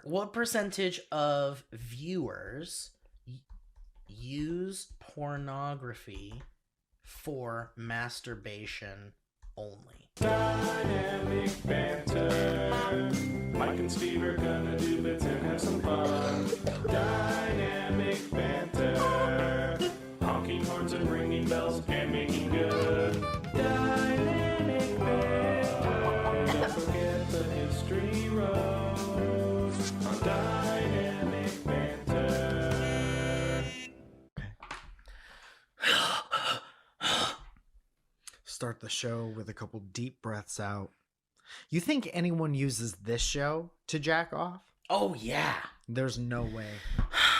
What percentage of viewers use pornography for masturbation only? Dynamic banter. Mike and Steve are gonna do bits and have some fun. Dynamic banter. Honking horns and ringing bells and making good. Dynamic banter. Don't forget the history road on Dynamic banter. Start the show with a couple deep breaths out. You think anyone uses this show to jack off? Oh, yeah. There's no way.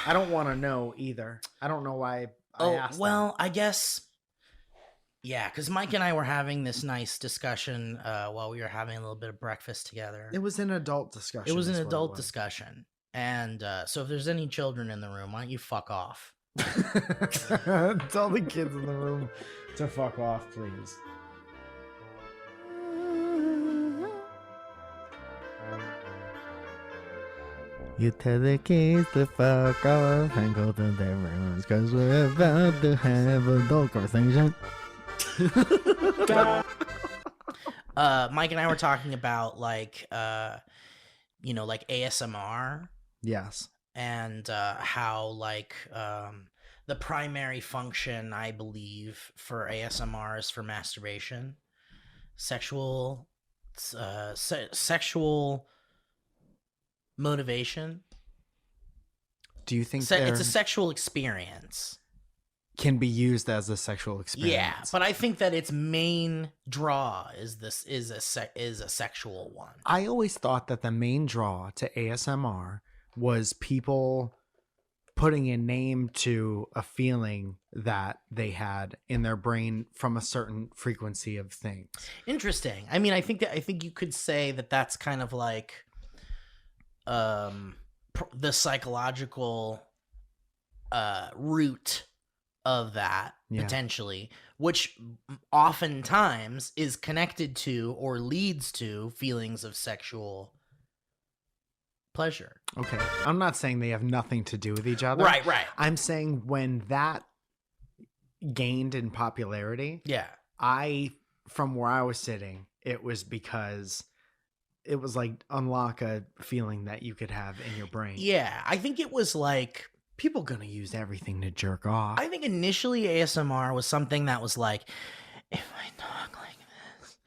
I don't want to know either. I don't know why I asked that. I guess, yeah, because Mike and I were having this nice discussion while we were having a little bit of breakfast together. It was an adult discussion. It was an adult discussion. And so if there's any children in the room, why don't you fuck off? Tell the kids in the room to fuck off, please. You tell the kids to fuck off and go to their rooms because we're about to have a adult conversation. Mike and I were talking about like ASMR. Yes. And how like the primary function, I believe, for ASMR is for masturbation, sexual motivation. Do you think it's a sexual experience? Can be used as a sexual experience? Yeah, but I think that its main draw is a sexual one. I always thought that the main draw to ASMR was people putting a name to a feeling that they had in their brain from a certain frequency of things. Interesting. I mean, I think you could say that that's kind of like the psychological root of that, potentially, which oftentimes is connected to or leads to feelings of sexual pleasure. Okay. I'm not saying they have nothing to do with each other. Right. I'm saying when that gained in popularity, from where I was sitting, it was because it was like unlock a feeling that you could have in your brain. Yeah, I think it was like people gonna use everything to jerk off. I think initially ASMR was something that was like, if I talk like this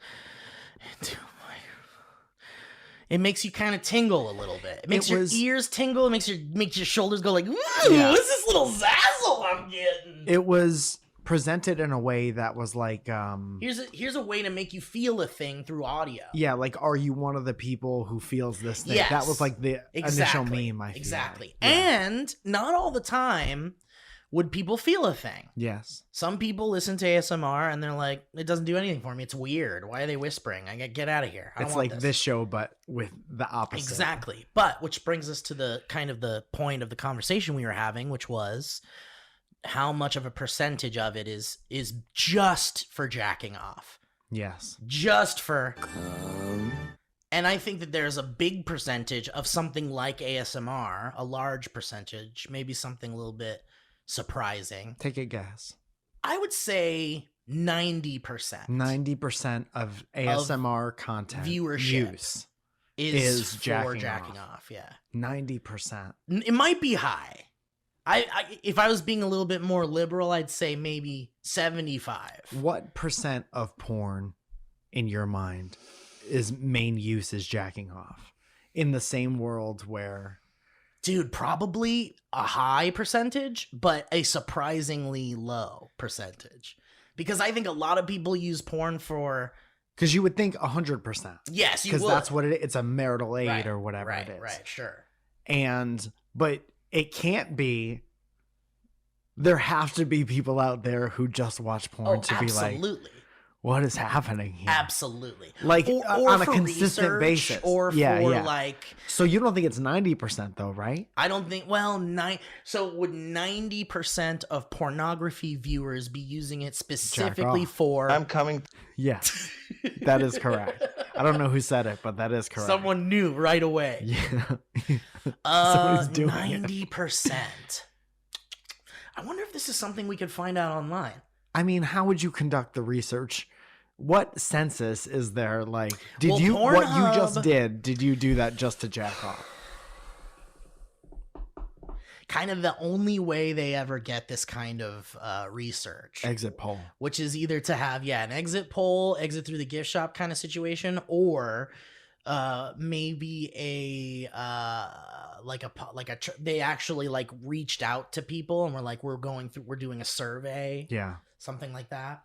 into a microphone, it makes you kind of tingle a little bit. It makes your ears tingle. It makes your shoulders go like, ooh, what's this little zazzle I'm getting? It was presented in a way that was like here's a way to make you feel a thing through audio. Yeah, like, are you one of the people who feels this thing? Yes. That was like the initial meme, I feel. Exactly. Yeah. And not all the time would people feel a thing. Yes. Some people listen to ASMR and they're like, it doesn't do anything for me. It's weird. Why are they whispering? I get out of here. It's like this show, but with the opposite. Exactly. But which brings us to the kind of the point of the conversation we were having, which was how much of a percentage of it is just for jacking off. Yes. Just for... And I think that there's a big percentage of something like ASMR, a large percentage, maybe something a little bit surprising. Take a guess. I would say 90%. 90% of ASMR content viewership is for jacking off. Yeah. 90%. It might be high. If I was being a little bit more liberal, I'd say maybe 75. What percent of porn in your mind is main use is jacking off in the same world where... Dude, probably a high percentage, but a surprisingly low percentage. Because I think a lot of people use porn for... Because you would think 100%. Yes, you would. Because that's what it is. It's a marital aid or whatever it is. Right, sure. But it can't be... There have to be people out there who just watch porn to be like... Absolutely. What is happening here? Absolutely. Like or on a consistent basis. Or for like... So you don't think it's 90% though, right? I don't think... Well, so would 90% of pornography viewers be using it specifically for... I'm coming. Yeah, that is correct. I don't know who said it, but that is correct. Someone knew right away. Yeah. 90%. I wonder if this is something we could find out online. I mean, how would you conduct the research? What census is there? Like, what you just did you do that just to jack off? Kind of the only way they ever get this kind of research. Exit poll. Which is either to have, an exit poll, exit through the gift shop kind of situation, or maybe they actually like reached out to people and were like, we're doing a survey. Yeah. Something like that.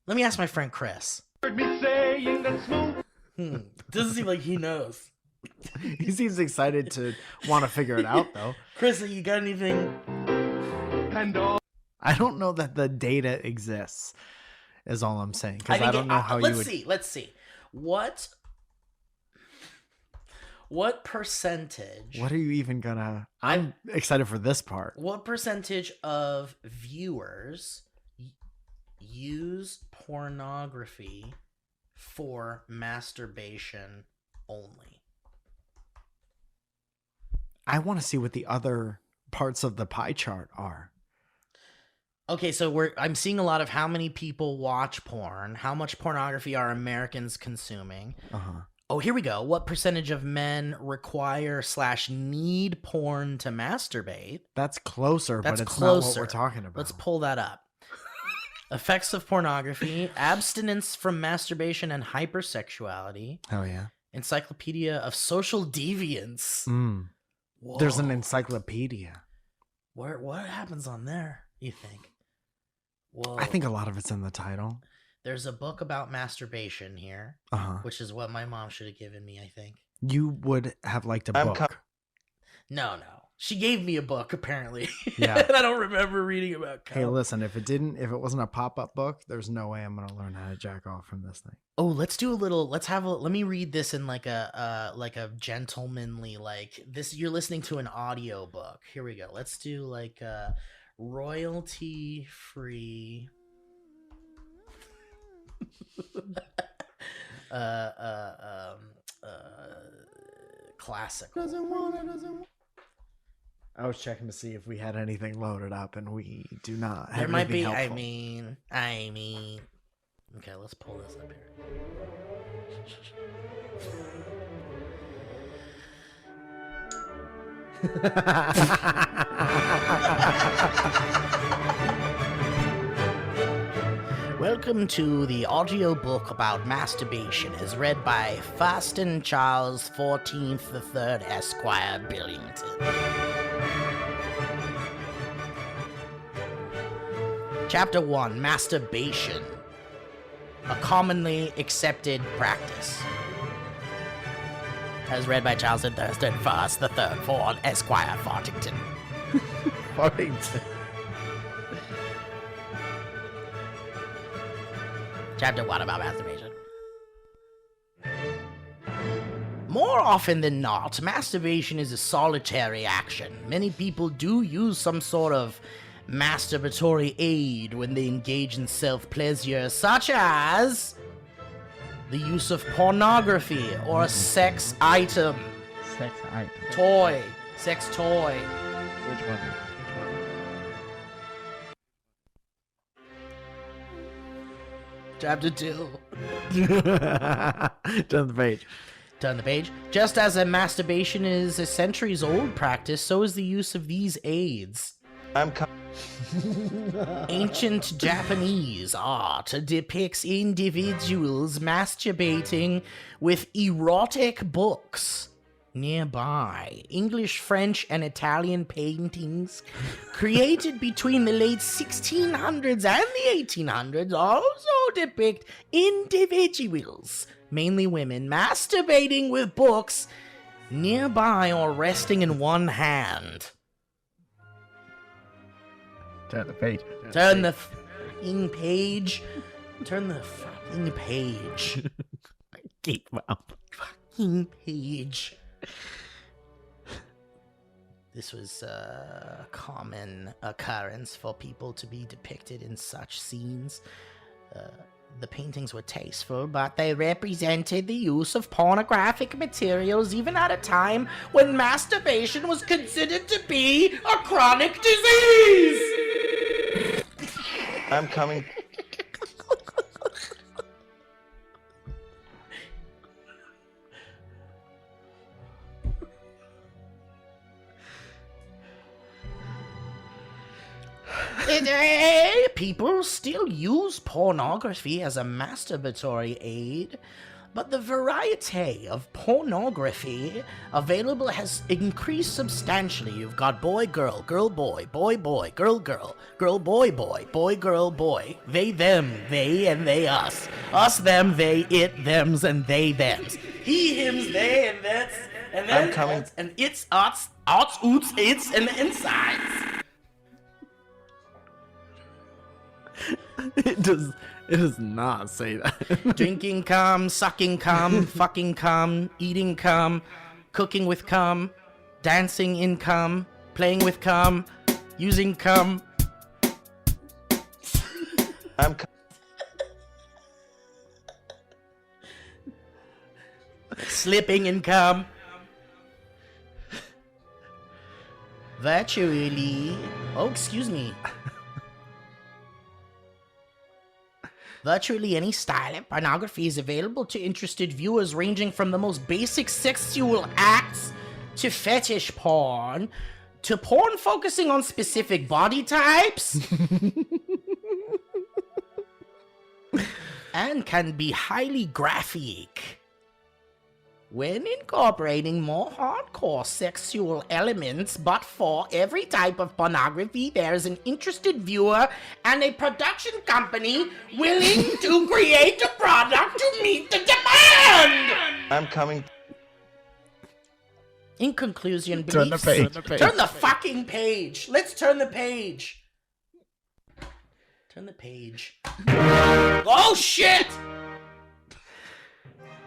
Let me ask my friend Chris. Heard me saying that smooth. Doesn't seem like he knows. He seems excited to want to figure it out, though. Chris, you got anything? I don't know that the data exists, is all I'm saying. Because I don't know how you would... Let's see. What percentage... What are you even gonna... I'm excited for this part. What percentage of viewers use pornography for masturbation only? I want to see what the other parts of the pie chart are. Okay, so I'm seeing a lot of how many people watch porn, how much pornography are Americans consuming. Uh-huh. Oh, here we go. What percentage of men require/need porn to masturbate? That's closer, but it's not what we're talking about. Let's pull that up. Effects of pornography, abstinence from masturbation and hypersexuality. Oh, yeah. Encyclopedia of Social Deviance. Whoa. There's an encyclopedia. What happens on there, you think? Whoa. I think a lot of it's in the title. There's a book about masturbation here, which is what my mom should have given me, I think. You would have liked a book. No. She gave me a book, apparently. Yeah. And I don't remember reading about Hey, listen, if it wasn't a pop-up book, there's no way I'm going to learn how to jack off from this thing. Oh, let me read this in like a gentlemanly, like this. You're listening to an audio book. Here we go. Let's do like a royalty-free classical. I was checking to see if we had anything loaded up, and we do not. There might be. Helpful. I mean. Okay, let's pull this up here. Welcome to the audiobook about masturbation, as read by Faston Charles 14th III Esquire Billington. Chapter 1, Masturbation. A commonly accepted practice. As read by Charles and Thurston First, the third Ford Esquire Fartington. Fartington. Chapter 1 about masturbation. More often than not, masturbation is a solitary action. Many people do use some sort of masturbatory aid when they engage in self-pleasure, such as the use of pornography or a sex item. Sex item. Toy. Sex toy. Which one? Chapter 2. Turn the page. Turn the page. Just as a masturbation is a centuries-old practice, so is the use of these aids. Ancient Japanese art depicts individuals masturbating with erotic books. Nearby, English, French, and Italian paintings created between the late 1600s and the 1800s also depict individuals, mainly women, masturbating with books nearby or resting in one hand. Turn the page. Turn the fucking page. Turn the fucking page. Keep up. Fucking page. This was a common occurrence for people to be depicted in such scenes. The paintings were tasteful, but they represented the use of pornographic materials even at a time when masturbation was considered to be a chronic disease! I'm coming. Today, people still use pornography as a masturbatory aid, but the variety of pornography available has increased substantially. You've got boy, girl, boy, boy, girl, boy, boy, girl, they, them, they, and they, us. Us, them, they, it, thems, and they, thems. He, hims, they, and that's, and then, I'm coming. And it's, outs, oots, it's, and the insides. It does not say that. Drinking cum, sucking cum, fucking cum, eating cum, cooking with cum, dancing in cum, playing with cum, using cum. Slipping in cum. Virtually. Oh, excuse me. Virtually any style of pornography is available to interested viewers, ranging from the most basic sexual acts to fetish porn to porn focusing on specific body types and can be highly graphic. When incorporating more hardcore sexual elements, but for every type of pornography, there's an interested viewer and a production company willing to create a product to meet the demand! I'm coming. In conclusion, Turn the page. Turn the fucking page. Let's turn the page. Turn the page. Oh shit!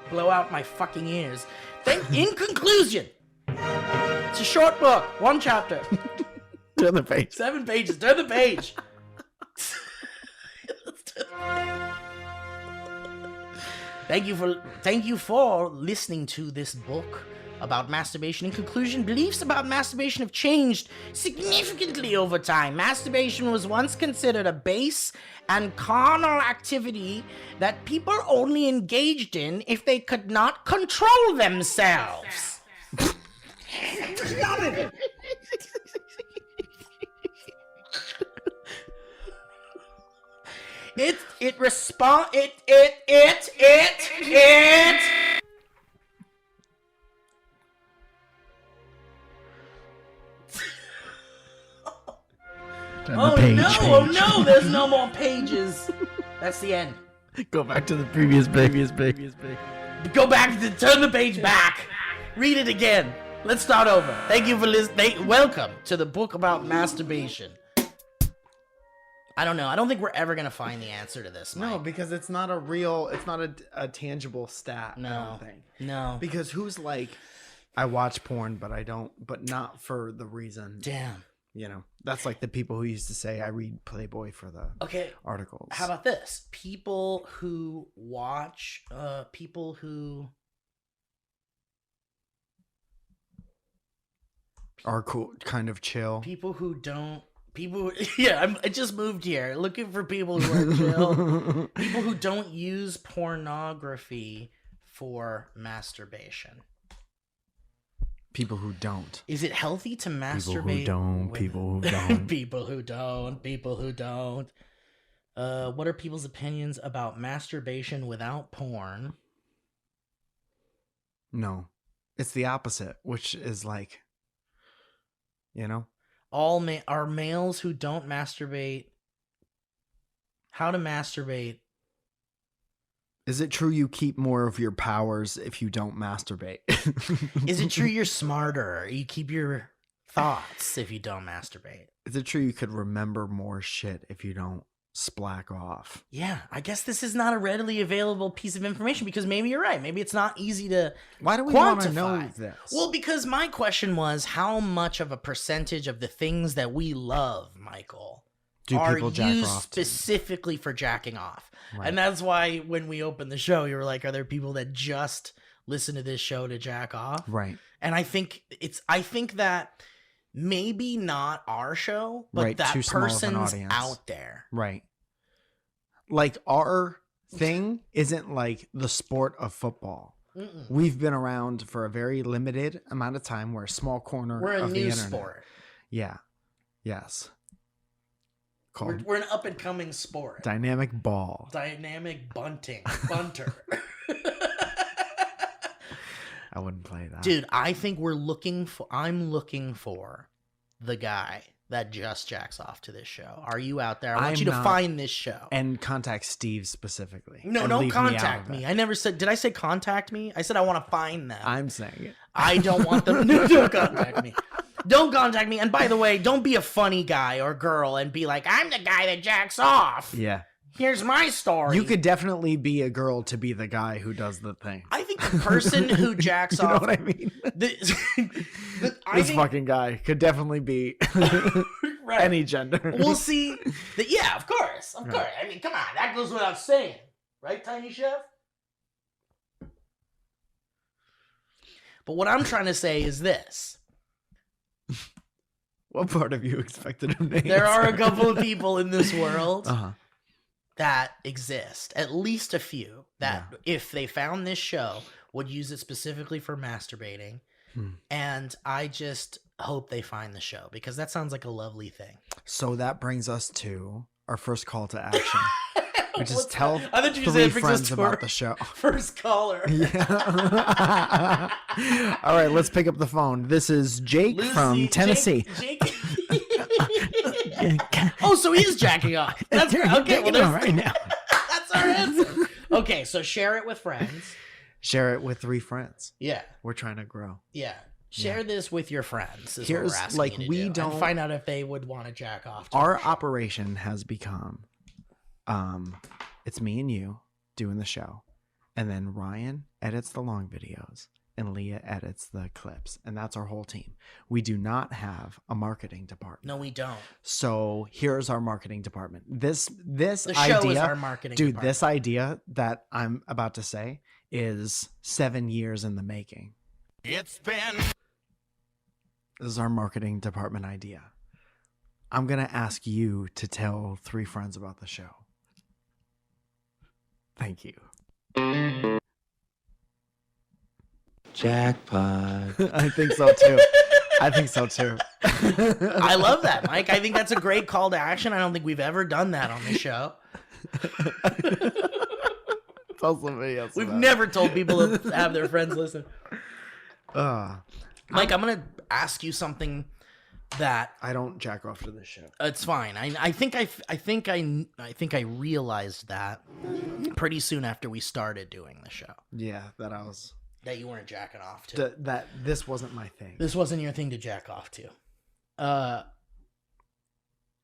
Blow out my fucking ears. In conclusion, it's a short book, 1 chapter. Turn the page. 7 pages. Turn the page. Thank you for listening to this book about masturbation. In conclusion, beliefs about masturbation have changed significantly over time. Masturbation was once considered a base and carnal activity that people only engaged in if they could not control themselves. Oh no, there's no more pages. That's the end. Go back to the previous page. Go back to turn the page back. Read it again. Let's start over. Thank you for listening. Welcome to the book about masturbation. I don't know. I don't think we're ever gonna find the answer to this, Mike. No, because it's not a tangible stat. No, I don't think. No. Because who's like, I watch porn, but not for the reason. Damn. You know, that's like the people who used to say, I read Playboy for the articles. How about this? People who watch, people who are cool, kind of chill. People who don't. I just moved here looking for people who are chill. People who don't use pornography for masturbation. People who don't. Is it healthy to masturbate? People who don't. People who don't. What are people's opinions about masturbation without porn? No. It's the opposite, which is like, you know? Are males who don't masturbate. How to masturbate. Is it true you keep more of your powers if you don't masturbate? Is it true you're smarter? You keep your thoughts if you don't masturbate? Is it true you could remember more shit if you don't splack off? Yeah, I guess this is not a readily available piece of information because maybe you're right. Maybe it's not easy to Why do we want to know this? Well, because my question was how much of a percentage of the things that we love, Michael, are used specifically for jacking off. Right. And that's why when we opened the show, you were like, are there people that just listen to this show to jack off? Right. And I think that maybe not our show, but that person's out there. Right. Like our thing isn't like the sport of football. Mm-mm. We've been around for a very limited amount of time. We're a small corner of the internet. We're a new sport. Yeah. Yes. We're an up-and-coming sport. Dynamic ball. Dynamic bunting. Bunter. I wouldn't play that. Dude, I think I'm looking for the guy that just jacks off to this show. Are you out there? I want you to find this show. And contact Steve specifically. No, don't contact me. I never said, did I say contact me? I said I want to find them. I'm saying it. I don't want them. No, don't contact me. Don't contact me. And by the way, don't be a funny guy or girl and be like, I'm the guy that jacks off. Yeah. Here's my story. You could definitely be a girl to be the guy who does the thing. I think the person who jacks off. You know what I mean? This fucking guy could definitely be right. Any gender. We'll see. Yeah, of course. Of course. I mean, come on. That goes without saying. Right, Tiny Chef? But what I'm trying to say is this. What part of you expected him to answer? There are a couple of people in this world that exist. At least a few that, if they found this show, would use it specifically for masturbating. And I just hope they find the show because that sounds like a lovely thing. So that brings us to our first call to action. Which is tell I you 3 friends about the show. First caller. Yeah. All right, let's pick up the phone. This is Jake from Tennessee. Jake. Oh, so he is jacking off. That's great. Okay, well, right now. That's our answer. Okay, so share it with friends. Share it with 3 friends. Yeah. We're trying to grow. Yeah. Share this with your friends. Here's what we're asking you to do. And find out if they would want to jack off. Our operation has become it's me and you doing the show, and then Ryan edits the long videos and Leah edits the clips, and that's our whole team. We do not have a marketing department. No, we don't. So here's our marketing department. This the idea, show is our marketing department. This idea that I'm about to say is 7 years in the making. This is our marketing department idea. I'm gonna ask you to tell 3 friends about the show. Thank you. Jackpot. I think so too. I love that, Mike. I think that's a great call to action. I don't think we've ever done that on the show. Tell somebody else. We've never told people to have their friends listen. Mike, I'm gonna ask you something that I don't jack off to this show. It's fine. I think I realized that pretty soon after we started doing the show. Yeah, that you weren't jacking off to. That this wasn't my thing. This wasn't your thing to jack off to.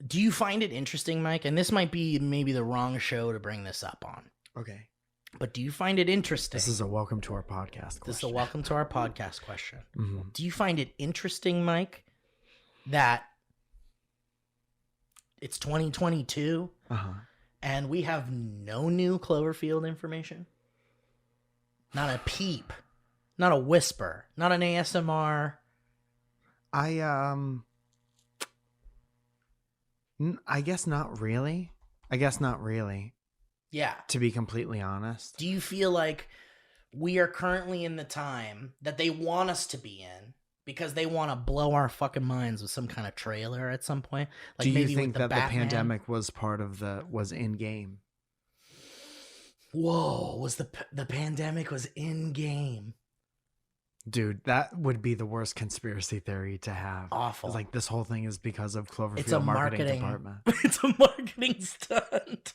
Do you find it interesting, Mike? And this might be maybe the wrong show to bring this up on. Okay. But do you find it interesting? This is a welcome to our podcast question. This is a welcome to our podcast question. Mm-hmm. Do you find it interesting, Mike, that it's 2022 and we have no new Cloverfield information? Not a peep, not a whisper, not an ASMR. I guess not really. Yeah. To be completely honest. Do you feel like we are currently in the time that they want us to be in because they want to blow our fucking minds with some kind of trailer at some point? Like, do you think that the pandemic was was in game? Whoa, was the pandemic was in game? Dude, that would be the worst conspiracy theory to have. Awful. It's like this whole thing is because of Cloverfield it's a marketing department. It's a marketing stunt.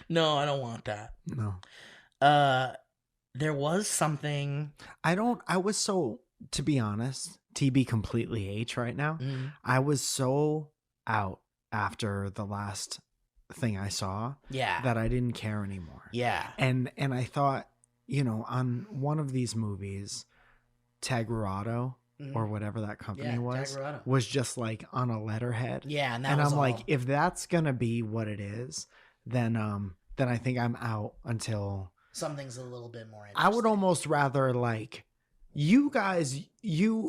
No, I don't want that. No. There was something. To be honest, TB completely H right now. I was so out after the last thing I saw that I didn't care anymore. Yeah. And I thought, on one of these movies, Tagarado or whatever that company was just like on a letterhead. Yeah, and I'm like, if that's gonna be what it is, then I think I'm out until something's a little bit more interesting. I would almost rather like you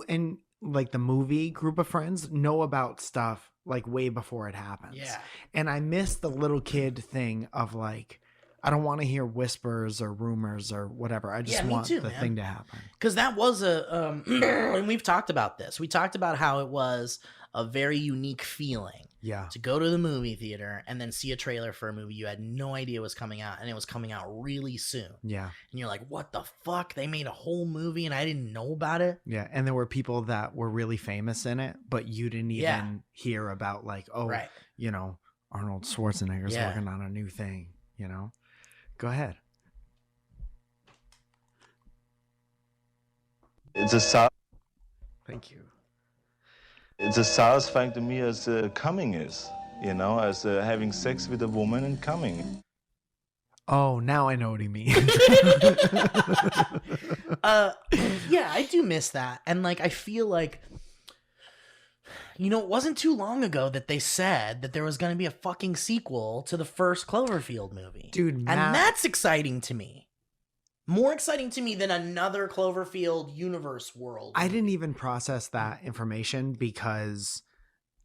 and like the movie group of friends know about stuff like way before it happens. Yeah. And I miss the little kid thing of like, I don't want to hear whispers or rumors or whatever. I just want the thing to happen. Because that was and we've talked about this. We talked about how it was a very unique feeling. Yeah. To go to the movie theater and then see a trailer for a movie you had no idea was coming out, and it was coming out really soon. Yeah. And you're like, what the fuck? They made a whole movie and I didn't know about it? Yeah. And there were people that were really famous in it, but you didn't even hear about like, you know, Arnold Schwarzenegger's working on a new thing, you know? Go ahead. It's a Thank you. It's as satisfying to me as coming is, you know, as having sex with a woman and coming. Oh, now I know what he means. Yeah, I do miss that. And like, I feel like, you know, it wasn't too long ago that they said that there was going to be a fucking sequel to the first Cloverfield movie. Dude, and that's exciting to me. More exciting to me than another Cloverfield universe world. I didn't even process that information because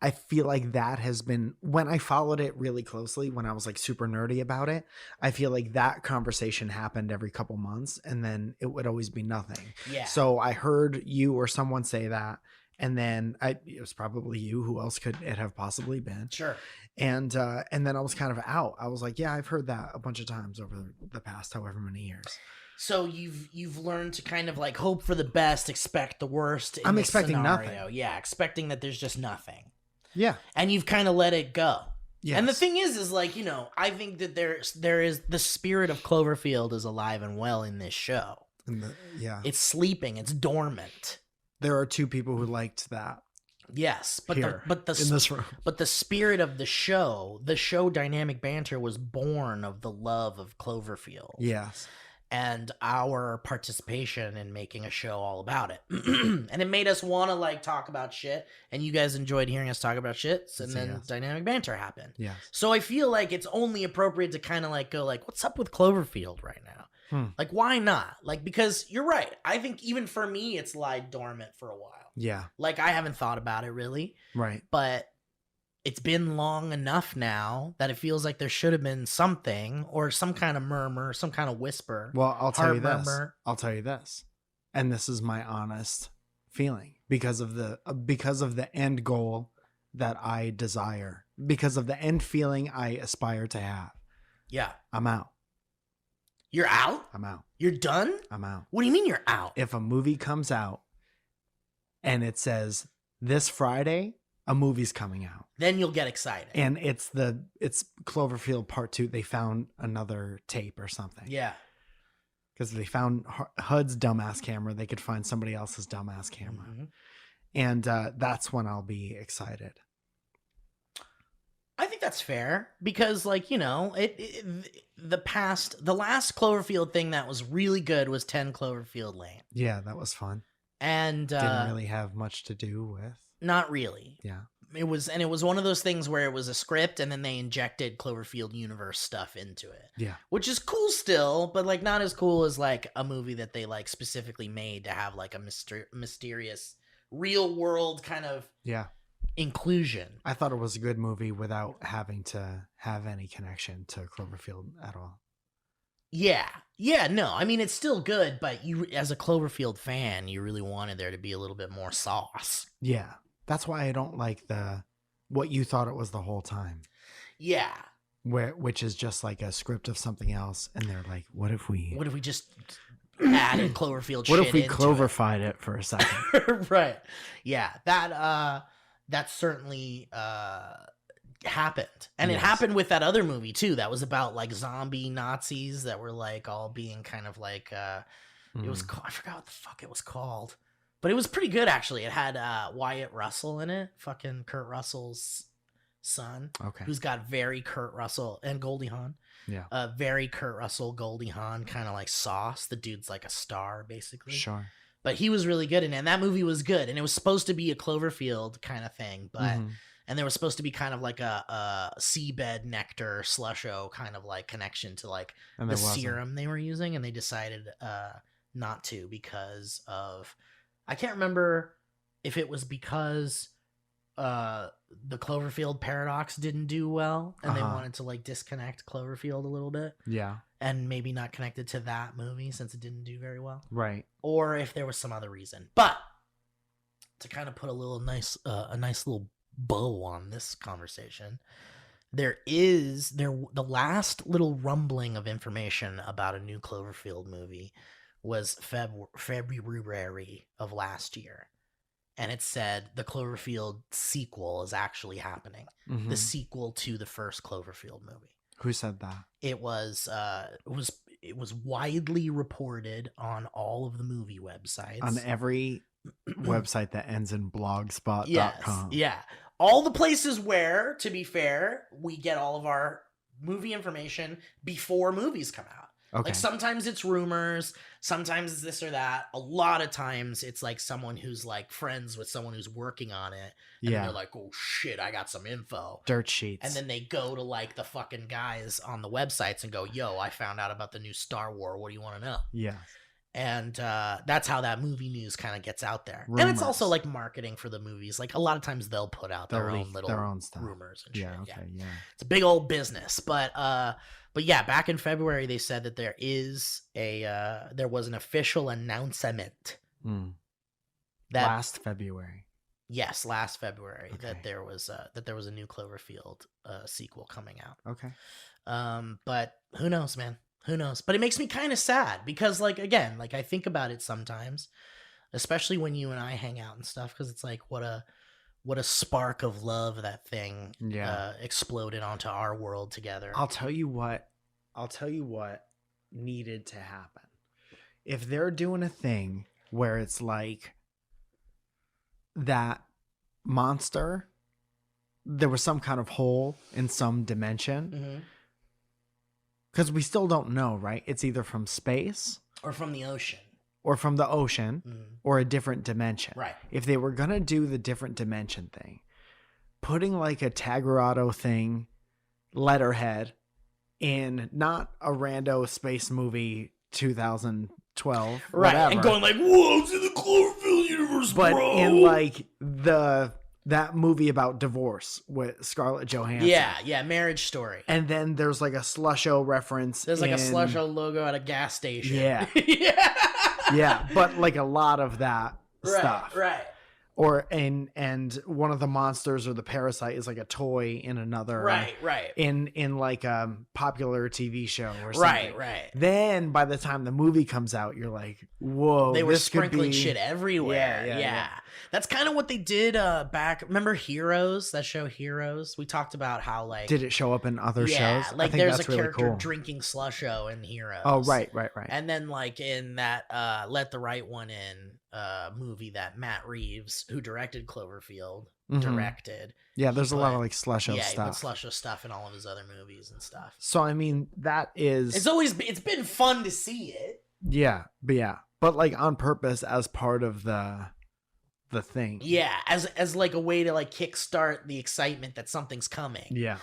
I feel like that has been, when I followed it really closely, when I was like super nerdy about it, I feel like that conversation happened every couple months and then it would always be nothing. Yeah. So I heard you or someone say that. And then it was probably you. Who else could it have possibly been? Sure. And then I was kind of out. I was like, yeah, I've heard that a bunch of times over the past however many years. So you've learned to kind of like hope for the best, expect the worst. I'm expecting nothing. Yeah, expecting that there's just nothing. Yeah. And you've kind of let it go. Yes. And the thing is like, you know, I think that there is the spirit of Cloverfield is alive and well in this show. It's sleeping. It's dormant. There are two people who liked that. Yes, but in this room. But the spirit of the show Dynamic Banter was born of the love of Cloverfield. Yes. And our participation in making a show all about it. And it made us want to like talk about shit, and you guys enjoyed hearing us talk about shit, and then Dynamic Banter happened. Yes. So I feel like it's only appropriate to kind of like go like, what's up with Cloverfield right now? Like, why not? Like, because you're right. I think even for me, it's lied dormant for a while. Yeah. Like, I haven't thought about it really. Right. But it's been long enough now that it feels like there should have been something or some kind of murmur, some kind of whisper. Well, I'll tell you this. And this is my honest feeling because of the end goal that I desire, because of the end feeling I aspire to have. Yeah. I'm out. You're out? I'm out. You're done? I'm out. What do you mean you're out? If a movie comes out and it says this Friday, a movie's coming out, then you'll get excited. And it's Cloverfield Part 2. They found another tape or something. Yeah. Because they found HUD's dumbass camera. They could find somebody else's dumbass camera. Mm-hmm. And that's when I'll be excited. I think that's fair because, like, you know, the last Cloverfield thing that was really good was 10 Cloverfield Lane. Yeah, that was fun. And didn't really have much to do with. Not really. Yeah. It was one of those things where it was a script and then they injected Cloverfield universe stuff into it. Yeah. Which is cool still, but like not as cool as like a movie that they like specifically made to have like a mysterious real world kind of inclusion. I thought it was a good movie without having to have any connection to Cloverfield at all. Yeah. Yeah, no. I mean, it's still good, but you as a Cloverfield fan, you really wanted there to be a little bit more sauce. Yeah. That's why I don't like what you thought it was the whole time. Yeah. Which is just like a script of something else, and they're like, what if we just added Cloverfield shit? What if we Cloverfied it for a second? Right. Yeah. That certainly happened. And it happened with that other movie too. That was about like zombie Nazis that were like all being kind of like it was I forgot what the fuck it was called. But it was pretty good, actually. It had Wyatt Russell in it, fucking Kurt Russell's son, who's got very Kurt Russell, and Goldie Hawn. Yeah. Very Kurt Russell, Goldie Hawn kind of like sauce. The dude's like a star, basically. Sure. But he was really good in it, and that movie was good, and it was supposed to be a Cloverfield kind of thing, but and there was supposed to be kind of like a seabed nectar slusho kind of like connection to like the serum they were using, and they decided not to because of, I can't remember if it was because the Cloverfield paradox didn't do well, and they wanted to like disconnect Cloverfield a little bit. Yeah. And maybe not connected to that movie since it didn't do very well. Right. Or if there was some other reason. But to kind of put a nice little bow on this conversation, the last little rumbling of information about a new Cloverfield movie was February of last year. And it said the Cloverfield sequel is actually happening. The sequel to the first Cloverfield movie. Who said that? It was widely reported on all of the movie websites. On every website that ends in blogspot.com. Yes, yeah. All the places where, to be fair, we get all of our movie information before movies come out. Okay. Like sometimes it's rumors, sometimes it's this or that. A lot of times it's like someone who's like friends with someone who's working on it. And they're like, oh shit, I got some info. Dirt sheets. And then they go to like the fucking guys on the websites and go, yo, I found out about the new Star Wars. What do you want to know? Yeah. And that's how that movie news kind of gets out there. Rumors. And it's also like marketing for the movies. Like a lot of times they'll put out their own stuff. Rumors and shit. Okay, yeah. It's a big old business. But yeah, back in February they said that there was an official announcement. Last February. Yes, last February that there was a new Cloverfield sequel coming out. Okay. But who knows, man? Who knows? But it makes me kind of sad because, like, again, like I think about it sometimes, especially when you and I hang out and stuff, because it's like what a spark of love that thing exploded onto our world together. I'll tell you what needed to happen. If they're doing a thing where it's like that monster, there was some kind of hole in some dimension. Because we still don't know, right? It's either from space. Or from the ocean. Or from the ocean. Or a different dimension. Right. If they were going to do the different dimension thing, putting like a Tagarado thing, letterhead, in not a rando space movie 2012. Right. Whatever, and going like, whoa, it's in the Cloverfield universe, but bro. in like that movie about divorce with Scarlett Johansson. Yeah, Marriage Story. And then there's like a Slusho reference. There's like a Slusho logo at a gas station. Yeah. Yeah, but like a lot of that stuff. Right. Or and one of the monsters or the parasite is like a toy in another. Right. In like a popular TV show or something. Right. Then by the time the movie comes out, you're like, whoa. They were sprinkling shit everywhere. Yeah. That's kind of what they did back. Remember Heroes? That show Heroes? We talked about how like. Did it show up in other shows? Yeah, like there's a character cool. drinking Slusho in Heroes. Oh, right. And then like in that Let the Right One In movie that Matt Reeves, who directed Cloverfield, directed. Yeah, there's a lot of like Slusho stuff. Yeah, he put Slusho stuff in all of his other movies and stuff. So I mean, that is. It's been fun to see it. Yeah, but like on purpose as part of the thing. Yeah, as like a way to like kickstart the excitement that something's coming. Yeah.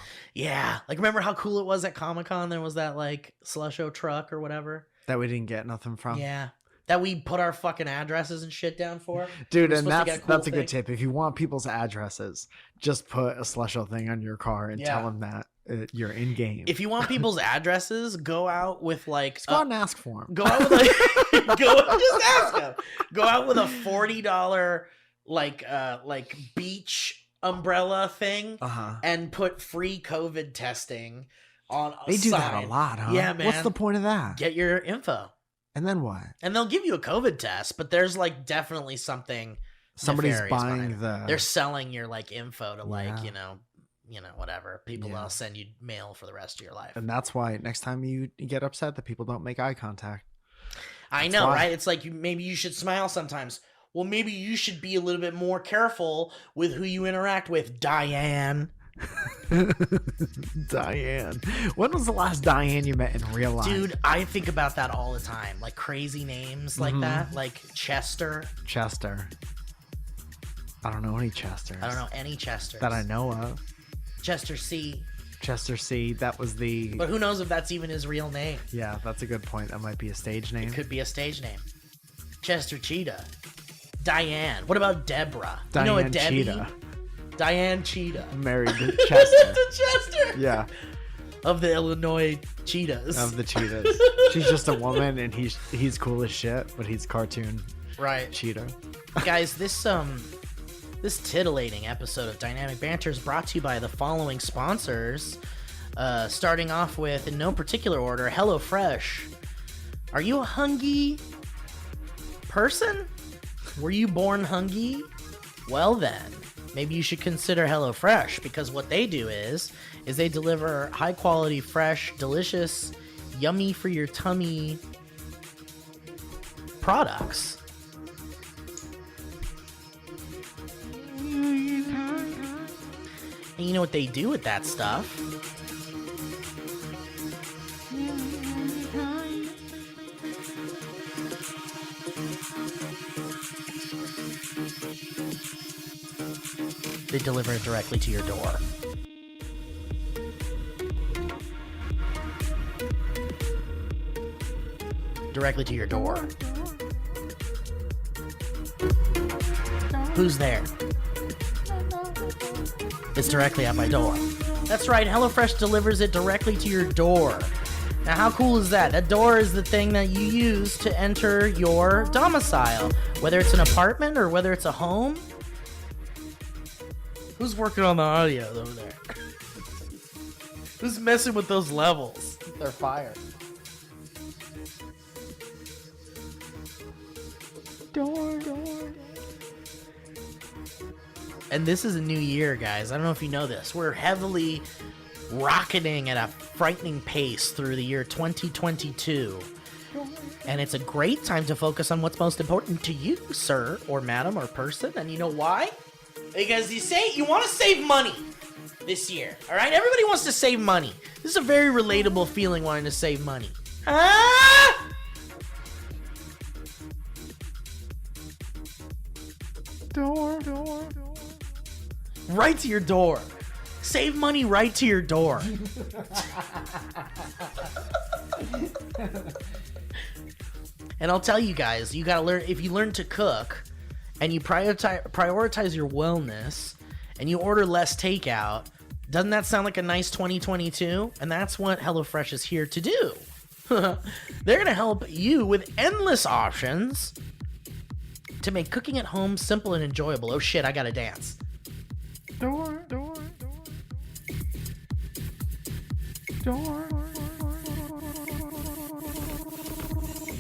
Like remember how cool it was at Comic-Con? There was that like Slusho truck or whatever that we didn't get nothing from. Yeah. That we put our fucking addresses and shit down for. Dude, and that's a good tip. If you want people's addresses, just put a Slusho thing on your car and tell them that you're in game. If you want people's addresses, go out with like just go out and ask for them. Go out with like just ask them. Go out with a $40 like beach umbrella thing and put free COVID testing on a They do sign. that a lot, huh? Yeah, man. What's the point of that? Get your info. And then what? And they'll give you a COVID test, but there's like definitely something. Somebody's buying They're selling your like info to like, you know, whatever. People will send you mail for the rest of your life. And that's why next time you get upset that people don't make eye contact. I know, right? It's like maybe you should smile sometimes. Well, maybe you should be a little bit more careful with who you interact with, Diane. Diane. When was the last Diane you met in real life? Dude, I think about that all the time. Like crazy names like that. Like Chester. Chester. I don't know any Chesters. I don't know any Chesters. That I know of. Chester C. Chester C. That was the... But who knows if that's even his real name. Yeah, that's a good point. That might be a stage name. It could be a stage name. Chester Cheetah. Diane. What about Deborah? Diane, you know a Debbie? Cheetah. Diane Cheetah. Married to Chester. To Chester. Yeah. Of the Illinois Cheetahs. Of the Cheetahs. She's just a woman and he's cool as shit, but he's cartoon. Right. Cheetah. Guys, this titillating episode of Dynamic Banter is brought to you by the following sponsors. Starting off with, in no particular order, HelloFresh. Are you a hungry person? Were you born hungry? Well then, maybe you should consider HelloFresh, because what they do is they deliver high quality, fresh, delicious, yummy for your tummy products. And you know what they do with that stuff? They deliver it directly to your door. Directly to your door. Who's there? It's directly at my door. That's right, HelloFresh delivers it directly to your door. Now, how cool is that? That door is the thing that you use to enter your domicile, whether it's an apartment or whether it's a home. Who's working on the audio over there? Who's messing with those levels? They're fire. Door. And this is a new year, guys. I don't know if you know this. We're heavily rocketing at a frightening pace through the year 2022. And it's a great time to focus on what's most important to you, sir, or madam, or person. And you know why? Because you want to save money this year, all right? Everybody wants to save money. This is a very relatable feeling, wanting to save money. Ah! Door. Right to your door. Save money right to your door. And I'll tell you guys, you gotta learn, if you learn to cook and you prioritize your wellness and you order less takeout, doesn't that sound like a nice 2022? And that's what HelloFresh is here to do. They're gonna help you with endless options to make cooking at home simple and enjoyable. Oh shit, I gotta dance. Door.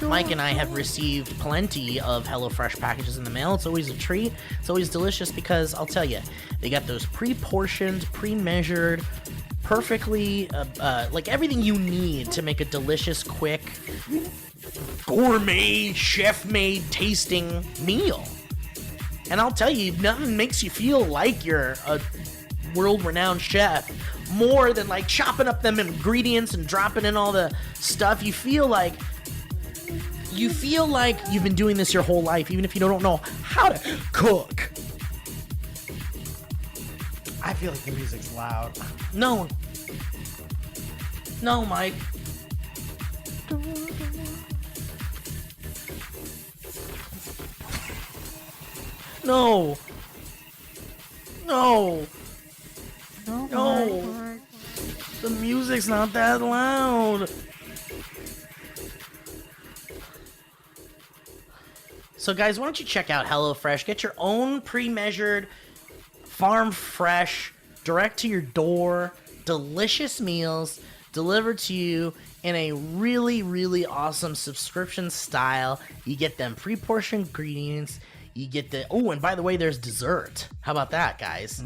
Mike and I have received plenty of HelloFresh packages in the mail. It's always a treat. It's always delicious because, I'll tell you, they got those pre-portioned, pre-measured, perfectly, like everything you need to make a delicious, quick, gourmet, chef-made tasting meal. And I'll tell you, nothing makes you feel like you're a world-renowned chef more than like chopping up them ingredients and dropping in all the stuff. You feel like you've been doing this your whole life, even if you don't know how to cook. I feel like the music's loud. No, Mike. No. The music's not that loud. So guys, why don't you check out HelloFresh? Get your own pre-measured, farm fresh, direct to your door, delicious meals delivered to you in a really, really awesome subscription style. You get them pre-portioned ingredients. You get the... Oh, and by the way, there's dessert. How about that, guys?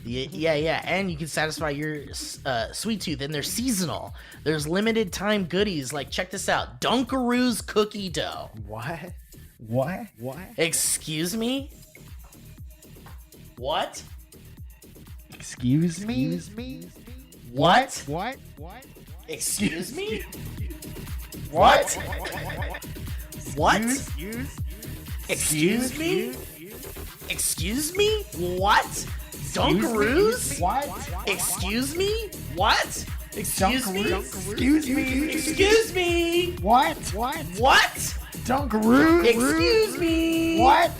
Yeah. And you can satisfy your sweet tooth. And they're seasonal. There's limited time goodies. Like, check this out. Dunkaroos cookie dough. What? Excuse me? What? Excuse me? What? What? Excuse me? What? What? Excuse me? Excuse me? What? Dunkaroos? What? Excuse me? What? Excuse me? Excuse me? Excuse me? What? What? Dunkaroo? Excuse me? What?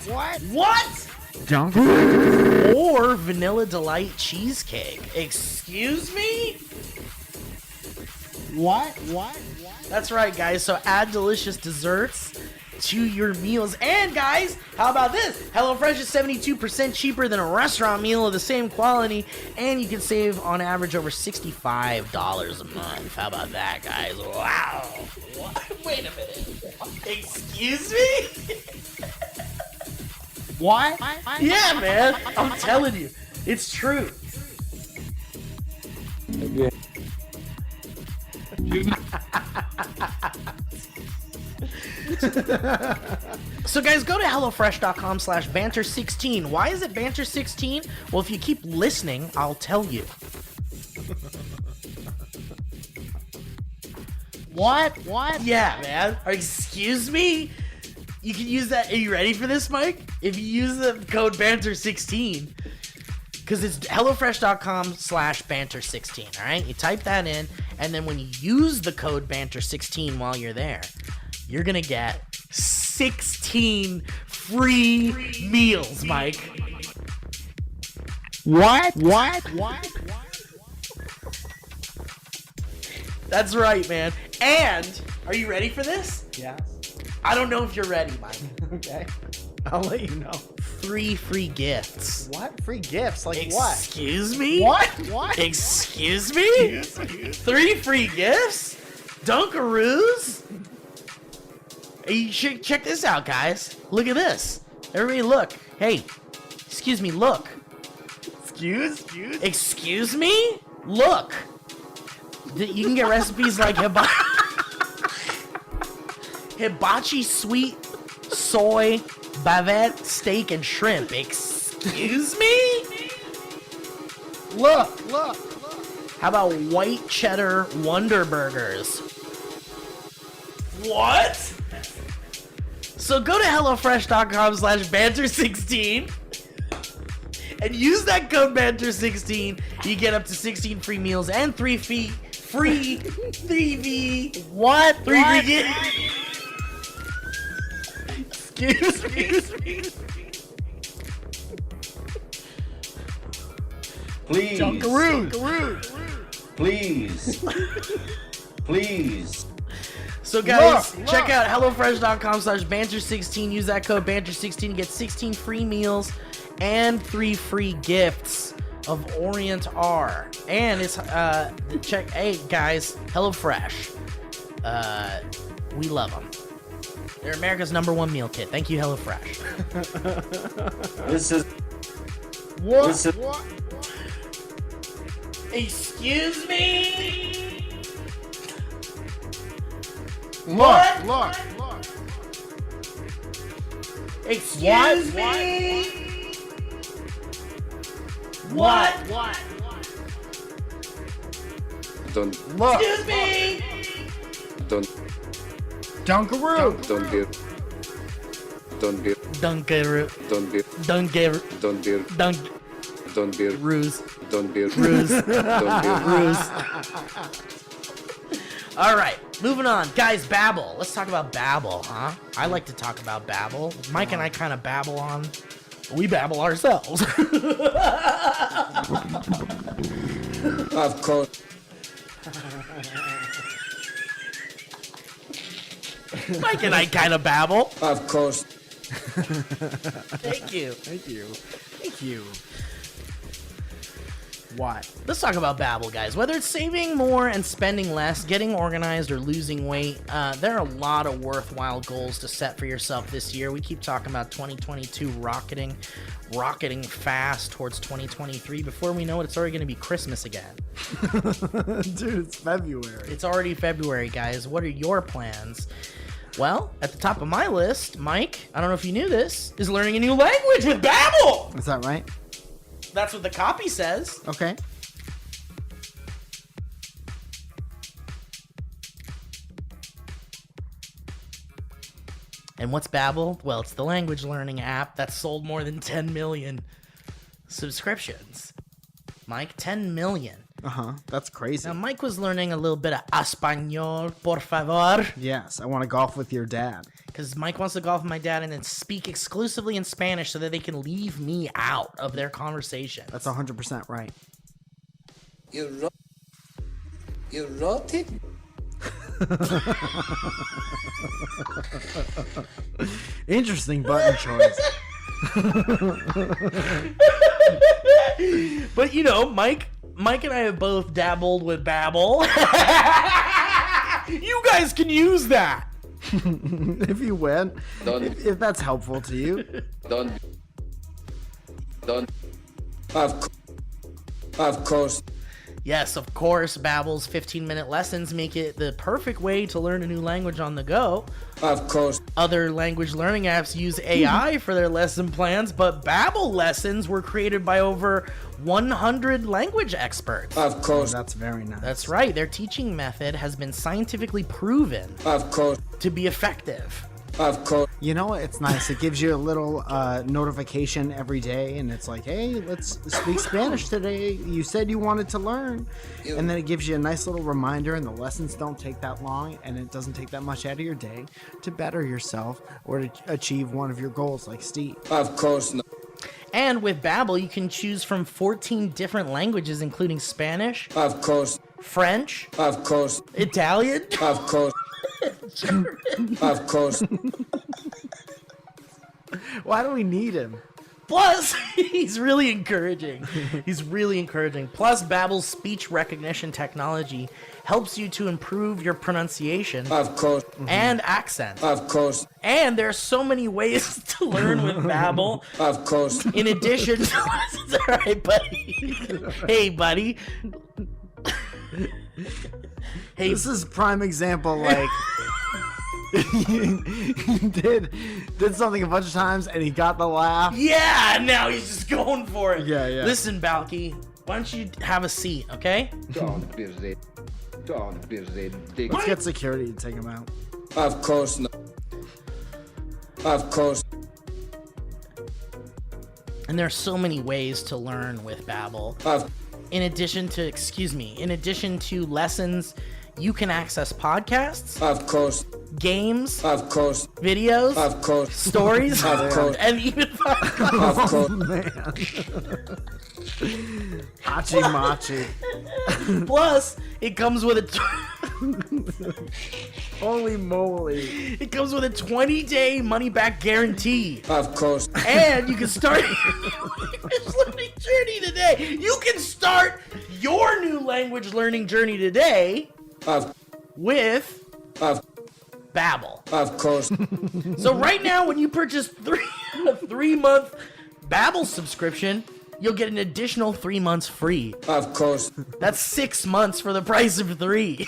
What? Dunkaroo? Or Vanilla Delight cheesecake. Excuse me? What? That's right, guys. So add delicious desserts to your meals. And guys, how about this? HelloFresh is 72% cheaper than a restaurant meal of the same quality, and you can save on average over $65 a month. How about that, guys? Wow. What? Wait a minute. Excuse me? What? Yeah, man. I'm telling you. It's true. So guys, go to HelloFresh.com/Banter16. Why is it Banter16? Well, if you keep listening, I'll tell you. What? Yeah, man. Excuse me? You can use that. Are you ready for this, Mike? If you use the code Banter16, because it's HelloFresh.com/Banter16, all right? You type that in, and then when you use the code Banter16 while you're there, you're going to get 16 free meals, Mike. What? That's right, man. And, are you ready for this? Yes. I don't know if you're ready, Mike. Okay. I'll let you know. 3 free gifts. What? Free gifts? Like what? Excuse me? What? Excuse me? 3 free gifts? Dunkaroos? You should check this out, guys. Look at this. Everybody look. Hey, excuse me, look. Excuse me? Look. You can get recipes like hibachi sweet soy bavette steak and shrimp. Excuse me? Look. How about white cheddar Wonder Burgers? What? So go to HelloFresh.com/Banter16 and use that code Banter16. You get up to 16 free meals and 3 free What? 3 free gifts. Excuse me. Please. Dunkaroo. Please. So guys, Look. check out HelloFresh.com/Banter16. Use that code Banter16 to get 16 free meals and 3 free gifts of Orient R. And it's hey guys, HelloFresh. We love them. They're America's #1 meal kit. Thank you, HelloFresh. What? Excuse me? Look. Excuse me? What? Don't Excuse me? Dunkaroo. Ruse. All right, moving on. Guys, Babbel. Let's talk about Babbel, huh? I like to talk about Babbel. Mike and I kind of babble on. We babble ourselves. Of course. Mike and I kind of babble. Of course. Thank you. What? Let's talk about Babbel, guys. Whether it's saving more and spending less, getting organized, or losing weight, there are a lot of worthwhile goals to set for yourself this year. We keep talking about 2022 rocketing fast towards 2023. Before we know it, it's already going to be Christmas again. Dude, it's February. It's already February, guys. What are your plans? Well, at the top of my list, Mike, I don't know if you knew this, is learning a new language with Babbel. Is that right? That's what the copy says. Okay. And what's Babbel? Well, it's the language learning app that's sold more than 10 million subscriptions. Mike, 10 million. That's crazy. Now, Mike was learning a little bit of español, por favor. Yes, I want to golf with your dad. Because Mike wants to golf with my dad and then speak exclusively in Spanish so that they can leave me out of their conversation. That's 100% right. You wrote it? Interesting button choice. But you know, Mike and I have both dabbled with Babbel. You guys can use that. If you win, if that's helpful to you. Don't. Of course. Yes, of course, Babbel's 15-minute lessons make it the perfect way to learn a new language on the go. Of course. Other language learning apps use AI for their lesson plans, but Babbel lessons were created by over 100 language experts. Of course. That's very nice. That's right. Their teaching method has been scientifically proven Of course. to be effective. Of course. You know what? It's nice. It gives you a little notification every day, and it's like, hey, let's speak Spanish today. You said you wanted to learn. And then it gives you a nice little reminder, and the lessons don't take that long, and it doesn't take that much out of your day to better yourself or to achieve one of your goals like Steve. Of course not. And with Babbel, you can choose from 14 different languages, including Spanish, Of course. French, Of course. Italian, Of course. Of course. Why do we need him? Plus, he's really encouraging. Plus, Babbel's speech recognition technology helps you to improve your pronunciation Of course. and accent. Of course. And there's so many ways to learn with Babbel. Of course. In addition to lessons, all right, buddy. Hey, buddy. Hey, This is prime example, like he did something a bunch of times and he got the laugh. yeah, now he's just going for it. Yeah. Listen, Balky, why don't you have a seat, okay? Don't be red. Let's get security to take him out. Of course not. Of course. And there's so many ways to learn with Babbel. In addition to lessons, you can access podcasts, Of course. games, Of course. videos, Of course. stories, Of course. and even podcasts. Of course. Hachi machi. Plus, it comes with a Holy moly. it comes with a 20-day money-back guarantee. Of course. And you can start your language learning journey today. You can start your new language learning journey today with Babbel. Of course. So right now, when you purchase a 3-month Babbel subscription, you'll get an additional 3 months free. Of course. That's 6 months for the price of 3.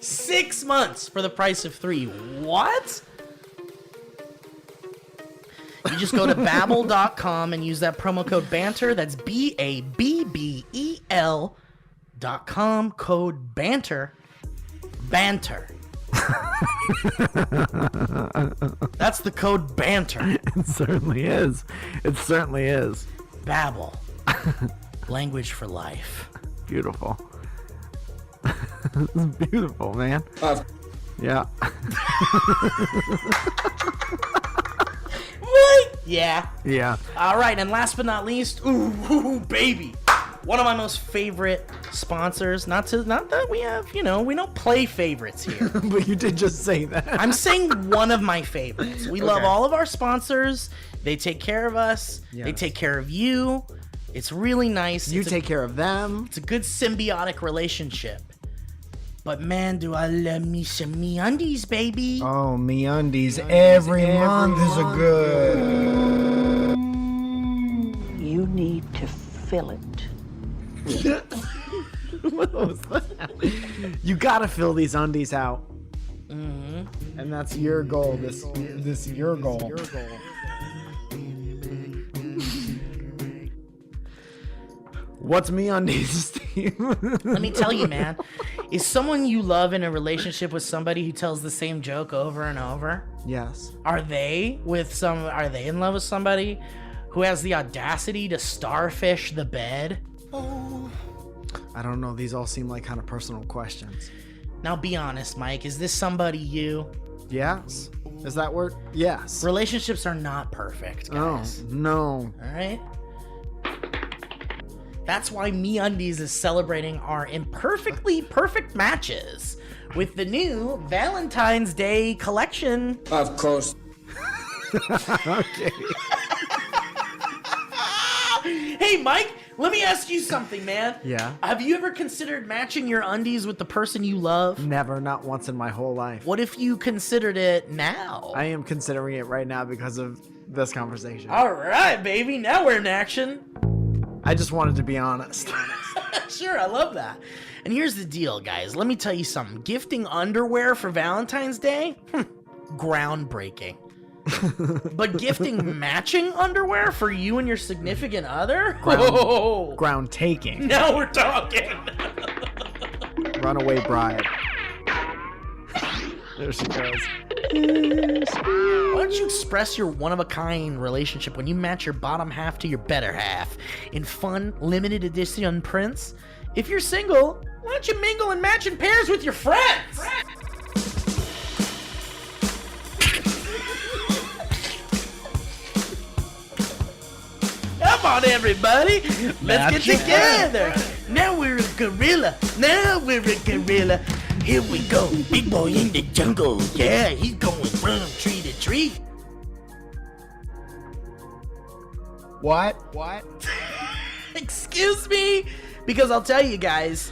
6 months for the price of 3. What? You just go to Babbel.com and use that promo code BANTER. That's BABBEL.com. Code BANTER. Banter. That's the code BANTER. It certainly is. Babbel. Language for life. Beautiful. This is beautiful, man. Yeah. What? Yeah. Yeah. All right, and last but not least, ooh, baby. One of my most favorite sponsors. Not that we have, we don't play favorites here. But you did just say that. I'm saying one of my favorites. We love all of our sponsors. They take care of us. Yes. They take care of you. It's really nice. You take care of them. It's a good symbiotic relationship. But man, do I love me some MeUndies, baby. Oh, MeUndies. Every month is a good. You need to fill it. What was that? You gotta fill these undies out. And that's your goal. This your goal. What's MeUndies, Steve? Let me tell you, man. Is someone you love in a relationship with somebody who tells the same joke over and over? Yes. Are they in love with somebody who has the audacity to starfish the bed? I don't know. These all seem like kind of personal questions. Now be honest, Mike. Is this somebody you? Yes. Is that word? Yes. Relationships are not perfect, guys. Oh, no. All right? That's why MeUndies is celebrating our imperfectly perfect matches with the new Valentine's Day collection. Of course. Okay. Hey, Mike, let me ask you something, man. Yeah? Have you ever considered matching your undies with the person you love? Never, not once in my whole life. What if you considered it now? I am considering it right now because of this conversation. All right, baby. Now we're in action. I just wanted to be honest. Sure, I love that. And here's the deal, guys. Let me tell you something. Gifting underwear for Valentine's Day? Groundbreaking. But gifting matching underwear for you and your significant other? Ground taking. Now we're talking. Runaway bride. There she goes. Why don't you express your one-of-a-kind relationship when you match your bottom half to your better half in fun, limited edition prints? If you're single, why don't you mingle and match in pairs with your friends? Come on, everybody. Let's get together. Now we're a gorilla. Here we go. Big boy in the jungle. Yeah, he's going from tree to tree. What? Excuse me? Because I'll tell you guys,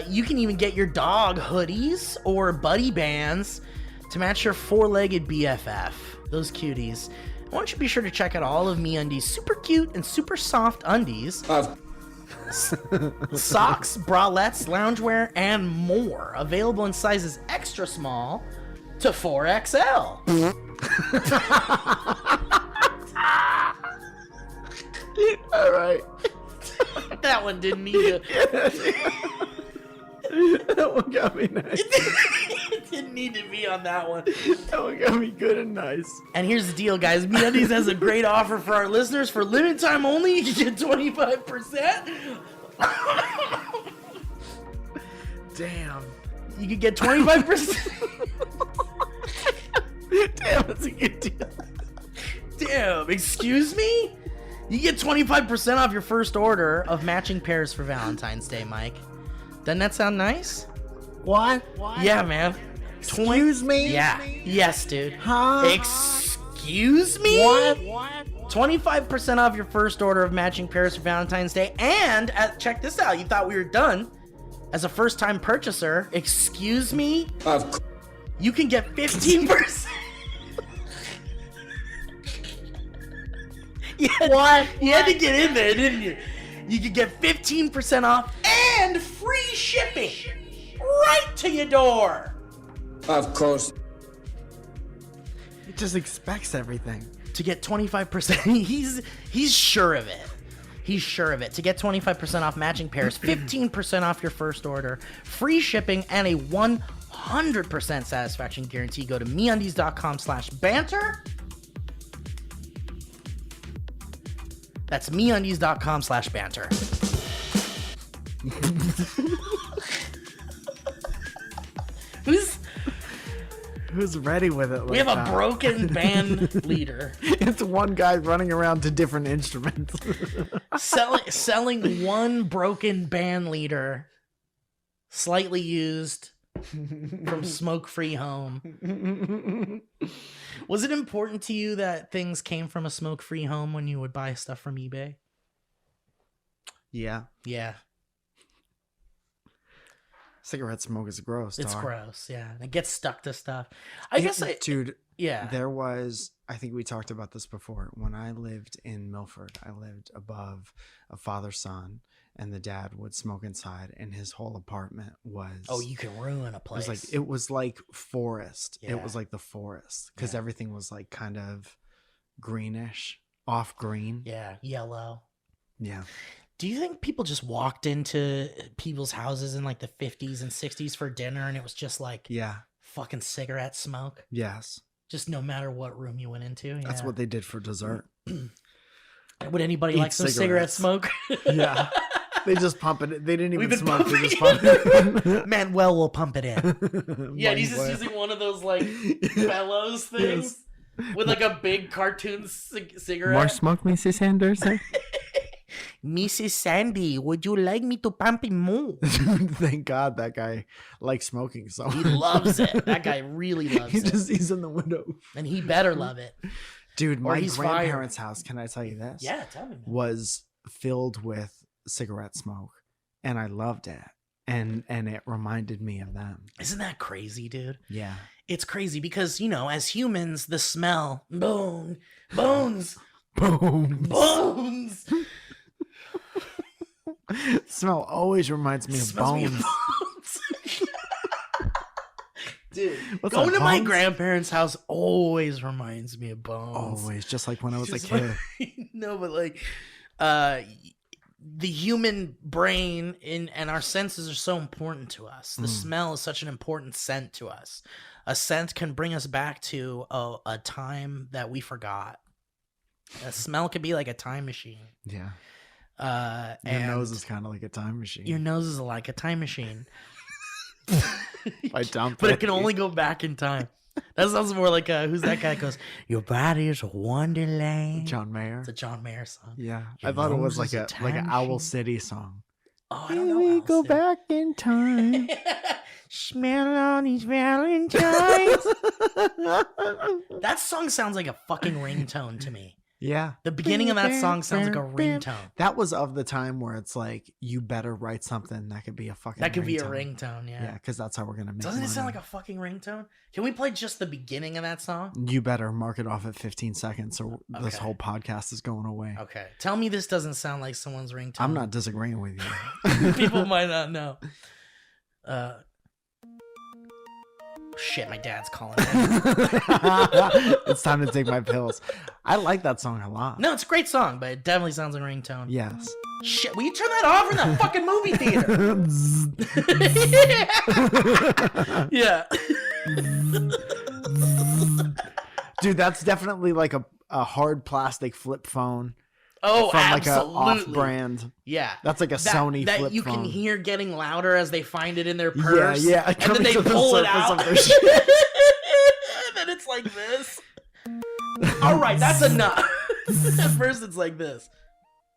you can even get your dog hoodies or buddy bands to match your four-legged BFF. Those cuties. Why don't you be sure to check out all of MeUndies' super cute and super soft undies, socks, bralettes, loungewear, and more. Available in sizes extra small to 4XL. All right. That one didn't need to. That one got me nice. It didn't need to be on that one. That one got me good and nice. And here's the deal, guys. MeUndies has a great offer for our listeners. For limited time only, you can get 25%. Damn. You could get 25%. Damn, that's a good deal. Damn, excuse me? You get 25% off your first order of matching pairs for Valentine's Day, Mike. Doesn't that sound nice? What? Yeah, man. Excuse me? Yeah. Yes, dude. Huh? Excuse me? What? 25% off your first order of matching pairs for Valentine's Day. And check this out. You thought we were done. As a first-time purchaser, excuse me? You can get 15%. What? You had to get in there, didn't you? You could get 15% off and free shipping right to your door. Of course. He just expects everything. To get 25%, he's sure of it. He's sure of it. To get 25% off matching pairs, 15% off your first order, free shipping, and a 100% satisfaction guarantee, go to MeUndies.com/banter. That's MeUndies.com/banter. Who's ready with it? We have a broken band leader. It's one guy running around to different instruments. selling one broken band leader, slightly used from smoke-free home. Was it important to you that things came from a smoke-free home when you would buy stuff from eBay? Yeah. Yeah. Cigarette smoke is gross. It's dog. gross, yeah. It gets stuck to stuff. Dude, yeah. There was, I think we talked about this before. When I lived in Milford, I lived above a father-son, and the dad would smoke inside, and his whole apartment was... Oh, you can ruin a place. It was like forest. Yeah. It was like the forest, because everything was like kind of greenish, off green. Yeah, yellow. Yeah. Do you think people just walked into people's houses in like the 50s and 60s for dinner and it was just like fucking cigarette smoke? Yes. Just no matter what room you went into. Yeah. That's what they did for dessert. Would anybody like some cigarette smoke? Yeah. They just pump it. They didn't even smoke. They just pump it in. Manuel will pump it in. Yeah, he's just using one of those like bellows things with like a big cartoon cigarette. More smoke, Mrs. Anderson? Mrs. Sandy, would you like me to pump it more? Thank God that guy likes smoking so much. He loves it. That guy really loves it. He's in the window. And he better love it. Dude, my grandparents' house, can I tell you this? Yeah, tell me, man. Was filled with cigarette smoke. And I loved it. And it reminded me of them. Isn't that crazy, dude? Yeah. It's crazy because, you know, as humans, the smell, bones. Smell always reminds me of bones. Dude, going to my grandparents' house always reminds me of bones. Always, just like when I was a kid. No, but like, the human brain and our senses are so important to us. The smell is such an important scent to us. A scent can bring us back to a time that we forgot. A smell could be like a time machine. Yeah. Your nose is kind of like a time machine. Your nose is like a time machine. But it can only go back in time. That sounds more like who's that guy that goes, your body is a wonderland. John Mayer. It's a John Mayer song. Yeah. Your I thought it was like nose is an Owl City song. Oh, I don't know. We go back in time. Smell all these Valentines. That song sounds like a fucking ringtone to me. Yeah. The beginning of that song sounds like a ringtone. That was of the time where it's like, you better write something that could be a fucking That could be a ringtone, yeah. Yeah, because that's how we're going to make Doesn't money. it sound like a fucking ringtone? Can we play just the beginning of that song? You better mark it off at 15 seconds or this whole podcast is going away. Okay. Tell me this doesn't sound like someone's ringtone. I'm not disagreeing with you. People might not know. Shit, my dad's calling me. It's time to take my pills. I like that song a lot. No, it's a great song, but it definitely sounds like a ringtone. Yes. Shit, will you turn that off in the fucking movie theater? Yeah. Dude, that's definitely like a hard plastic flip phone. Oh, from absolutely. Like a off-brand. Yeah. That's like a Sony that flip you phone. can hear getting louder as they find it in their purse. Yeah. And then they pull it out. And then it's like this. All right, that's enough. At first it's like this.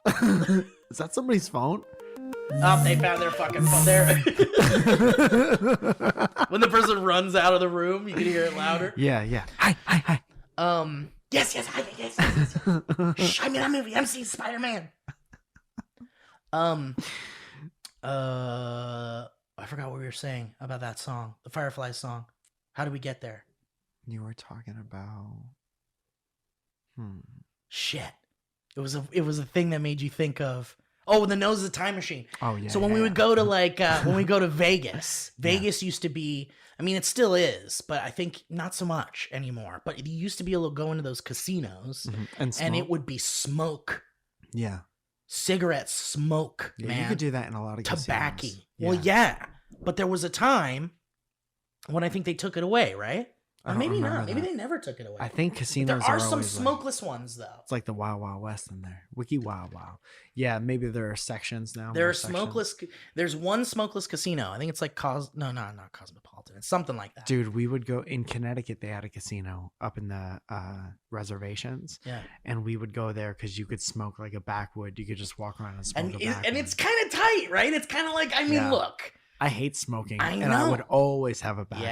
Is that somebody's phone? Oh, they found their fucking phone there. When the person runs out of the room, you can hear it louder. Yeah. Hi. Yes. Shh, I'm in a movie. I'm seeing Spider-Man. I forgot what we were saying about that song, the Firefly song. How did we get there? You were talking about. Shit. It was a thing that made you think of. Oh, the nose is a time machine. Oh yeah. So when we would go to when we go to Vegas, Vegas used to be. I mean, it still is, but I think not so much anymore. But you used to be able to go into those casinos and it would be smoke. Yeah. Cigarette smoke, yeah, man. You could do that in a lot of tobacco. casinos. Well, yeah. But there was a time when I think they took it away, right? Or maybe not. Maybe they never took it away. I think casinos there are some always smokeless ones, though. It's like the Wild Wild West in there. Wiki Wild Wild. Yeah, maybe there are sections now. There are smokeless. There's one smokeless casino. I think it's like not Cosmopolitan. It's something like that. Dude, we would go in Connecticut. They had a casino up in the reservations. Yeah, and we would go there because you could smoke like a backwood. You could just walk around and smoke. And it's kind of tight, right? It's kind of like look. I hate smoking, I know. And I would always have a backwood.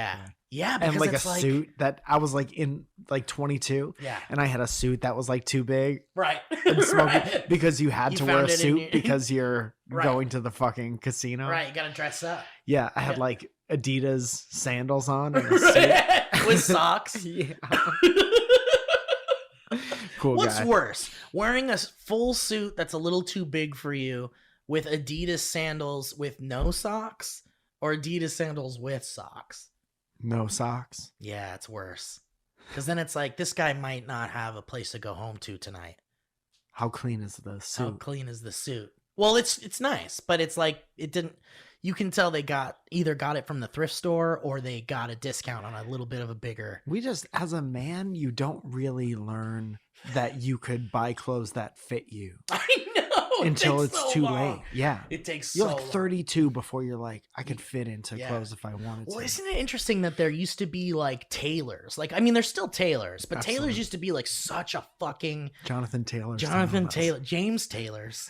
Yeah, and like a suit that I was like in like 22. Yeah, and I had a suit that was like too big. Right, and smoking because you had to wear a suit because you're right. going to the fucking casino. Right, you gotta dress up. Yeah, I had like Adidas sandals on and a suit. With socks. Yeah. Cool. What's guy. worse, wearing a full suit that's a little too big for you with Adidas sandals with no socks, or Adidas sandals with socks? No socks. Yeah, it's worse. Because then it's like, this guy might not have a place to go home to tonight. How clean is the suit? How clean is the suit? Well, it's nice, but it's like it didn't. You can tell they either got it from the thrift store or they got a discount on a little bit of a bigger. We just, as a man, you don't really learn that you could buy clothes that fit you. I know. Until it's too late. Yeah. It takes You're so like long. 32 before you're like, I could fit into clothes if I wanted to. Well, isn't it interesting that there used to be like tailors? Like, I mean, there's still tailors, but Absolutely. tailors used to be like such a fucking Jonathan Taylor. James Taylors.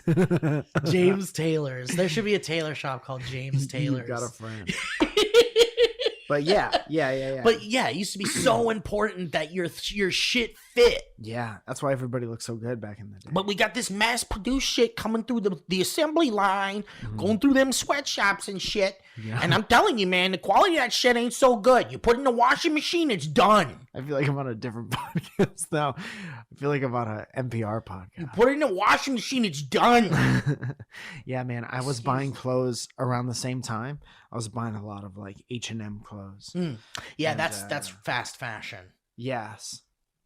James Taylors. There should be a tailor shop called James Taylors. You got a friend. But yeah. But yeah, it used to be so important that your shit fit. Yeah, that's why everybody looked so good back in the day. But we got this mass-produced shit coming through the assembly line, going through them sweatshops and shit. Yeah. And I'm telling you, man, the quality of that shit ain't so good. You put it in the washing machine, it's done. I feel like I'm on a different podcast now. I feel like I'm on an NPR podcast. You put it in the washing machine, it's done. Yeah, man. I was buying clothes around the same time. I was buying a lot of like H&M clothes. Yeah, And, that's fast fashion. Yes.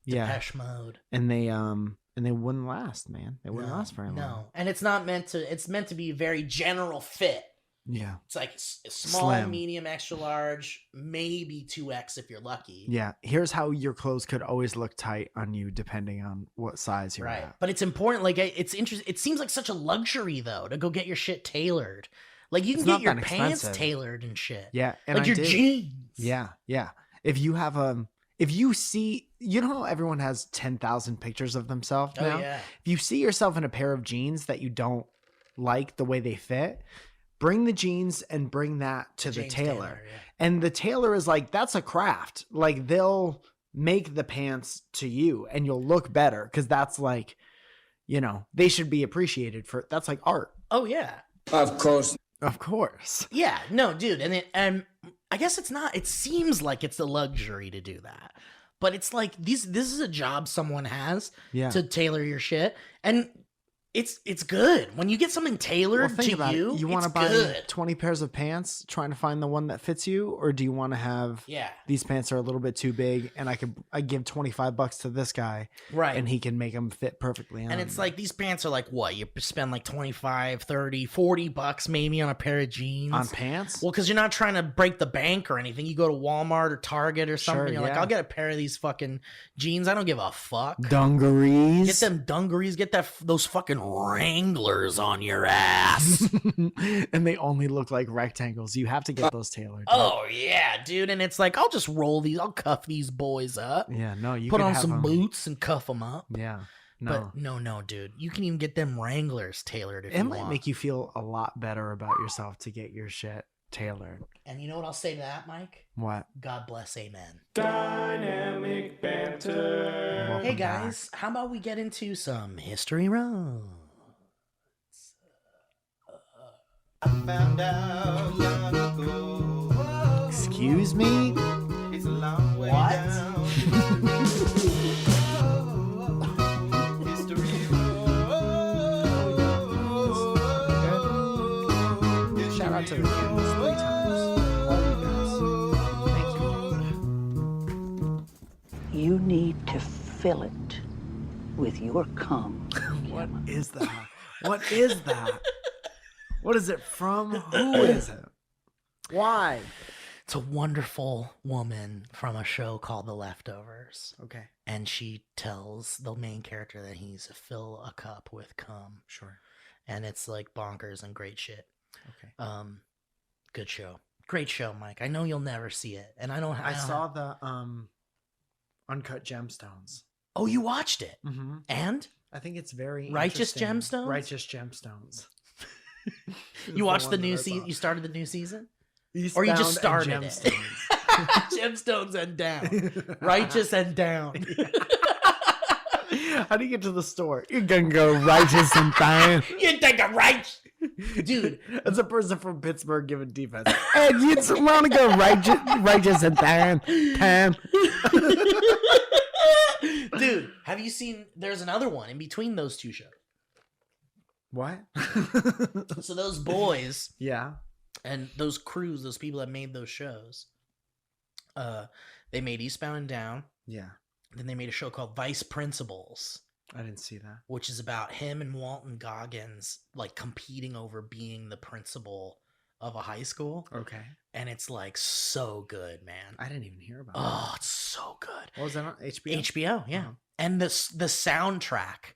Yeah. Depeche Mode. And they wouldn't last, man. They wouldn't last very long. No. And it's meant to be a very general fit. Yeah. It's like small, Slim. medium, extra large, maybe 2X if you're lucky. Yeah. Here's how your clothes could always look tight on you depending on what size you're Right. at. But it's important. Like, it's interesting. It seems like such a luxury, though, to go get your shit tailored. Like, you can It's get not your that pants expensive. tailored and shit. Yeah. And like I your did. jeans. Yeah. Yeah. If you have if you see, you know how everyone has 10,000 pictures of themselves now? Oh, yeah. If you see yourself in a pair of jeans that you don't like the way they fit, bring the jeans and bring that to the James tailor. yeah. And the tailor is like, that's a craft. Like, they'll make the pants to you and you'll look better because that's like, you know, they should be appreciated for, that's like art. Oh, yeah. Of course. Of course. Yeah. No, dude. And I guess it's not, it seems like it's a luxury to do that. But it's like, this is a job someone has to tailor your shit. And it's good. When you get something tailored to you, you want to buy good. 20 pairs of pants trying to find the one that fits you, or do you want to have these pants are a little bit too big and I give $25 to this guy, right, and he can make them fit perfectly on and it's me. like these pants are like, what, you spend like 25, 30, 40 bucks maybe on a pair of jeans on pants. Well, because you're not trying to break the bank or anything. You go to Walmart or Target or something, you're like, I'll get a pair of these fucking jeans, I don't give a fuck. Dungarees, get them dungarees, get those fucking Wranglers on your ass. And they only look like rectangles. You have to get those tailored. Oh yeah, dude. And it's like, I'll just I'll cuff these boys up. Yeah, no, you put can on have some them. boots and cuff them up. Yeah, no. But no, dude. You can even get them Wranglers tailored if it you might want. make you feel a lot better about yourself to get your shit tailored. And you know what I'll say to that, Mike? What? God bless, amen. Dynamic banter. Welcome Hey guys, how about we get into some history roads? I found out long ago. Excuse me? It's a long way down. History roads. Shout out to the kids 3 times. All you guys. Thank you. You need to fill it with your cum. What is that? What is that? What is it from? Who is it? Why? It's a wonderful woman from a show called The Leftovers. Okay. And she tells the main character that he needs to fill a cup with cum. Sure. And it's like bonkers and great shit. Okay. Good show. Great show, Mike. I know you'll never see it. And I saw the Uncut Gemstones. Oh, you watched it? Mm-hmm. And? I think it's very Righteous interesting. Gemstones? Righteous Gemstones. You watched the new season? You started the new season? Eastbound or you just started and it? Gemstones. Gemstones and down. Righteous and down. How do you get to the store? You're gonna go righteous and down. You think I'm right? Dude. That's a person from Pittsburgh giving defense. Hey, you just want to go righteous and down. Dude, have you seen, there's another one in between those two shows. What? So those boys, yeah, and those crews, those people that made those shows, they made Eastbound and Down. Yeah. Then they made a show called Vice Principals. I didn't see that. Which is about him and Walton Goggins like competing over being the principal of a high school. Okay. And it's like so good, man. I didn't even hear about Oh, it's so good. What was that on HBO? HBO, yeah. And the soundtrack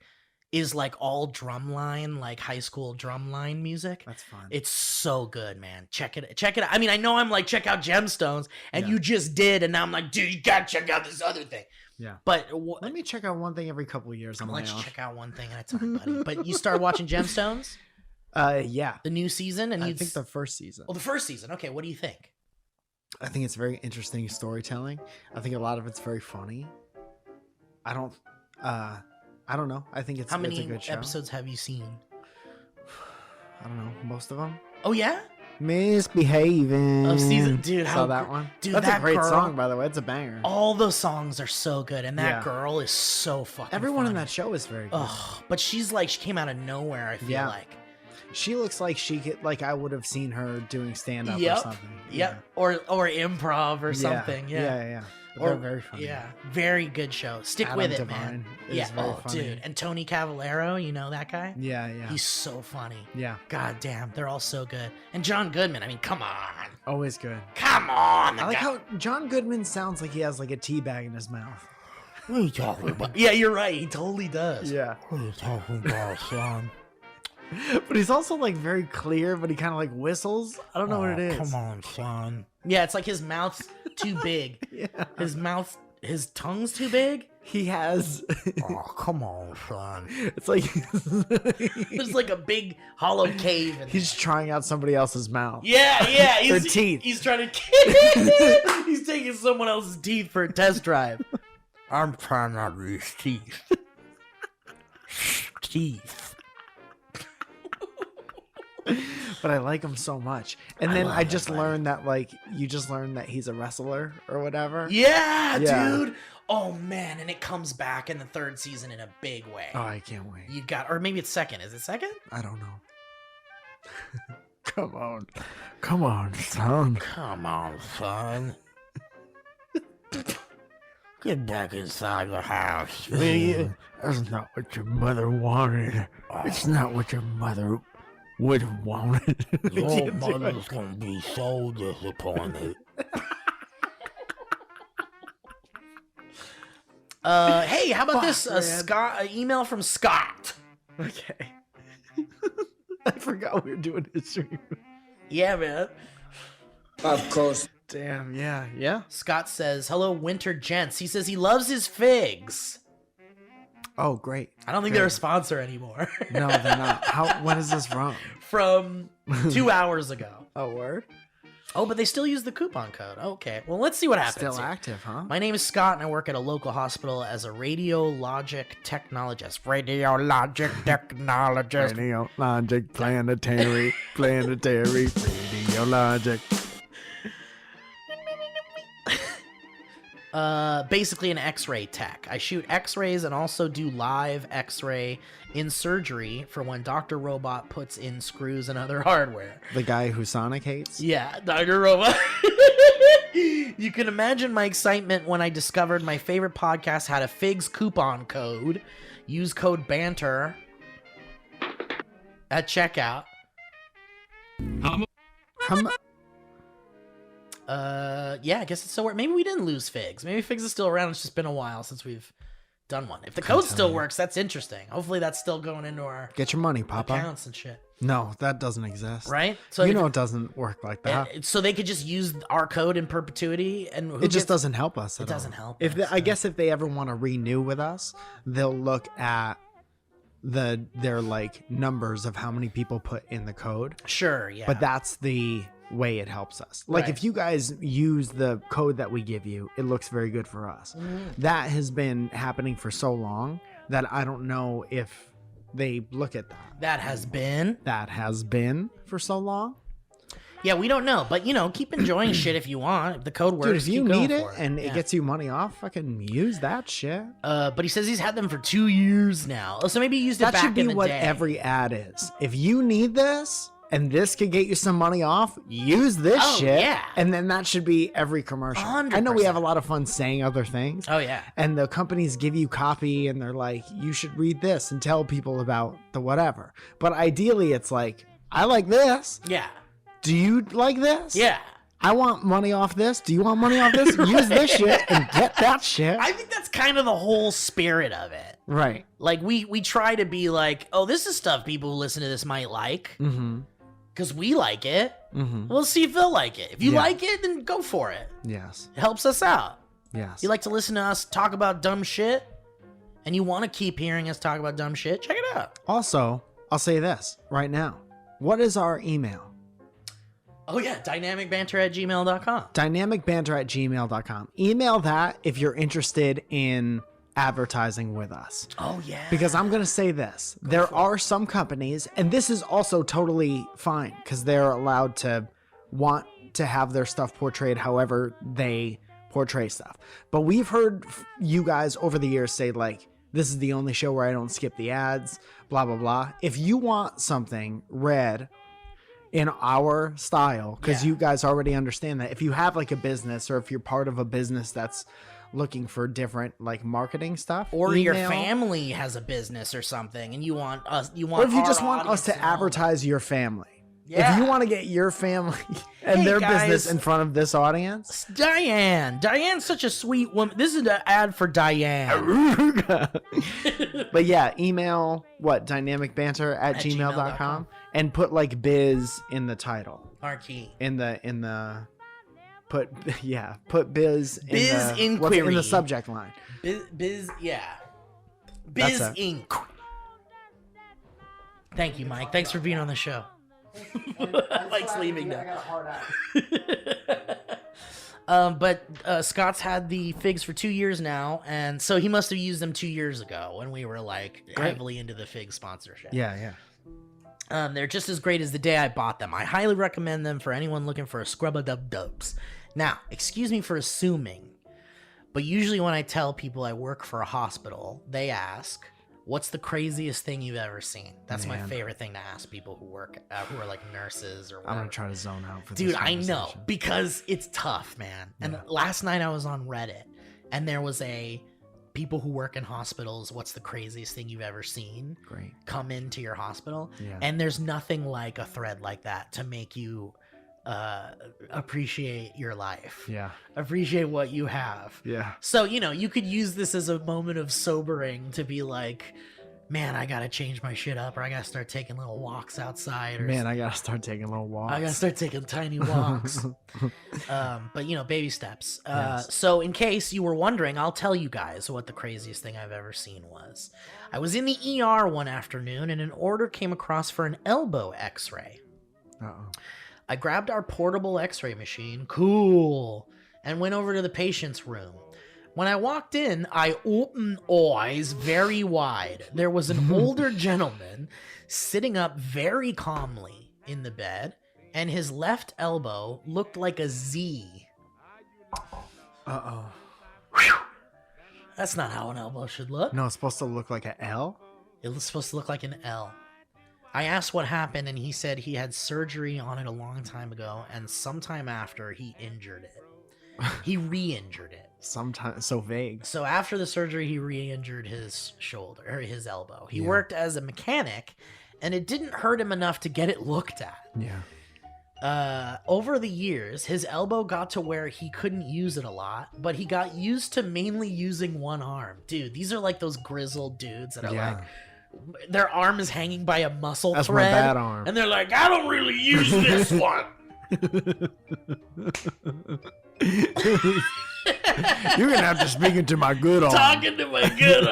is like all drumline, like high school drumline music. That's fun. It's so good, man. Check it out. I mean, I know I'm like, check out Gemstones, and you just did, and now I'm like, dude, you gotta check out this other thing. Yeah. But let me check out one thing every couple of years. Let's check out one thing at a time, buddy. But you started watching Gemstones? Yeah. The new season? And I think the first season. Oh, the first season. Okay, what do you think? I think it's very interesting storytelling. I think a lot of it's very funny. I don't know. I think it's How many it's a good show. episodes have you seen? I don't know. Most of them. Oh yeah? Misbehaving. Of season, dude. Saw that one? Dude, that's that a great girl, song, by the way. It's a banger. All those songs are so good, and that girl is so fucking Everyone funny. in that show is very good. Ugh, but she's like, she came out of nowhere, I feel like. She looks like she could, like I would have seen her doing stand up or something. Yep. Or improv or something. Yeah. Or very funny. Yeah. Very good show. Stick Adam with it, Devine man. is Yeah. very Oh, funny. dude. And Tony Cavallero, you know that guy? Yeah. He's so funny. Yeah. God damn, they're all so good. And John Goodman, I mean, come on. Always good. Come on. I like how John Goodman sounds like he has like a tea bag in his mouth. What are you talking about? Yeah, you're right. He totally does. Yeah. What are you talking about, son? But he's also like very clear, but he kind of like whistles. I don't know what it is. Come on, son. Yeah, it's like his mouth's too big. Yeah. His tongue's too big. He has. Oh, come on, son. It's like There's like a big hollow cave. He's trying out somebody else's mouth. Yeah. Their teeth. He's trying to. He's taking someone else's teeth for a test drive. I'm trying out these teeth. But I like him so much. And then I just learned that he's a wrestler or whatever. Yeah, dude. Oh man, and it comes back in the third season in a big way. Oh, I can't wait. Or maybe it's second. Is it second? I don't know. Come on, son. Come on, son. Get back inside the house, will you? That's not what your mother wanted. It's not what your mother would have wanted. Your mother's gonna be so disappointed. Hey, how about this email from Scott? Okay. I forgot we were doing history. Yeah, man. Of course. Damn, yeah. Scott says, hello, winter gents. He says he loves his figs. Oh, great. I don't think they're a sponsor anymore. No, they're not. When is this from? From 2 hours ago. Oh, word? Oh, but they still use the coupon code. Okay, well, let's see what happens. Still here. active, huh? My name is Scott, and I work at a local hospital as a radiologic technologist. Radiologic technologist. Radiologic, planetary, radiologic. Basically an x-ray tech. I shoot x-rays and also do live x-ray in surgery for when Dr. Robot puts in screws and other hardware. The guy who Sonic hates? Yeah, Dr. Robot. You can imagine my excitement when I discovered my favorite podcast had a Figs coupon code. Use code BANTER at checkout. Yeah, I guess it's still working. Maybe we didn't lose Figs. Maybe Figs is still around. It's just been a while since we've done one. If the code still works, that's interesting. Hopefully that's still going into our Get your money, Papa. accounts and shit. No, that doesn't exist. Right? So you know it doesn't work like that. So they could just use our code in perpetuity, and it just doesn't help us. It doesn't help. I guess if they ever want to renew with us, they'll look at their like numbers of how many people put in the code. Sure, yeah. But that's the way it helps us. Like Right. if you guys use the code that we give you, it looks very good for us. That has been happening for so long that I don't know if they look at that. That has been for so long. Yeah, we don't know, but keep enjoying shit if you want. If the code works, Dude, if you keep going need it for and it gets you money off, fucking use that shit. But he says he's had them for 2 years now. So maybe he used it That back should be in the what day. every ad is. If you need this, and this could get you some money off, use this shit. Yeah. And then that should be every commercial. 100%. I know we have a lot of fun saying other things. Oh, yeah. And the companies give you copy and they're like, you should read this and tell people about the whatever. But ideally, it's like, I like this. Yeah. Do you like this? Yeah. I want money off this. Do you want money off this? Use this shit and get that shit. I think that's kind of the whole spirit of it. Right. Like, we try to be like, oh, this is stuff people who listen to this might like. Mm-hmm. Because we like it. Mm-hmm. We'll see if they'll like it. If you like it, then go for it. Yes. It helps us out. Yes. You like to listen to us talk about dumb shit, and you want to keep hearing us talk about dumb shit, check it out. Also, I'll say this right now. What is our email? Oh, yeah. dynamicbanter@gmail.com. dynamicbanter@gmail.com. Email that if you're interested in advertising with us. Oh, yeah. Because I'm going to say this. There are some companies, and this is also totally fine because they're allowed to want to have their stuff portrayed however they portray stuff. But we've heard you guys over the years say, like, this is the only show where I don't skip the ads, blah, blah, blah. If you want something read in our style, because you guys already understand that if you have like a business or if you're part of a business that's looking for different like marketing stuff, or your family has a business or something and you want us, or if you just want us to advertise your family. If you want to get your family and their business in front of this audience. Diane's such a sweet woman. This is an ad for Diane. But yeah, email dynamicbanter@gmail.com and put like biz in the title. Our key. Put biz inquiry in the subject line. Biz Inc. Thank you, Mike. Thanks for being on the show. Mike's leaving now. But Scott's had the figs for 2 years now, and so he must have used them 2 years ago when we were like heavily into the fig sponsorship. Yeah. They're just as great as the day I bought them. I highly recommend them for anyone looking for a scrub-a-dub-dubs. Now, excuse me for assuming, but usually when I tell people I work for a hospital, they ask, what's the craziest thing you've ever seen? That's my favorite thing to ask people who work, who are like nurses or whatever. I'm going to try to zone out for this. Dude, I know, because it's tough, man. And last night I was on Reddit, and there was people who work in hospitals, what's the craziest thing you've ever seen? Great. Come into your hospital. Yeah. And there's nothing like a thread like that to make you appreciate your life. Yeah. Appreciate what you have. Yeah. So, you could use this as a moment of sobering to be like, man, I got to change my shit up, or I got to start taking little walks outside. Or man, I got to start taking little walks. I got to start taking tiny walks. But, baby steps. Yes. So in case you were wondering, I'll tell you guys what the craziest thing I've ever seen was. I was in the ER one afternoon, and an order came across for an elbow x-ray. Uh-oh. I grabbed our portable x-ray machine, cool, and went over to the patient's room. When I walked in, I opened eyes very wide. There was an older gentleman sitting up very calmly in the bed, and his left elbow looked like a Z. Uh-oh. That's not how an elbow should look. No, it's supposed to look like an L? It was supposed to look like an L. I asked what happened, and he said he had surgery on it a long time ago, and sometime after, he injured it. He re-injured it. Sometimes so vague. So after the surgery, he re-injured his shoulder, or his elbow. He worked as a mechanic, and it didn't hurt him enough to get it looked at. Yeah. Over the years, his elbow got to where he couldn't use it a lot, but he got used to mainly using one arm. Dude, these are like those grizzled dudes that are like, their arm is hanging by a muscle thread. That's my bad arm. And they're like, I don't really use this one. You're gonna have to speak into my good arm. Talking to my good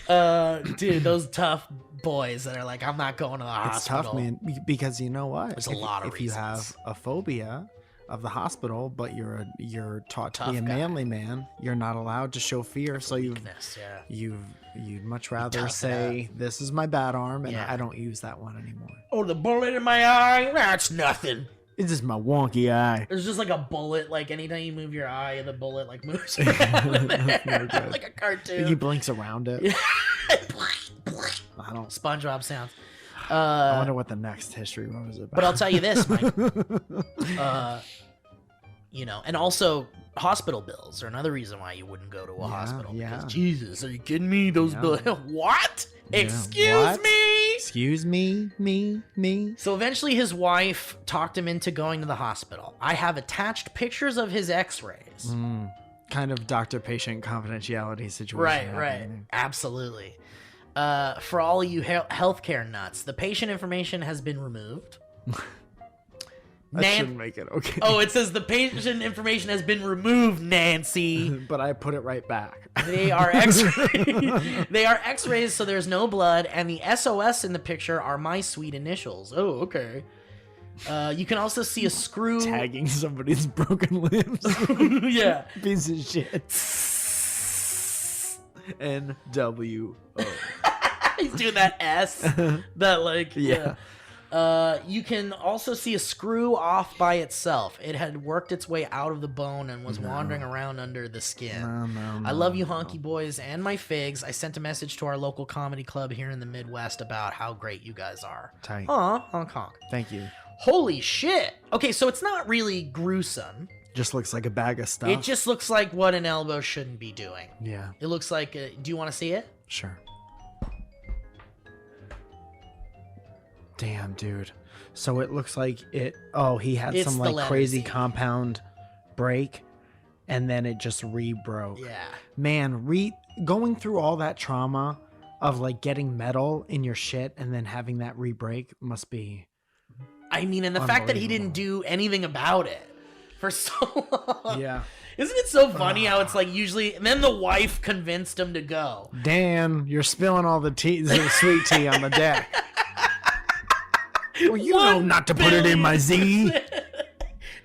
arm. Dude, those tough boys that are like, I'm not going to the hospital. It's tough, man, because you know what? There's a lot of if reasons. you have a phobia of the hospital, but you're taught to be a Tough guy. manly man, you're not allowed to show fear. So you'd much rather say, this is my bad arm, and I don't use that one anymore. Oh, the bullet in my eye? That's nothing. It's just my wonky eye. There's just like a bullet, like anytime you move your eye, the bullet like moves around in there, like a cartoon. He blinks around it. I don't. SpongeBob sounds. I wonder what the next history was about. But I'll tell you this, Mike. And also hospital bills are another reason why you wouldn't go to a hospital. Because Jesus, are you kidding me? Those bills. What? Yeah, Excuse me? Excuse me? Me? So eventually his wife talked him into going to the hospital. I have attached pictures of his x-rays. Kind of doctor-patient confidentiality situation. Right. Absolutely. For all you healthcare nuts, the patient information has been removed. That shouldn't make it okay. Oh, it says the patient information has been removed, Nancy. But I put it right back. They are X-rays. They are X-rays, so there's no blood, and the SOS in the picture are my sweet initials. Oh, okay. You can also see a screw tagging somebody's broken limbs. Yeah, piece of shit. NWO. He's doing that S. That like yeah. You can also see a screw off by itself. It had worked its way out of the bone and was wandering around under the skin. I love you, honky boys, and my figs. I sent a message to our local comedy club here in the Midwest about how great you guys are. Tight. Honk honk. Thank you. Holy shit. Okay, so it's not really gruesome. Just looks like a bag of stuff. It just looks like what an elbow shouldn't be doing. Yeah. It looks like... do you want to see it? Sure. Damn, dude. So it looks like it... Oh, he had some like crazy compound break, and then it just re-broke. Yeah. Man, going through all that trauma of like getting metal in your shit and then having that re-break must be... I mean, and the fact that he didn't do anything about it for so long. Yeah. Isn't it so funny how it's like usually... And then the wife convinced him to go. Dan, you're spilling all the tea, the sweet tea on the deck. Well, you know not to put it in my Z.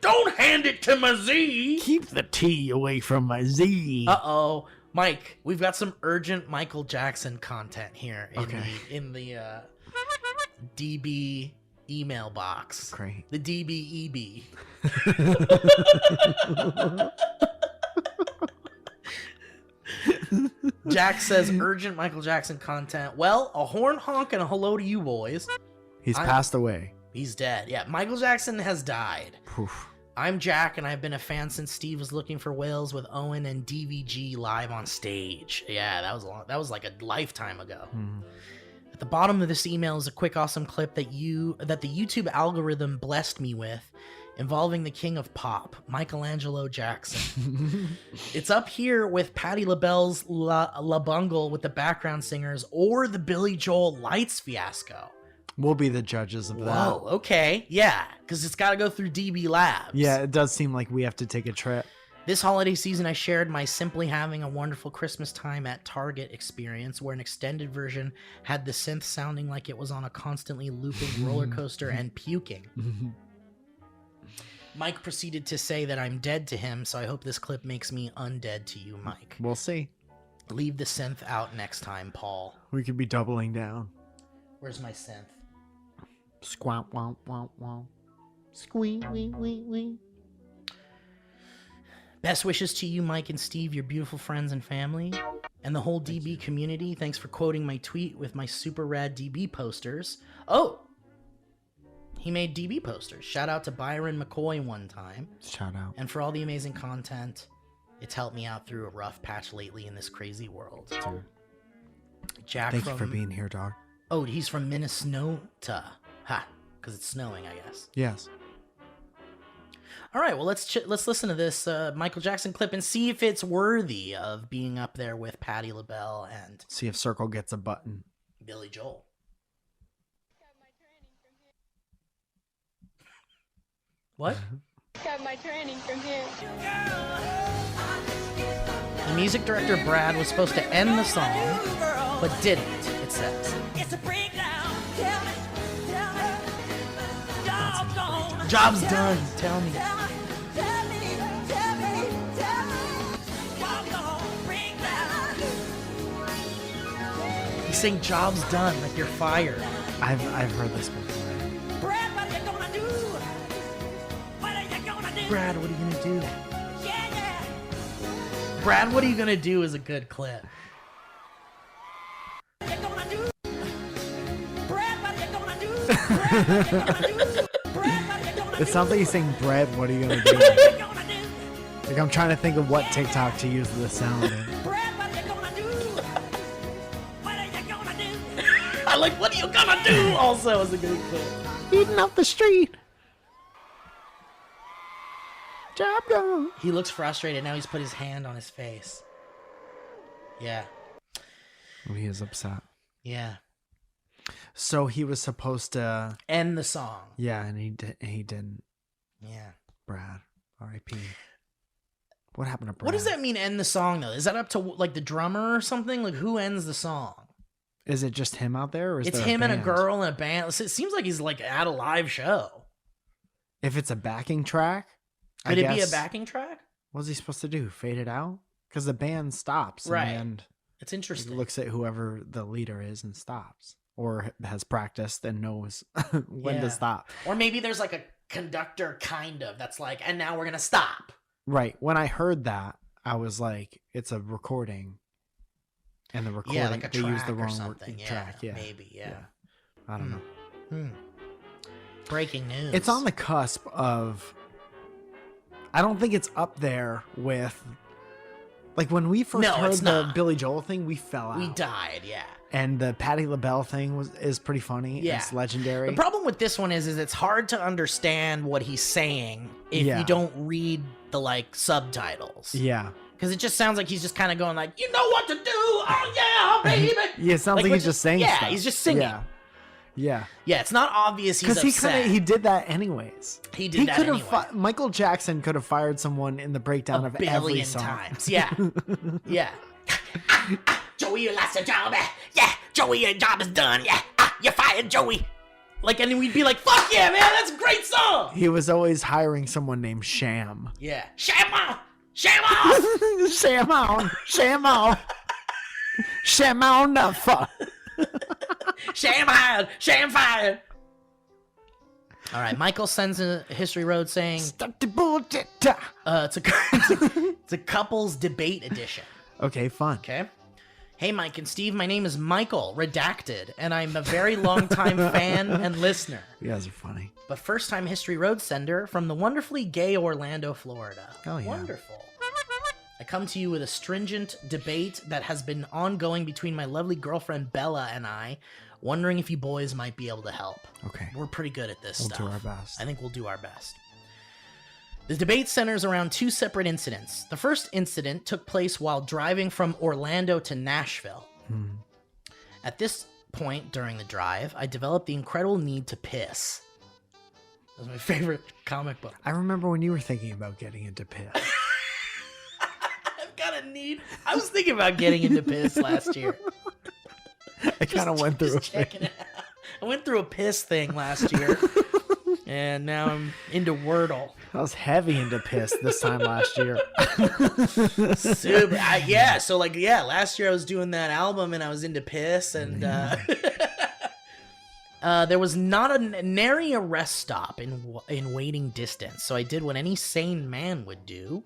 Don't hand it to my Z. Keep the tea away from my Z. Uh-oh. Mike, we've got some urgent Michael Jackson content here in the DB email box. Great. The DBEB. Jack says urgent Michael Jackson content. Well, a horn honk and a hello to you boys. He's passed away. He's dead. Yeah, Michael Jackson has died. Poof. I'm Jack, and I've been a fan since Steve was looking for whales with Owen and DVG live on stage. Yeah, that was like a lifetime ago. Mm. At the bottom of this email is a quick, awesome clip that the YouTube algorithm blessed me with, involving the king of pop, Michelangelo Jackson. It's up here with Patti LaBelle's La Bungle with the background singers, or the Billy Joel Lights fiasco. We'll be the judges of that. Whoa, okay. Yeah, because it's got to go through DB Labs. Yeah, it does seem like we have to take a trip. This holiday season, I shared my simply having a wonderful Christmas time at Target experience, where an extended version had the synth sounding like it was on a constantly looping roller coaster and puking. Mike proceeded to say that I'm dead to him, so I hope this clip makes me undead to you, Mike. We'll see. Leave the synth out next time, Paul. We could be doubling down. Where's my synth? Squawk, wow, wow, wow. Squee, wee, wee, wee. Best wishes to you, Mike and Steve, your beautiful friends and family, and the whole DB community. Thanks for quoting my tweet with my super rad DB posters. Oh! He made DB posters. Shout out to Byron McCoy one time. Shout out. And for all the amazing content. It's helped me out through a rough patch lately in this crazy world. Dude. Jack, thank you for being here, dog. Oh, he's from Minnesota. Ha, because it's snowing, I guess. Yes. All right, well, let's listen to this Michael Jackson clip and see if it's worthy of being up there with Patti LaBelle and... See if Circle gets a button. Billy Joel. What? Got my training from here. The music director, Brad, was supposed to end the song, but didn't, it says. It's a breakdown. Tell me. Job's done. Tell me. He's saying job's done, like you're fired. I've heard this before. Brad, what are you gonna do? What are you gonna do? Brad, what are you gonna do? Yeah. Brad, what are you gonna do is a good clip. What are you gonna do? Brad, what are you gonna It sounds like he's saying bread. What are you gonna do? Like I'm trying to think of what TikTok to use the sound in. I like, what are you gonna do? Also is a good clip. Eating up the street. Job done. He looks frustrated. Now he's put his hand on his face. Yeah. Oh, he is upset. Yeah. So he was supposed to end the song. Yeah, and he didn't. Yeah. Brad, R.I.P. What happened to Brad? What does that mean, end the song, though? Is that up to, like, the drummer or something? Like, who ends the song? Is it just him out there? Or is it's there him a and a band? girl in a band. It seems like he's, like, at a live show. If it's a backing track? Could it be a backing track? What's he supposed to do? Fade it out? Because the band stops. Right. And it's interesting. He looks at whoever the leader is and stops. Or has practiced and knows when to stop. Or maybe there's like a conductor kind of that's like, and now we're going to stop. Right. When I heard that, I was like, it's a recording. And the recording, like a they track used the or wrong something. track. Yeah. Maybe, yeah. I don't know. Breaking news. It's on the cusp of... I don't think it's up there with... Like when we first heard the Billy Joel thing, we fell out. We died, yeah. And the Patti LaBelle thing is pretty funny. Yeah. It's legendary. The problem with this one is it's hard to understand what he's saying if you don't read the like subtitles. Yeah. Because it just sounds like he's just kind of going like, you know what to do. Oh yeah, baby. Yeah, it sounds like he's just saying stuff. Yeah, he's just singing. Yeah. Yeah, it's not obvious he's upset. Because he did that anyways. He did that anyway. Michael Jackson could have fired someone in the breakdown of every song. Times. Yeah. Yeah. Joey, you lost your job. Yeah. Joey, your job is done. Yeah. You're fired, Joey. Like, and we'd be like, fuck yeah, man. That's a great song. He was always hiring someone named Sham. Yeah. Sham on. Sham on. Sham on. Sham on. Sham on the fuck. Sham hired. Sham fired. All right. Michael sends a History Road saying, stop the bullshit. It's a couples debate edition. Okay, fun. Okay. Hey, Mike and Steve, my name is Michael, redacted, and I'm a very long-time fan and listener. You guys are funny. But first-time History Road sender from the wonderfully gay Orlando, Florida. Oh, yeah. Wonderful. I come to you with a stringent debate that has been ongoing between my lovely girlfriend Bella and I, wondering if you boys might be able to help. Okay. We're pretty good at this stuff. We'll do our best. I think we'll do our best. The debate centers around two separate incidents. The first incident took place while driving from Orlando to Nashville. At this point during the drive, I developed the incredible need to piss. That was my favorite comic book. I remember when you were thinking about getting into piss. I've got a need. I was thinking about getting into piss last year. I kind of went through it. I went through a piss thing last year. And now I'm into Wordle. I was heavy into piss this time last year. Super. Last year I was doing that album and I was into piss, and there was not a nary a rest stop in waiting distance, so I did what any sane man would do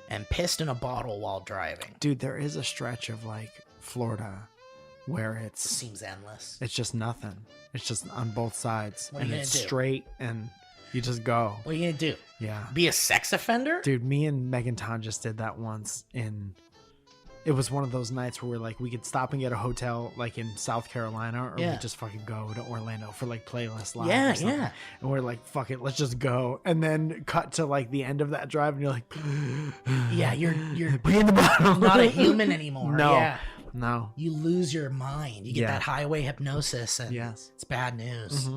and pissed in a bottle while driving. Dude, there is a stretch of like Florida where it seems endless. It's just nothing. It's just on both sides. What are you and it's gonna do? Straight and you just go. What are you gonna do? Yeah. Be a sex offender? Dude, me and Megan Ton just did that once it was one of those nights where we're like, we could stop and get a hotel like in South Carolina, or we just fucking go to Orlando for like Playlist Live. Yeah, or something. yeah. And we're like, fuck it, let's just go. And then cut to like the end of that drive and you're like, yeah, you're pee in the bottle. not a human anymore. No. Yeah. No. You lose your mind. You get that highway hypnosis, and it's bad news.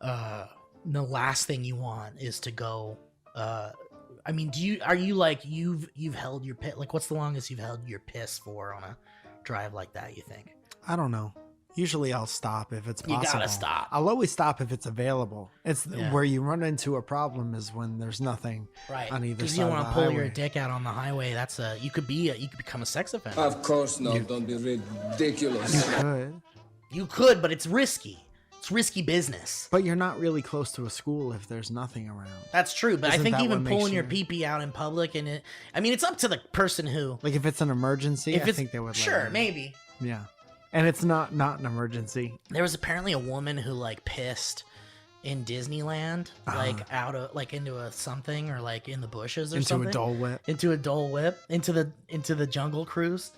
The last thing you want is to go. I mean, are you like you've held your piss? Like, what's the longest you've held your piss for on a drive like that? You think? I don't know. Usually I'll stop if it's possible. You gotta stop. I'll always stop if it's available. It's where you run into a problem is when there's nothing on either side. Because you don't want to pull your dick out on the highway. That's you could become a sex offender. Of course not. Don't be ridiculous. You could, but it's risky. It's risky business. But you're not really close to a school if there's nothing around. That's true, but I think even pulling your you... pee-pee out in public, and it's up to the person who... Like if it's an emergency, I think they would Sure, maybe. Yeah. And it's not an emergency. There was apparently a woman who like pissed in Disneyland, like out of like into a something or like in the bushes or something. Into a Dole Whip. Into a Dole Whip. Into the Jungle Cruise.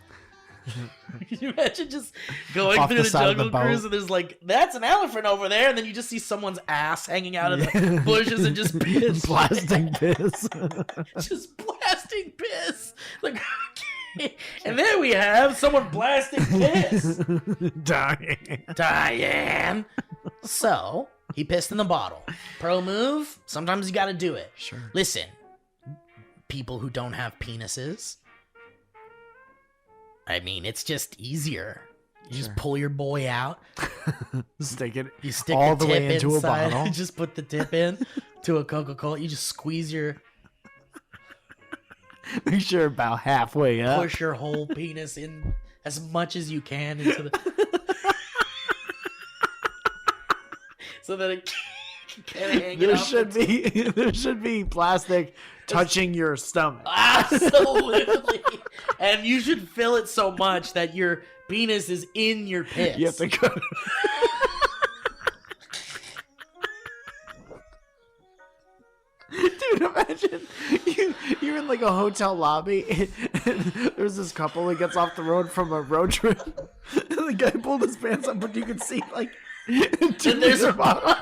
Can you imagine just going Off through the the side of the Jungle boat. Cruise and there's like, that's an elephant over there, and then you just see someone's ass hanging out of the bushes and just piss. Blasting piss. Just blasting piss. Like, and then we have someone blasting piss. Diane. So, he pissed in the bottle. Pro move, sometimes you gotta do it. Sure. Listen, people who don't have penises, I mean, it's just easier. You just pull your boy out. Stick it You stick all the the tip way into inside, a bottle. Just put the tip in to a Coca-Cola. You just squeeze your... Make sure about halfway up. Push your whole penis in as much as you can into the... so that it can't hang There out. should be plastic touching your stomach. Absolutely. And you should fill it so much that your penis is in your piss. You have to go. Dude, imagine you're in like a hotel lobby and there's this couple that gets off the road from a road trip and the guy pulled his pants up but you can see like And there's a bottle.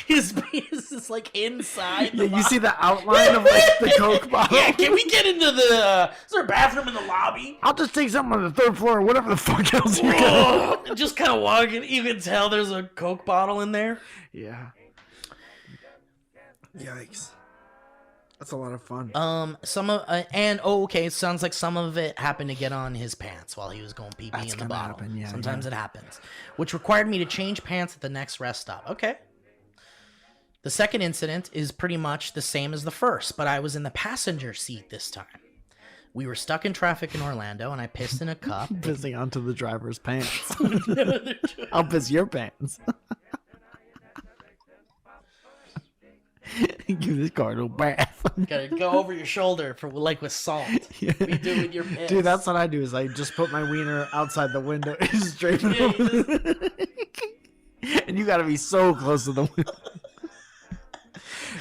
His penis is like inside. Yeah, you see the outline of like the Coke bottle. Yeah, can we get into the? Is there a bathroom in the lobby? I'll just take something on the third floor or whatever the fuck else you got. Just kind of walking. You can tell there's a Coke bottle in there. Yeah. Yikes. That's a lot of fun. Some of okay, sounds like some of it happened to get on his pants while he was going pee That's in the gonna bottle. happen, yeah, Sometimes yeah. it happens, which required me to change pants at the next rest stop. Okay. The second incident is pretty much the same as the first, but I was in the passenger seat this time. We were stuck in traffic in Orlando, and I pissed in a cup. Pissing onto the driver's pants. I'll piss your pants. Give this car a little bath. Gotta go over your shoulder for like with salt. Yeah. You do with your piss. Dude, that's what I do is I just put my wiener outside the window straight and you gotta be so close to the window.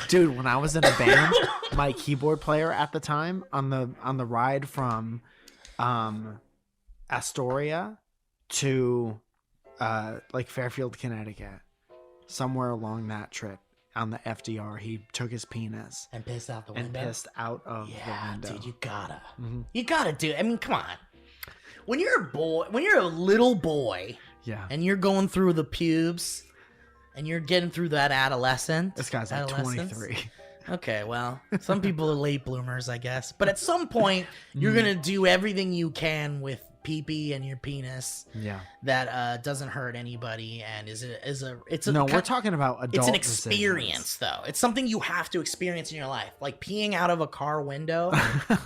Dude, when I was in a band, my keyboard player at the time on the ride from Astoria to like Fairfield, Connecticut, somewhere along that trip on the FDR, he took his penis and pissed out the and window. pissed out of the window. Dude, you gotta do it. I mean, come on. When you're a boy, when you're a little boy, Yeah. and you're going through the pubes, and you're getting through that adolescence. This guy's like adolescence. 23. Okay, well, some people are late bloomers, I guess. But at some point, you're gonna do everything you can with pee-pee and your penis. Yeah. That doesn't hurt anybody, and it's a No, we're talking about adult It's an decisions. experience, though. It's something you have to experience in your life. Like peeing out of a car window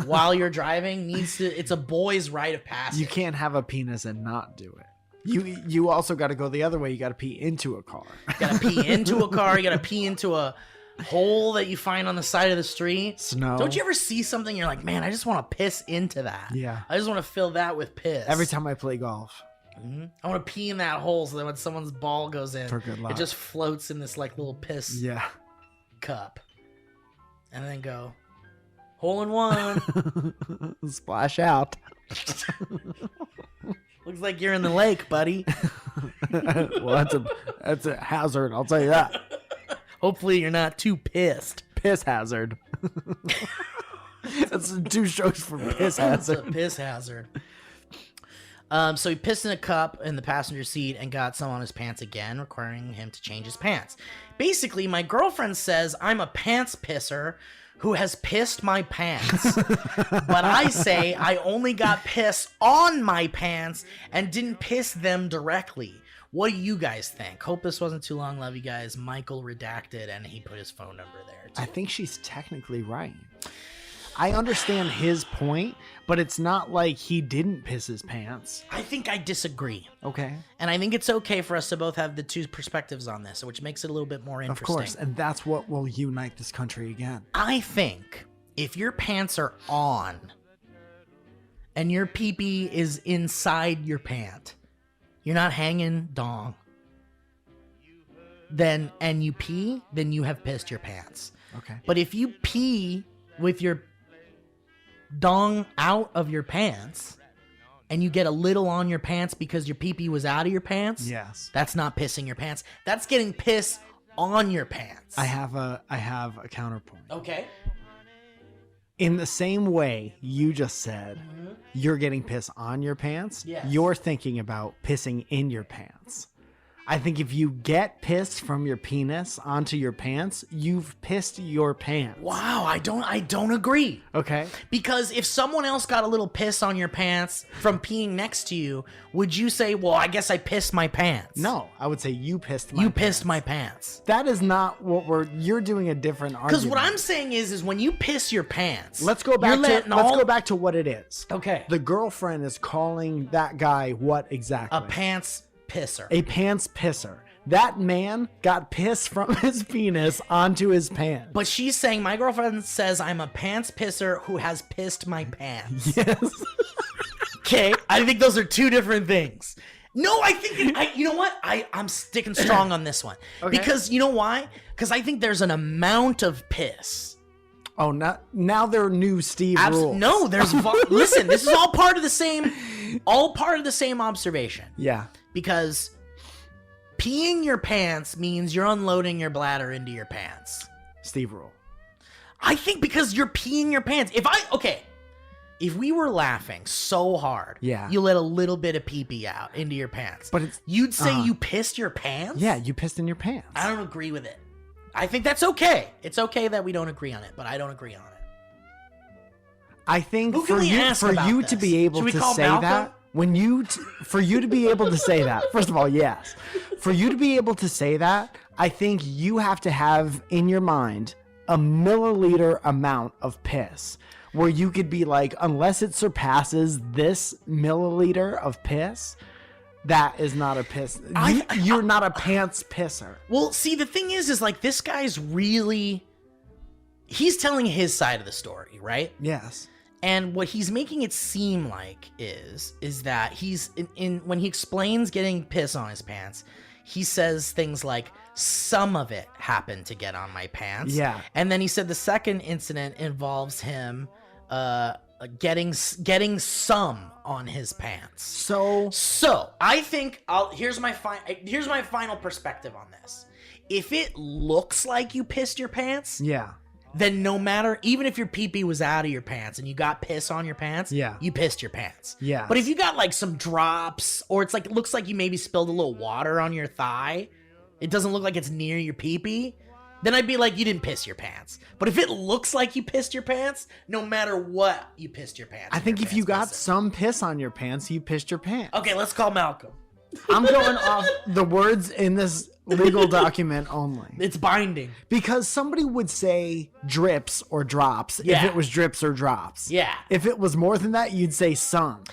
while you're driving it's a boy's rite of passage. You can't have a penis and not do it. You also got to go the other way. You got to pee into a car. You gotta pee into a car. You gotta pee into a hole that you find on the side of the street. Snow. Don't you ever see something you're like, man, I just want to piss into that. Yeah. I just want to fill that with piss. Every time I play golf. I want to pee in that hole so that when someone's ball goes in, For good luck. it just floats in this like little piss Yeah. cup. And then go, hole in one. Splash out. Looks like you're in the lake, buddy. Well, that's a hazard. I'll tell you that. Hopefully you're not too pissed. Piss hazard. That's 2 strokes for piss It's a hazard. piss hazard. So he pissed in a cup in the passenger seat and got some on his pants again, requiring him to change his pants. Basically, my girlfriend says I'm a pants pisser who has pissed my pants. But I say I only got piss on my pants and didn't piss them directly. What do you guys think? Hope this wasn't too long. Love you guys. Michael redacted, and he put his phone number there too. I think she's technically right. I understand his point, but it's not like he didn't piss his pants. I think I disagree. Okay. And I think it's okay for us to both have the two perspectives on this, which makes it a little bit more interesting. Of course, and that's what will unite this country again. I think if your pants are on and your pee-pee is inside your pant, you're not hanging dong, and you pee, then you have pissed your pants. Okay. But if you pee with your dong out of your pants and you get a little on your pants because your pee-pee was out of your pants, yes, that's not pissing your pants. That's getting piss on your pants. I have a counterpoint. Okay. In the same way you just said, you're getting piss on your pants, Yes. you're thinking about pissing in your pants. I think if you get piss from your penis onto your pants, you've pissed your pants. Wow, I don't agree. Okay. Because if someone else got a little piss on your pants from peeing next to you, would you say, well, I guess I pissed my pants? No, I would say you pissed my You pants. pissed my pants. That is not what you're doing a different argument. Because what I'm saying is when you piss your pants, Let's go back to what it is. Okay. The girlfriend is calling that guy what exactly? A pants pisser. A pants pisser. That man got piss from his penis onto his pants. But she's saying, my girlfriend says I'm a pants pisser who has pissed my pants. Yes. Okay, I think those are two different things. No, I think, you know what? I'm sticking strong on this one. Okay. Because, you know why? Because I think there's an amount of piss. Oh, now there are new Steve rules. No, there's, listen, this is all part of the same observation. Yeah. Because peeing your pants means you're unloading your bladder into your pants. Steve rule. I think because you're peeing your pants. If we were laughing so hard, yeah, you let a little bit of pee-pee out into your pants, but you'd say you pissed your pants? Yeah, you pissed in your pants. I don't agree with it. I think that's okay. It's okay that we don't agree on it, but I don't agree on it. I think for you to be able to say that, for you to be able to say that, first of all, yes. For you to be able to say that, I think you have to have in your mind a milliliter amount of piss where you could be like, unless it surpasses this milliliter of piss, that is not a piss. You're not a pants pisser. Well, see, the thing is like this guy's he's telling his side of the story, right? Yes. And what he's making it seem like is that he's when he explains getting piss on his pants, he says things like, some of it happened to get on my pants. Yeah. And then he said the second incident involves him getting some on his pants. So I think here's my final perspective on this. If it looks like you pissed your pants, yeah, then no matter, even if your pee-pee was out of your pants and you got piss on your pants, yeah, you pissed your pants. Yeah. But if you got like some drops, or it looks like you maybe spilled a little water on your thigh, it doesn't look like it's near your pee-pee, then I'd be like, you didn't piss your pants. But if it looks like you pissed your pants, no matter what, you pissed your pants. I think if you got some piss on your pants, you pissed your pants. Okay, let's call Malcolm. I'm going off the words in this legal document only. It's binding. Because somebody would say drips or drops if it was drips or drops. Yeah. If it was more than that, you'd say some.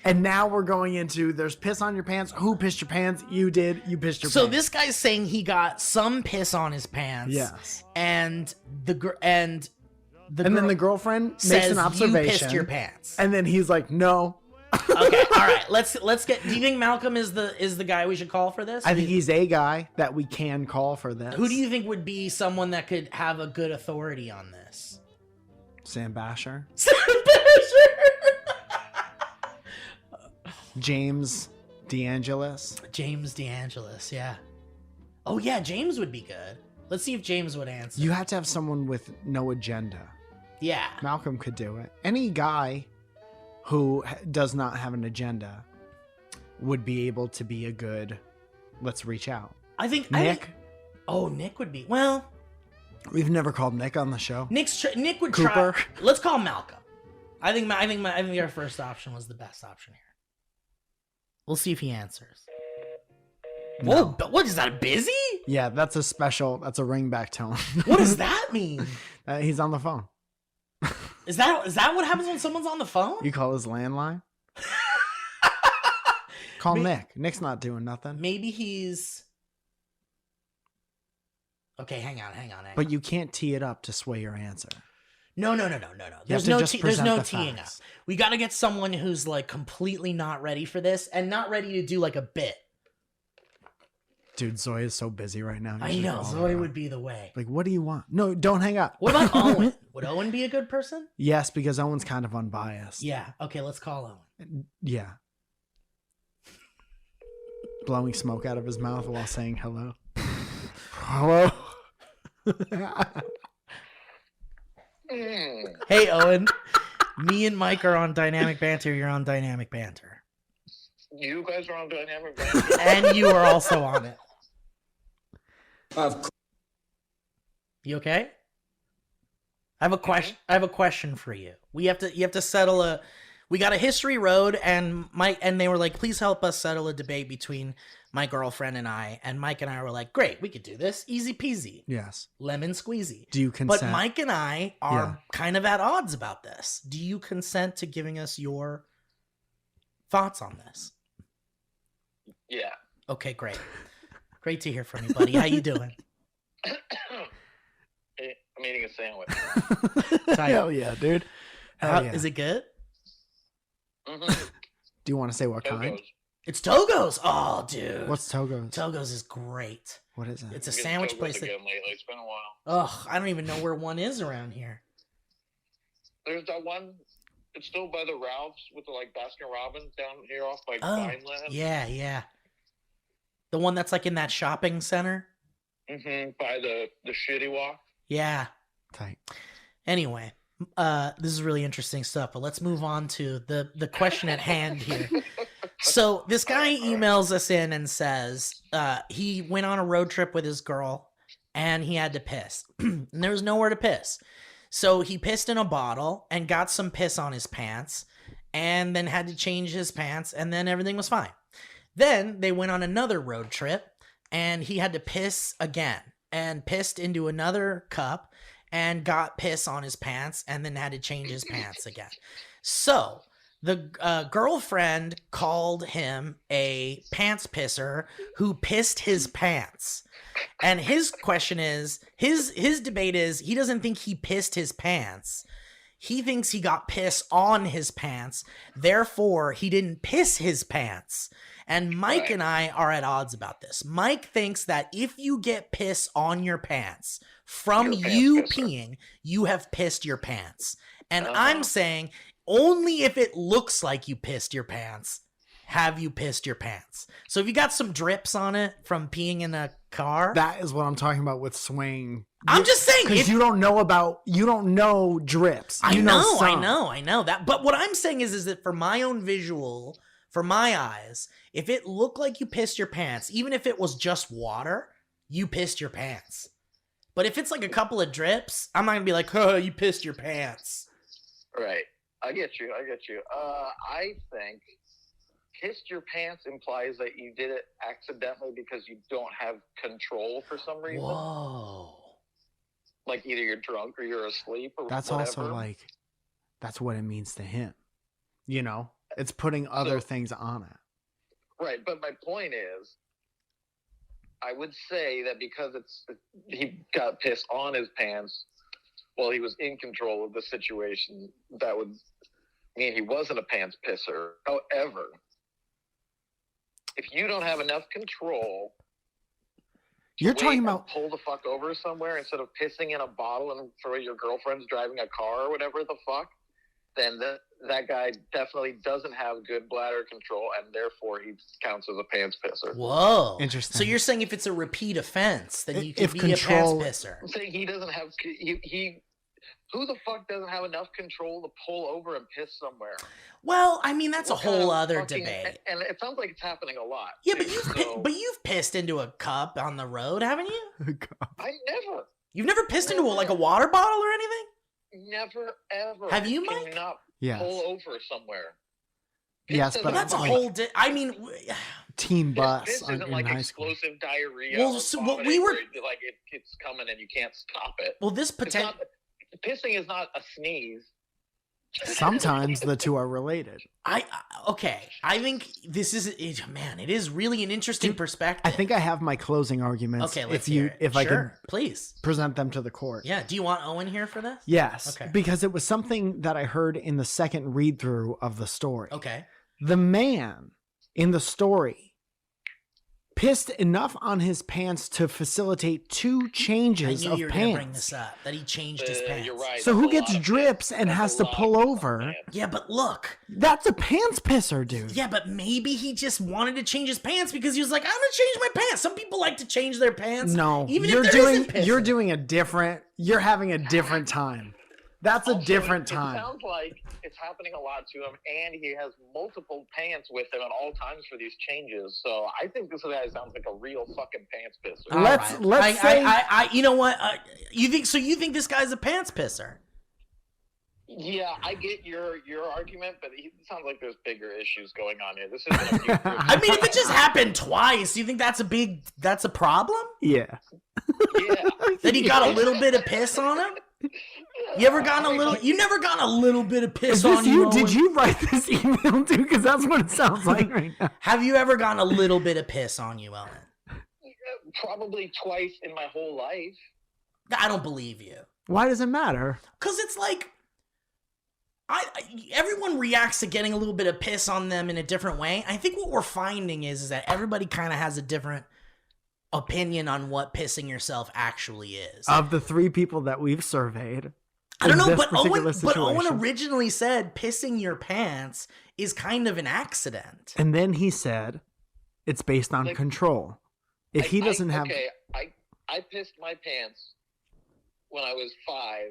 And now we're going into there's piss on your pants. Who pissed your pants? You did. You pissed your pants. So this guy's saying he got some piss on his pants. Yes. And then the girlfriend makes an observation. You pissed your pants. And then he's like, no. Okay, all right. Let's get. Do you think Malcolm is the guy we should call for this? I think he's a guy that we can call for this. Who do you think would be someone that could have a good authority on this? Sam Basher. Sam Basher. James DeAngelis. James DeAngelis, yeah. Oh yeah, James would be good. Let's see if James would answer. You have to have someone with no agenda. Yeah. Malcolm could do it. Any guy who does not have an agenda would be able to be a good, let's reach out. I think Nick. Nick would be. Well, we've never called Nick on the show. Nick would Cooper. try. Let's call Malcolm. I think our first option was the best option here. We'll see if he answers. No. Whoa, what is that, busy? Yeah, that's a ringback tone. What does that mean? He's on the phone. Is that what happens when someone's on the phone? You call his landline? Call Nick. Nick's not doing nothing. Maybe he's... Okay, hang on. But you can't tee it up to sway your answer. No. There's no teeing up. We got to get someone who's like completely not ready for this and not ready to do like a bit. Dude, Zoe is so busy right now. I know. Zoe would be the way. Like, what do you want? No, don't hang up. What about Owen? Would Owen be a good person? Yes, because Owen's kind of unbiased. Yeah. Okay, let's call Owen. Yeah. Blowing smoke out of his mouth while saying hello. Hello. Hey, Owen. Me and Mike are on Dynamic Banter. You're on Dynamic Banter. You guys are on Dynamic Banter. And you are also on it. You okay? I have a question. I have a question for you. You have to settle we got a history road, and Mike and they were like, please help us settle a debate between my girlfriend and I. And Mike and I were like, great, we could do this. Easy peasy. Yes. Lemon squeezy. Do you consent? But Mike and I are kind of at odds about this. Do you consent to giving us your thoughts on this? Yeah. Okay, great. Great to hear from you, buddy. How you doing? I'm eating a sandwich. Hell yeah, dude. Hell yeah. Is it good? Mm-hmm. Do you want to say what kind? It's Togo's. Oh, dude. What's Togo's? Togo's is great. What is it? It's a sandwich place. Again lately. It's been a while. Ugh, I don't even know where one is around here. There's that one. It's still by the Ralphs with the like Baskin Robbins down here off like Vineland. Yeah. The one that's like in that shopping center. Mm-hmm. By the shitty walk. Yeah. Tight. Anyway, this is really interesting stuff, but let's move on to the question at hand here. So this guy emails us in and says he went on a road trip with his girl and he had to piss. And there was nowhere to piss. So he pissed in a bottle and got some piss on his pants and then had to change his pants and then everything was fine. Then they went on another road trip and he had to piss again and pissed into another cup and got piss on his pants and then had to change his pants again. So the girlfriend called him a pants pisser who pissed his pants. And his question is, his debate is, he doesn't think he pissed his pants. He thinks he got piss on his pants. Therefore, he didn't piss his pants. And Mike and I are at odds about this. Mike thinks that if you get piss on your pants from you peeing, you have pissed your pants. And I'm saying only if it looks like you pissed your pants have you pissed your pants. So if you got some drips on it from peeing in a car. That is what I'm talking about with swing. I'm just saying. Because you don't know drips. I know that. But what I'm saying is that for my own visual, for my eyes, if it looked like you pissed your pants, even if it was just water, you pissed your pants. But if it's like a couple of drips, I'm not going to be like, oh, you pissed your pants. Right. I get you. I think pissed your pants implies that you did it accidentally because you don't have control for some reason. Whoa. Like either you're drunk or you're asleep or that's whatever. Also like, that's what it means to him. You know? It's putting other things on it. Right, but my point is, I would say that because he got pissed on his pants while he was in control of the situation, that would mean he wasn't a pants pisser. However, if you don't have enough control, you're talking about pull the fuck over somewhere instead of pissing in a bottle and for your girlfriend's driving a car or whatever the fuck, then that guy definitely doesn't have good bladder control, and therefore he counts as a pants pisser. Whoa. Interesting. So you're saying if it's a repeat offense, then you can be a pants pisser. I'm saying he doesn't have... Who the fuck doesn't have enough control to pull over and piss somewhere? Well, I mean, that's a whole other debate. And it sounds like it's happening a lot. Yeah, but you've pissed into a cup on the road, haven't you? I never. You've never pissed into like a water bottle or anything? Never, ever. Have you, Mike? Cannot yes. pull over somewhere. Yes, but that's a whole... I mean... Teen bus this isn't like explosive diarrhea. Well, so what we were... Like it's coming and you can't stop it. Well, this potential... Pissing is not a sneeze. Sometimes the two are related. Okay. I think this is it is really an interesting perspective. I think I have my closing arguments. Okay, let's hear it. If I could please present them to the court. Yeah. Do you want Owen here for this? Yes. Okay. Because it was something that I heard in the second read through of the story. Okay. The man in the story pissed enough on his pants to facilitate 2 changes I knew of you were pants. gonna bring this up, that he changed his pants. You're right. So who gets drips and has to pull over? Yeah, but look. That's a pants pisser, dude. Yeah, but maybe he just wanted to change his pants because he was like, I'm gonna change my pants. Some people like to change their pants. No, even you're if there doing isn't pissing. you're having a different time. That's a different time. It sounds like it's happening a lot to him, and he has multiple pants with him at all times for these changes. So I think this guy sounds like a real fucking pants pisser. Let's say you know what? You think this guy's a pants pisser? Yeah, I get your argument, but it sounds like there's bigger issues going on here. This isn't a I mean, if it just happened twice, do you think that's a problem? Yeah. Yeah. That he got a little bit of piss on him? You never gotten a little bit of piss Is this on you? Did you write this email too? Because that's what it sounds like right now. Have you ever gotten a little bit of piss on you, Ellen? Probably twice in my whole life. I don't believe you. Why does it matter? Because it's like, everyone reacts to getting a little bit of piss on them in a different way. I think what we're finding is that everybody kind of has a different opinion on what pissing yourself actually is. Of the 3 people that we've surveyed, I don't know, but Owen originally said pissing your pants is kind of an accident. And then he said it's based on control. If he doesn't have... Okay, I pissed my pants when I was 5,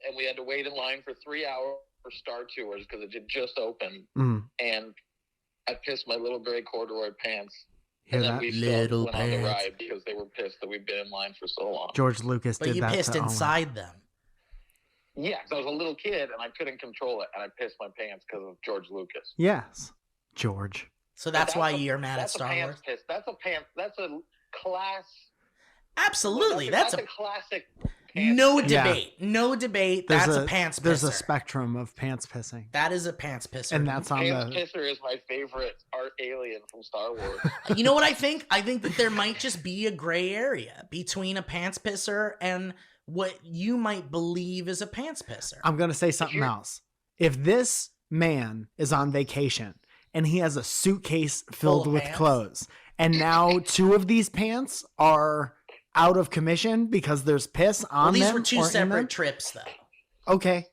and we had to wait in line for 3 hours for Star Tours because it had just opened. And I pissed my little gray corduroy pants. Hear and then that? we still went on the ride because they were pissed that we'd been in line for so long. George Lucas did that. But you pissed inside them. Yeah, because I was a little kid and I couldn't control it, and I pissed my pants because of George Lucas. Yes, George. So that's why you're mad at Star Wars? Piss. That's a class. Absolutely, that's a classic. No debate. Yeah. No debate. That's a pants pisser. There's a spectrum of pants pissing. That is a pants pisser. And that's on pants pisser is my favorite art alien from Star Wars. You know what I think? I think that there might just be a gray area between a pants pisser and what you might believe is a pants pisser. I'm going to say something else. If this man is on vacation and he has a suitcase filled with clothes, and now 2 of these pants are out of commission because there's piss on them. These were 2 separate trips, though. Okay.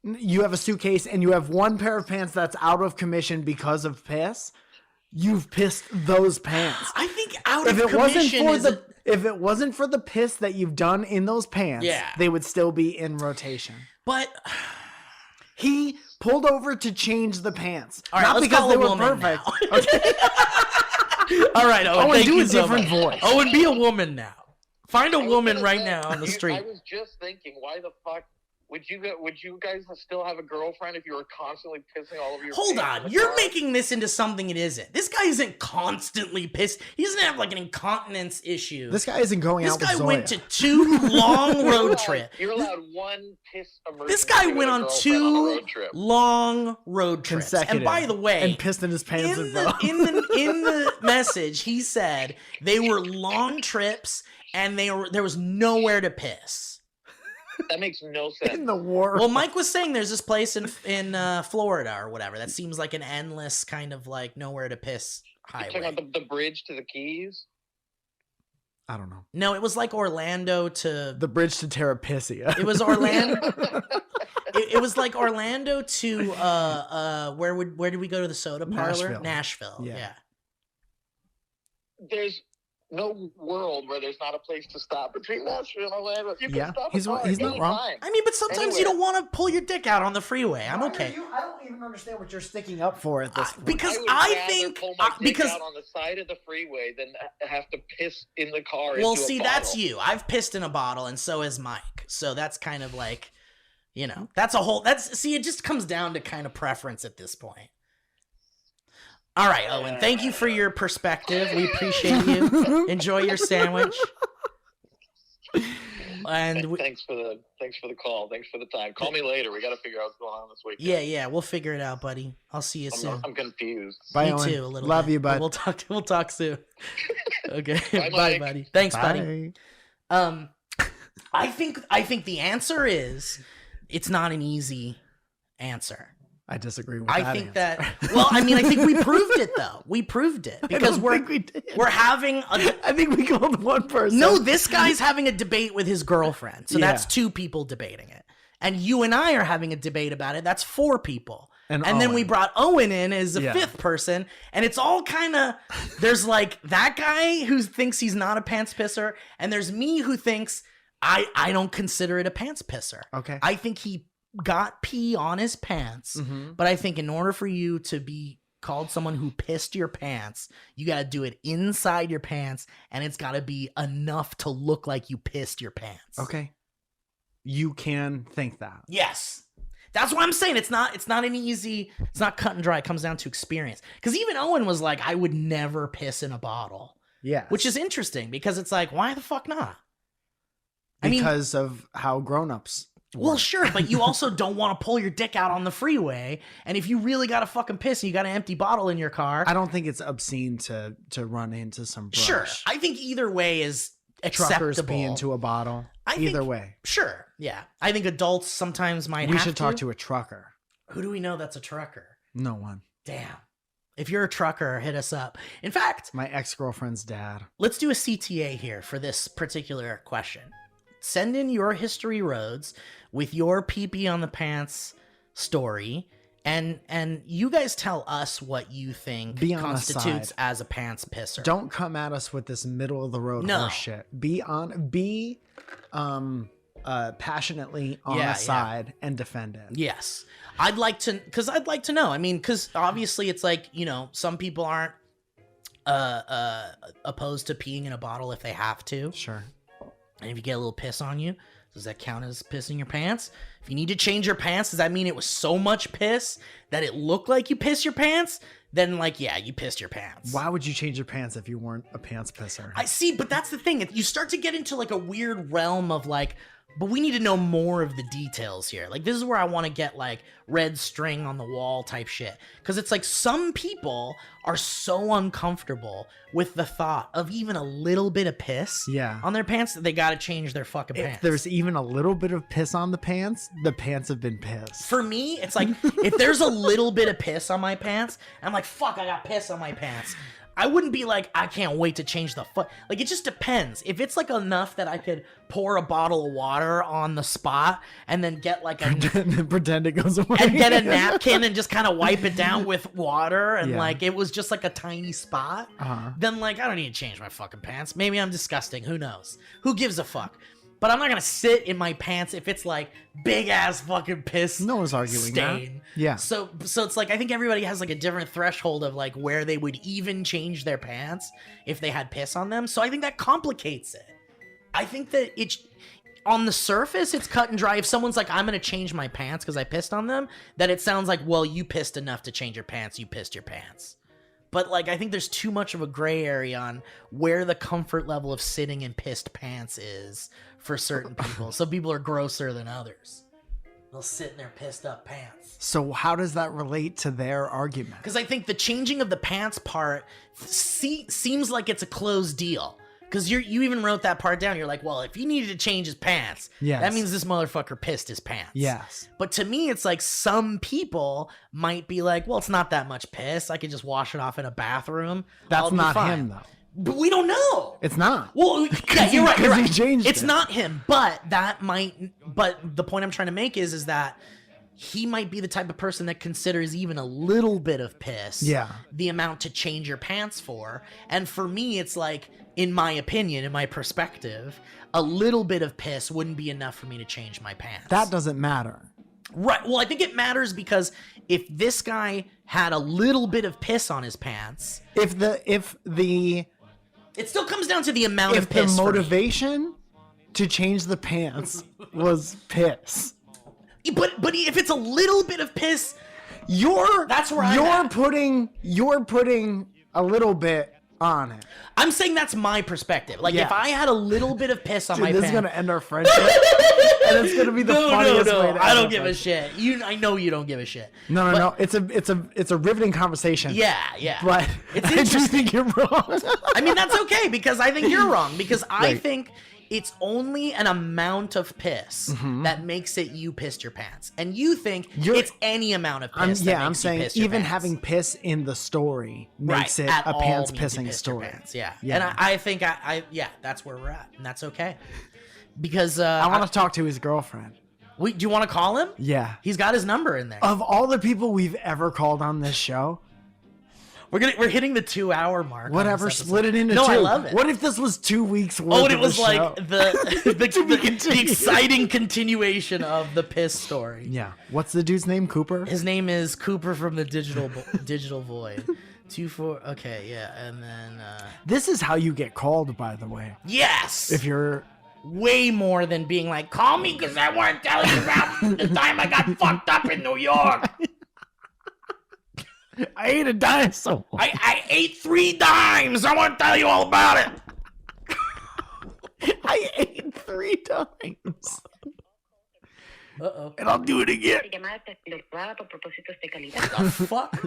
You have a suitcase and you have 1 pair of pants that's out of commission because of piss. You've pissed those pants. I think out of commission if it wasn't for the piss that you've done in those pants, they would still be in rotation. But he pulled over to change the pants. All right, not because they were perfect. Okay. All right, Owen, thank do you a different voice. Owen, be a woman now. Find a woman right now on the street. I was just thinking, why the fuck would you guys still have a girlfriend if you were constantly pissing all over your Hold on, you're making this into something it isn't. This guy isn't constantly pissed. He doesn't have like an incontinence issue. This guy isn't going out with Zoya. This guy went to 2 long road trips. You're allowed 1 piss emergency. This guy went on 2 long road trips. And by the way, and pissed in his pants in the message, he said they were long trips and there was nowhere to piss. That makes no sense. In the world. Well, Mike was saying there's this place in Florida or whatever that seems like an endless kind of like nowhere to piss highway. You're talking about the bridge to the Keys? I don't know. No, it was like Orlando to... The bridge to Terrapisia. It was Orlando... it was like Orlando to... where did we go to the soda parlor? Nashville. Yeah. There's no world where there's not a place to stop between Nashville and Orlando. You can stop he's not wrong. I mean, but sometimes you don't want to pull your dick out on the freeway. I'm okay. I don't even understand what you're sticking up for at this point. Because I think pull my dick out on the side of the freeway than have to piss in the car. Well, see, that's you. I've pissed in a bottle, and so has Mike. So that's kind of like, it just comes down to kind of preference at this point. All right, Owen, thank you for your perspective. We appreciate you. Enjoy your sandwich. And thanks for the call. Thanks for the time. Call me later. We got to figure out what's going on this week. Yeah, we'll figure it out, buddy. I'll see you soon. I'm confused. Bye, Me Owen. too, a little Love bit. you, bud. We'll talk soon. Okay. Bye, Bye, Mike. buddy. Thanks, Bye. buddy. I think the answer is it's not an easy answer. I disagree with I that. think answer. that. Well, I mean, I think we proved it though. We proved it because we did. we're having a. I think we called one person. No, this guy's having a debate with his girlfriend, so that's 2 people debating it, and you and I are having a debate about it. That's 4 people. And then we brought Owen in as a 5th person, and it's all kind of, there's like that guy who thinks he's not a pants pisser, and there's me who thinks I don't consider it a pants pisser. Okay. I think he got pee on his pants, but I think in order for you to be called someone who pissed your pants, you got to do it inside your pants, and it's got to be enough to look like you pissed your pants. Okay. You can think that. Yes. That's what I'm saying. It's not cut and dry. It comes down to experience. Because even Owen was like, I would never piss in a bottle. Yeah. Which is interesting because it's like, why the fuck not? Because of how grown-ups work. Well, sure, but you also don't want to pull your dick out on the freeway. And if you really got to fucking piss and you got an empty bottle in your car. I don't think it's obscene to run into some brush. Sure. I think either way is acceptable. Truckers pee into a bottle. Either way. Sure. Yeah. I think adults sometimes might We should talk to a trucker. Who do we know that's a trucker? No one. Damn. If you're a trucker, hit us up. In fact, my ex-girlfriend's dad. Let's do a CTA here for this particular question. Send in your history roads with your pee-pee on the pants story, and you guys tell us what you think constitutes as a pants pisser. Don't come at us with this middle of the road horse shit. Be passionately on a side and defend it. Yes. I'd like to know. I mean, because obviously it's like, some people aren't opposed to peeing in a bottle if they have to. Sure. And if you get a little piss on you, does that count as pissing your pants? If you need to change your pants, does that mean it was so much piss that it looked like you pissed your pants? Then, you pissed your pants. Why would you change your pants if you weren't a pants pisser? I see, but that's the thing. You start to get into a weird realm of but we need to know more of the details here. This is where I want to get red string on the wall type shit. Because it's some people are so uncomfortable with the thought of even a little bit of piss on their pants that they got to change their fucking pants. If there's even a little bit of piss on the pants have been pissed. For me, it's if there's a little bit of piss on my pants, I'm like, fuck, I got piss on my pants. I wouldn't be like, I can't wait to change the foot. It just depends. If it's enough that I could pour a bottle of water on the spot and then get pretend it goes away and get a napkin and just kind of wipe it down with water and it was just a tiny spot, then I don't need to change my fucking pants. Maybe I'm disgusting. Who knows? Who gives a fuck? But I'm not gonna sit in my pants if it's big ass fucking piss. No one's arguing stain. that. Yeah. So it's I think everybody has a different threshold of where they would even change their pants if they had piss on them. So I think that complicates it. I think that on the surface it's cut and dry. If someone's like, I'm gonna change my pants because I pissed on them, that it sounds like, well, you pissed enough to change your pants. You pissed your pants. But I think there's too much of a gray area on where the comfort level of sitting in pissed pants is for certain people. Some people are grosser than others. They'll sit in their pissed up pants. So how does that relate to their argument? Because I think the changing of the pants part seems like it's a closed deal. Because you even wrote that part down. You're like, well, if he needed to change his pants, that means this motherfucker pissed his pants. Yes. But to me, it's some people might be like, well, it's not that much piss. I could just wash it off in a bathroom. That's not him, though. But we don't know. It's not. Well, yeah, you're right. You're right. He changed it's not him, but the point I'm trying to make is that he might be the type of person that considers even a little bit of piss the amount to change your pants for. And for me, it's in my opinion, in my perspective, a little bit of piss wouldn't be enough for me to change my pants. That doesn't matter. Right. Well, I think it matters because if this guy had a little bit of piss on his pants, it still comes down to the amount of piss. If the motivation to change the pants was piss. But if it's a little bit of piss, you're putting a little bit on it. I'm saying that's my perspective. Like, if I had a little bit of piss on my this pants... is going to end our friendship. And it's going to be the funniest way to end I don't give a shit. I know you don't give a shit. No. It's a riveting conversation. Yeah. But I do think you're wrong. I mean, that's okay, because I think you're wrong. Because I think it's only an amount of piss that makes it you pissed your pants. And you think it's any amount of piss I'm saying even having piss in the story makes it a pants pissing story. Yeah. And I think that's where we're at. And that's okay. Because I want to talk to his girlfriend. Do you want to call him? Yeah. He's got his number in there. Of all the people we've ever called on this show, we're hitting the 2-hour mark. Whatever, split it into two. I love it. What if this was 2 weeks worth? Oh, and it was show? like the exciting continuation of the piss story. Yeah. What's the dude's name? Cooper? His name is Cooper from the Digital Void. 24. Okay, yeah, and then this is how you get called, by the way. Yes. If you're way more than being like, call me because I want to tell you about the time I got fucked up in New York. I ate a dinosaur. I ate 3 dimes. I want to tell you all about it. I ate 3 dimes. Uh-oh. And I'll do it again. What the fuck?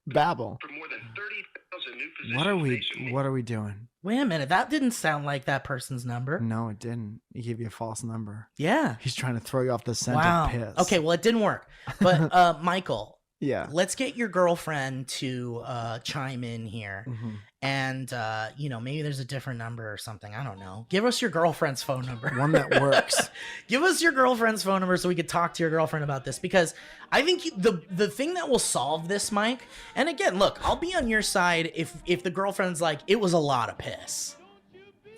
Babble. For more than 30,000 new physicians What are we doing? Wait a minute. That didn't sound like that person's number. No, it didn't. He gave you a false number. Yeah. He's trying to throw you off the scent of piss. Okay, well, it didn't work. But Michael. Yeah. Let's get your girlfriend to chime in here. And, maybe there's a different number or something. I don't know. Give us your girlfriend's phone number. One that works. Give us your girlfriend's phone number so we could talk to your girlfriend about this. Because I think the thing that will solve this, Mike, and again, look, I'll be on your side if the girlfriend's like, it was a lot of piss.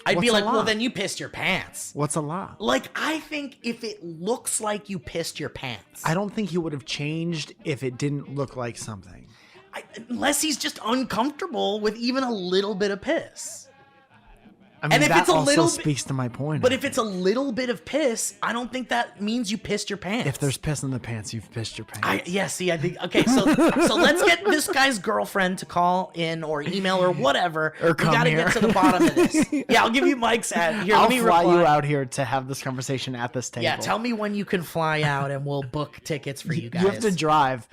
I'd be like, well, then you pissed your pants. What's a lot? Like, I think if it looks like you pissed your pants. I don't think he would have changed if it didn't look like something. Unless he's just uncomfortable with even a little bit of piss. I mean, and if that it's a also little speaks to my point. But if it's a little bit of piss, I don't think that means you pissed your pants. If there's piss in the pants, you've pissed your pants. I think. Okay, so let's get this guy's girlfriend to call in or email or whatever. Or come we gotta here. get to the bottom of this. Yeah, I'll give you Mike's ad. Here, I'll let me fly reply. you out here to have this conversation at this table. Yeah, tell me when you can fly out and we'll book tickets for you guys. You have to drive.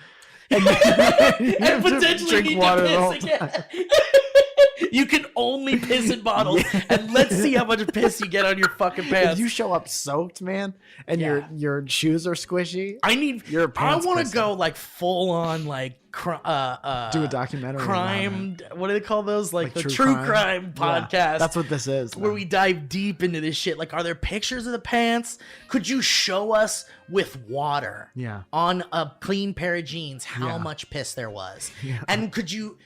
And, and potentially need to piss again. You can only piss in bottles, and let's see how much piss you get on your fucking pants. If you show up soaked, man, and your shoes are squishy, I want to go like full on like do a documentary crime. What do they call those? Like the true crime podcast. Yeah, that's what this is. Where we dive deep into this shit. Like, are there pictures of the pants? Could you show us with water on a clean pair of jeans how much piss there was? Yeah. And could you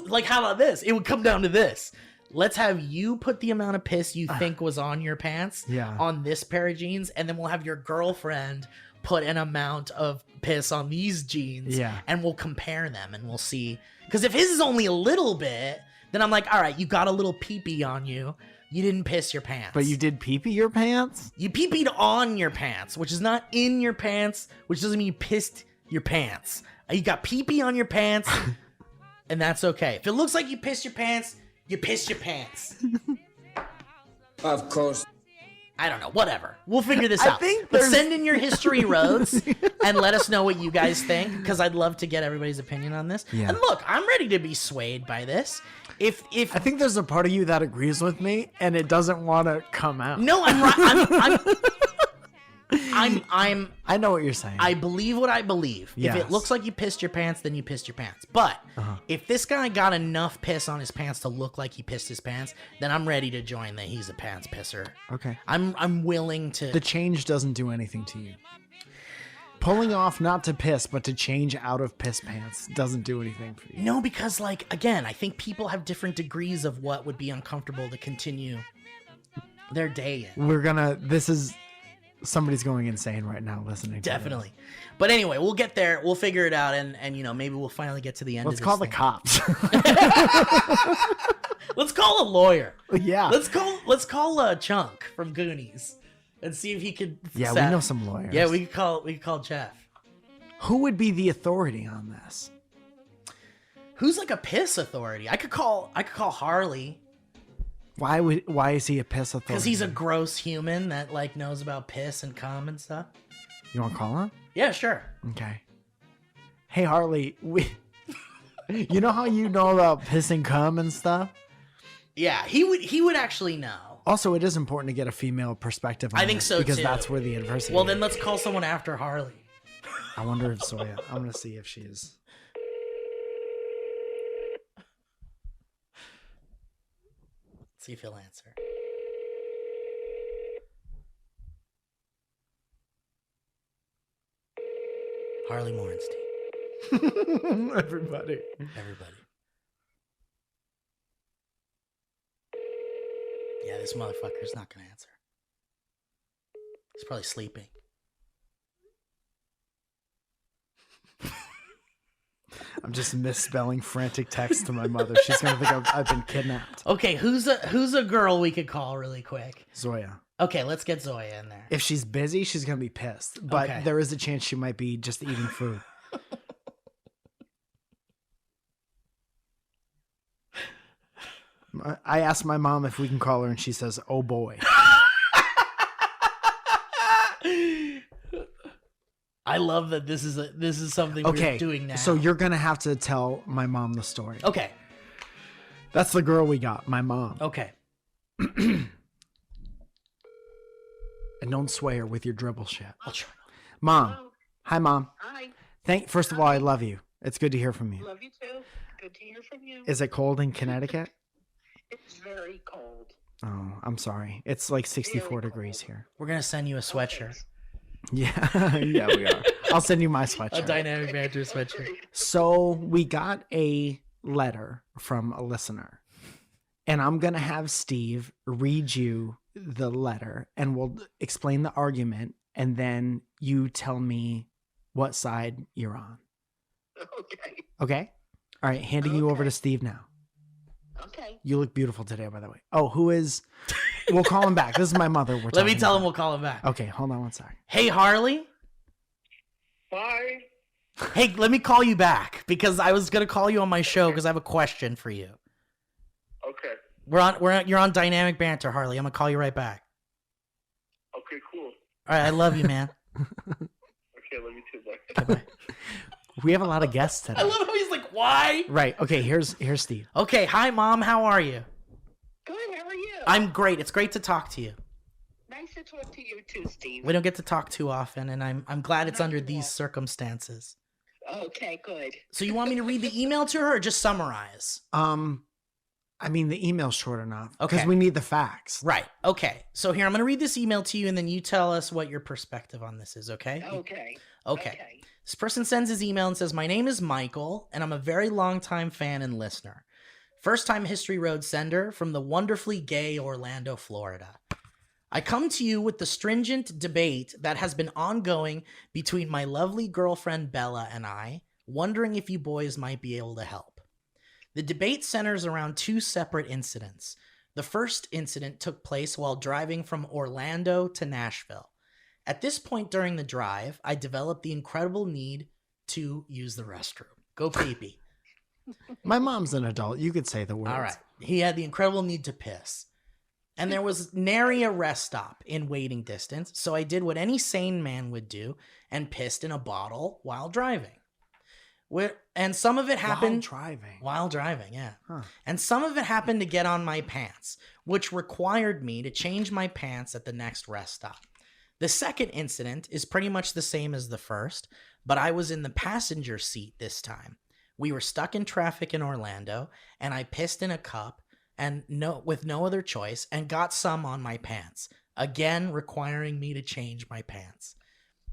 like, how about this? It would come down to this. Let's have you put the amount of piss you think was on your pants on this pair of jeans, and then we'll have your girlfriend put an amount of piss on these jeans, and we'll compare them and we'll see. Because if his is only a little bit, then I'm like, all right, you got a little pee-pee on you. You didn't piss your pants. But you did pee-pee your pants? You pee-peed on your pants, which is not in your pants, which doesn't mean you pissed your pants. You got pee-pee on your pants, and that's okay. If it looks like you pissed your pants, you pissed your pants. Of course. I don't know. Whatever. We'll figure this out. But send in your history roads and let us know what you guys think, because I'd love to get everybody's opinion on this. Yeah. And look, I'm ready to be swayed by this. If I think there's a part of you that agrees with me, and it doesn't want to come out. No, I'm right. I know what you're saying. I believe what I believe. Yes. If it looks like you pissed your pants, then you pissed your pants. But if this guy got enough piss on his pants to look like he pissed his pants, then I'm ready to join that he's a pants pisser. Okay. I'm willing to. The change doesn't do anything to you. Pulling off not to piss, but to change out of piss pants doesn't do anything for you. No, because like, again, I think people have different degrees of what would be uncomfortable to continue their day in. Somebody's going insane right now listening to Definitely. But anyway, we'll get there. We'll figure it out, and maybe we'll finally get to the end of this. Let's call the cops. Let's call a lawyer. Yeah. Let's call Chunk from Goonies and see if he could. Yeah, we know some lawyers. Yeah, we could call Jeff. Who would be the authority on this? Who's like a piss authority? I could call Harley. Why is he a piss authority? Because he's a gross human that like knows about piss and cum and stuff. You want to call him? Yeah, sure. Okay. Hey Harley, you know how you know about piss and cum and stuff? Yeah, he would actually know. Also, it is important to get a female perspective on I think so because too. that's where the adversity Well, is. then let's call someone after Harley. I wonder if Zoya. I'm gonna see if she's. See if he'll answer. Harley Morenstein. Everybody. Yeah, this motherfucker's not gonna answer. He's probably sleeping. I'm just misspelling frantic text to my mother. She's gonna think I've been kidnapped. Okay, who's a girl we could call really quick? Zoya. Okay, let's get Zoya in there. If she's busy, she's gonna be pissed. But Okay. there is a chance she might be just eating food. I asked my mom if we can call her, and she says, "Oh boy." I love that this is something we're doing now. So you're gonna have to tell my mom the story. Okay. That's the girl we got, my mom. Okay. And don't sway her with your dribble shit. I'll try. Mom. Hello. Hi, Mom. Hi. First of all, I love you. It's good to hear from you. Love you too. Good to hear from you. Is it cold in Connecticut? It's very cold. Oh, I'm sorry. It's like 64 degrees here. We're gonna send you a sweatshirt. Okay. Yeah, yeah, we are. I'll send you my A sweatshirt. dynamic banter sweatshirt. So we got a letter from a listener, and I'm gonna have Steve read you the letter, and we'll explain the argument, and then you tell me what side you're on. Okay. Okay? All right, handing you over to Steve now. Okay. You look beautiful today, by the way. Oh, who is? We'll call him back. This is my mother. Let me tell him we'll call him back. Okay, hold on one sec. Hey, Harley. Hi. Hey, let me call you back because I was gonna call you on my show because I have a question for you. Okay. You're on dynamic banter, Harley. I'm gonna call you right back. Okay, cool. All right, I love you, man. Okay, love you too. Bye. Okay, bye. We have a lot of guests today. I love how he's like, why? Right. Okay. Here's Steve. Okay, hi, Mom. How are you? Good. How are you? I'm great. It's great to talk to you. Nice to talk to you too, Steve. We don't get to talk too often, and I'm glad it's under these circumstances. Okay, good. So you want me to read the email to her or just summarize? I mean, the email's short enough because Okay. we need the facts. Right. Okay. So here, I'm going to read this email to you, and then you tell us what your perspective on this is, okay? Okay. Okay. This person sends his email and says, "My name is Michael, and I'm a very long-time fan and listener. First-time History Road sender from the wonderfully gay Orlando, Florida. I come to you with the stringent debate that has been ongoing between my lovely girlfriend Bella and I, wondering if you boys might be able to help. The debate centers around two separate incidents. The first incident took place while driving from Orlando to Nashville. At this point during the drive, I developed the incredible need to use the restroom. Go pee-pee. My mom's an adult. You could say the words. All right. He had the incredible need to piss. And there was nary a rest stop in waiting distance, so I did what any sane man would do and pissed in a bottle while driving. And some of it happened while driving, yeah. Huh. And some of it happened to get on my pants, which required me to change my pants at the next rest stop. The second incident is pretty much the same as the first, but I was in the passenger seat this time. We were stuck in traffic in Orlando, and I pissed in a cup and with no other choice and got some on my pants, again requiring me to change my pants.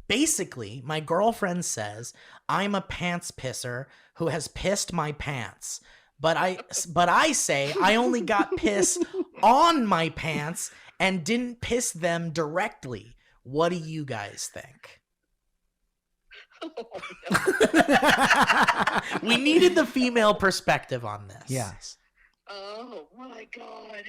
Basically, my girlfriend says I'm a pants pisser who has pissed my pants, but I say I only got piss on my pants and didn't piss them directly. What do you guys think? We needed the female perspective on this. Yes. Oh my God.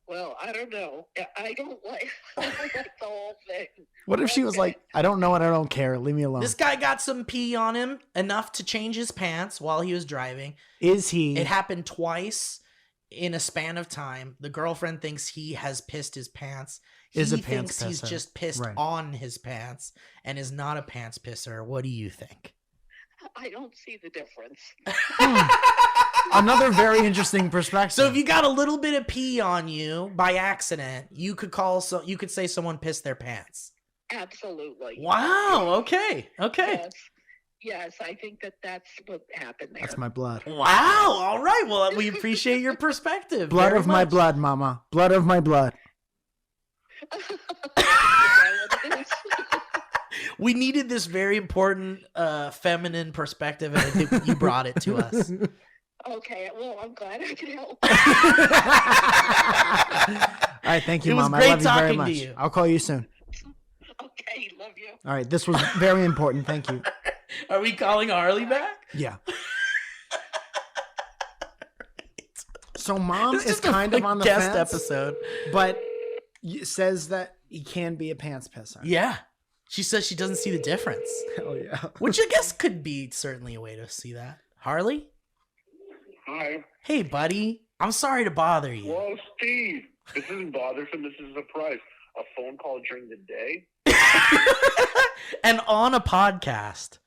Well, I don't know. I don't like the whole thing. What if she was like, I don't know and I don't care. Leave me alone. This guy got some pee on him, enough to change his pants while he was driving. Is he? It happened twice in a span of time. The girlfriend thinks he has pissed his pants. He thinks he's just pissed on his pants and is not a pants pisser. What do you think? I don't see the difference. Another very interesting perspective. So if you got a little bit of pee on you by accident, you could you could say someone pissed their pants. Absolutely. Wow. Okay. Yes, I think that's what happened there. That's my blood. Wow. All right. Well, we appreciate your perspective. Blood of my blood, mama. Blood of my blood. We needed this very important feminine perspective, and I think you brought it to us. Okay, well, I'm glad I could help. All right, thank you, Mom. I love you very much. I'll call you soon. Okay, love you. All right, this was very important. Thank you. Are we calling Harley back? Yeah. So Mom is kind of on the guest fence, episode, but says that he can be a pants pisser. Yeah. She says she doesn't see the difference. Hell yeah. Which I guess could be certainly a way to see that. Harley? Hi. Hey, buddy. I'm sorry to bother you. Whoa, Steve. This isn't bothersome. This is a surprise. A phone call during the day? And on a podcast.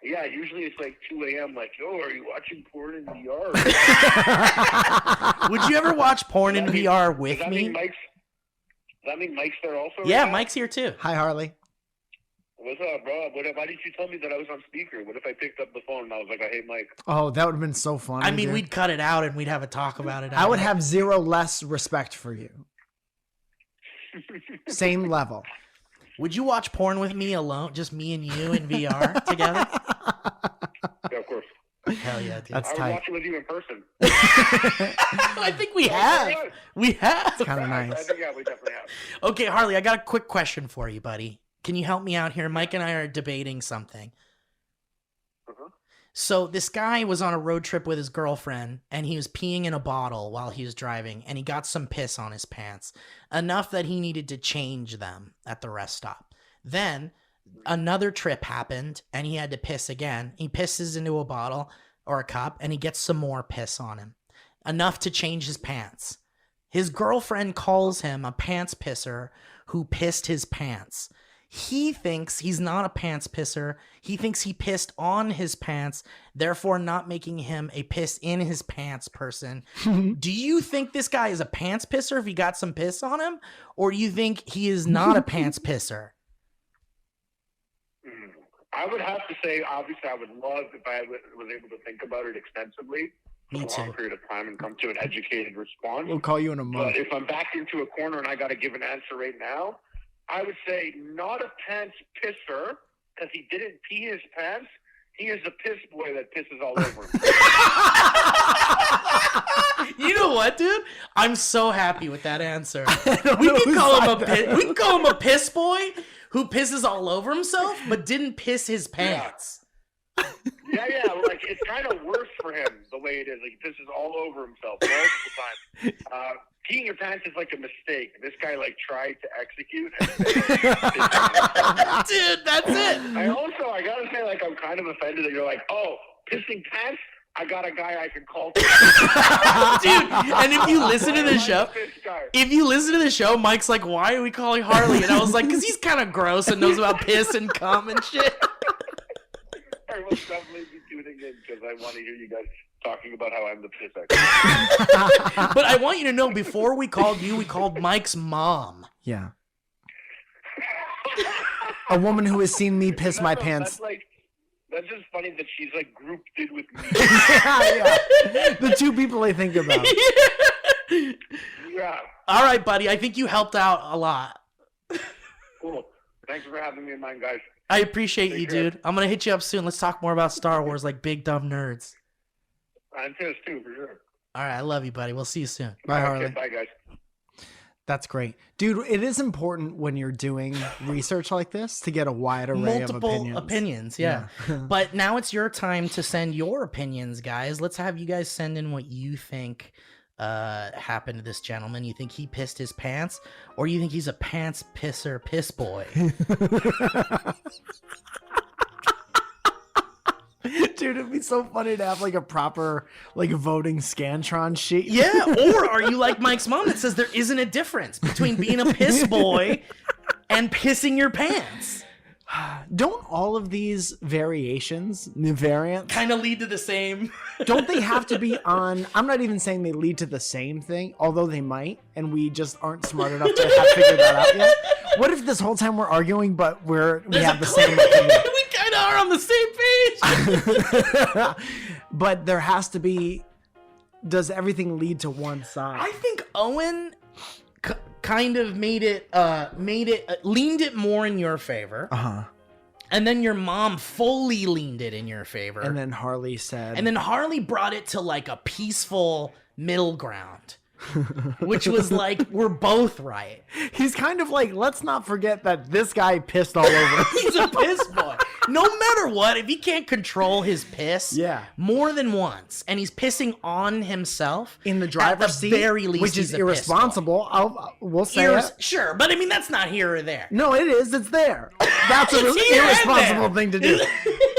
Yeah, usually it's like 2 a.m. Like, yo, are you watching porn in VR? Would you ever watch porn in VR with me? Does that mean Mike's there also? Yeah, Mike's here too. Hi, Harley. What's up, bro? Why didn't you tell me that I was on speaker? What if I picked up the phone and I was like, hey, Mike? Oh, that would have been so funny. I mean, we'd cut it out and we'd have a talk about it. I would have zero less respect for you. Same level. Would you watch porn with me alone? Just me and you in VR together? Yeah, of course. Hell yeah, dude. That's I would tight. watch it with you in person. I think we have. We have. It's kind of nice. I think, yeah, we definitely have. Okay, Harley, I got a quick question for you, buddy. Can you help me out here? Mike and I are debating something. So this guy was on a road trip with his girlfriend, and he was peeing in a bottle while he was driving, and he got some piss on his pants, enough that he needed to change them at the rest stop. Then another trip happened, and he had to piss again. He pisses into a bottle or a cup, and he gets some more piss on him, enough to change his pants. His girlfriend calls him a pants pisser who pissed his pants. He thinks he's not a pants pisser. He thinks he pissed on his pants, therefore not making him a piss in his pants person. Do you think this guy is a pants pisser if he got some piss on him? Or do you think he is not a pants pisser? I would have to say, obviously, I would love if I was able to think about it extensively for a long period of time and come to an educated response. We'll call you in a month. But if I'm backed into a corner and I got to give an answer right now, I would say not a pants pisser because he didn't pee his pants. He is a piss boy that pisses all over him. You know what, dude? I'm so happy with that answer. We can call him a piss boy who pisses all over himself but didn't piss his pants. Yeah, like it's kind of worse for him the way it is. Like he pisses all over himself most of the time. Peeing your pants is like a mistake. This guy like tried to execute. Dude, that's it. I gotta say, like, I'm kind of offended that you're like, oh, pissing pants. I got a guy I can call. Dude, and if you listen to the show, Mike's like, why are we calling Harley? And I was like, because he's kind of gross and knows about piss and cum and shit. I will definitely be tuning in because I want to hear you guys talking about how I'm the piss expert. But I want you to know, before we called you, we called Mike's mom. Yeah. A woman who has seen me piss my pants. That's just funny that she's like grouped in with me. Yeah. The two people I think about. Yeah. All right, buddy. I think you helped out a lot. Cool. Thanks for having me in mind, guys. I appreciate you, dude. I'm going to hit you up soon. Let's talk more about Star Wars like big dumb nerds. I'm pissed too, for sure. All right. I love you, buddy. We'll see you soon. Bye, Harley. Okay, bye, guys. That's great. Dude, it is important when you're doing research like this to get a wide array of opinions. Yeah. But now it's your time to send your opinions, guys. Let's have you guys send in what you think happened to this gentleman? You think he pissed his pants, or you think he's a pants pisser piss boy? Dude, it'd be so funny to have like a proper like voting Scantron sheet. Yeah, or are you like Mike's mom that says there isn't a difference between being a piss boy and pissing your pants? Don't all of these variations, new variants, kind of lead to the same? Don't they have to be on? I'm not even saying they lead to the same thing, although they might, and we just aren't smart enough to have figured that out yet. What if this whole time we're arguing, but we have the same opinion? We kind of are on the same page. But there has to be. Does everything lead to one side? I think Owen kind of leaned it more in your favor. And then your mom fully leaned it in your favor. And then Harley said. And then Harley brought it to like a peaceful middle ground. Which was like, we're both right. He's kind of like, let's not forget that this guy pissed all over. He's a piss boy. No matter what, if he can't control his piss more than once, and he's pissing on himself in the driver's seat, very least, which is irresponsible. We'll say it. Sure, but I mean that's not here or there. No, it is. It's there. That's an irresponsible thing to do.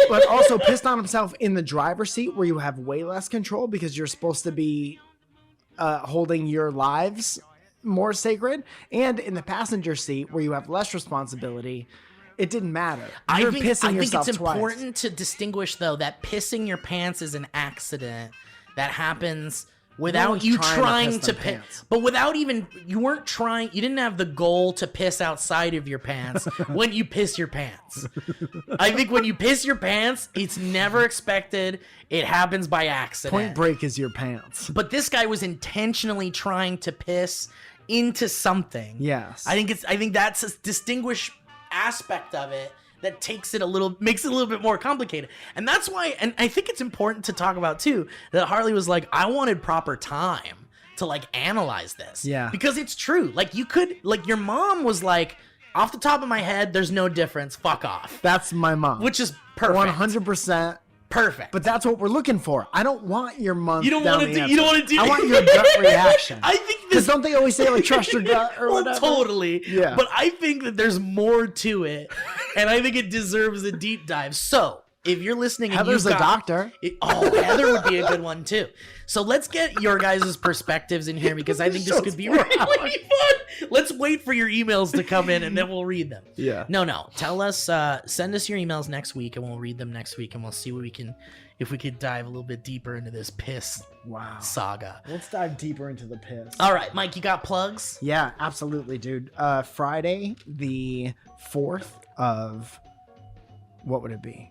But also pissed on himself in the driver's seat, where you have way less control because you're supposed to be holding your lives more sacred, and in the passenger seat where you have less responsibility. It didn't matter. I think it's important to distinguish, though, that pissing your pants is an accident that happens without you trying to piss. But without even, you weren't trying, you didn't have the goal to piss outside of your pants when you piss your pants. I think when you piss your pants, it's never expected. It happens by accident. Point Break is your pants. But this guy was intentionally trying to piss into something. Yes. I think that's a distinguished aspect of it that makes it a little bit more complicated. And that's why, and I think it's important to talk about too, that Harley was like, I wanted proper time to like analyze this. Yeah. Because it's true. Like you could, like your mom was like, off the top of my head, there's no difference. Fuck off. That's my mom. Which is perfect. 100%. Perfect. But that's what we're looking for. I don't want your month. You don't want to do. I want your gut reaction. I think because don't they always say like trust your gut or whatever? Totally. Yeah. But I think that there's more to it, and I think it deserves a deep dive. So if you're listening, and Heather's a doctor. Heather would be a good one too. So let's get your guys' perspectives in here because I think this could be really fun. Let's wait for your emails to come in and then we'll read them. Yeah. No. Tell us, send us your emails next week and we'll read them next week and we'll see what we can, if we could dive a little bit deeper into this piss saga. Let's dive deeper into the piss. All right, Mike, you got plugs? Yeah, absolutely, dude. Friday, the 4th of, what would it be?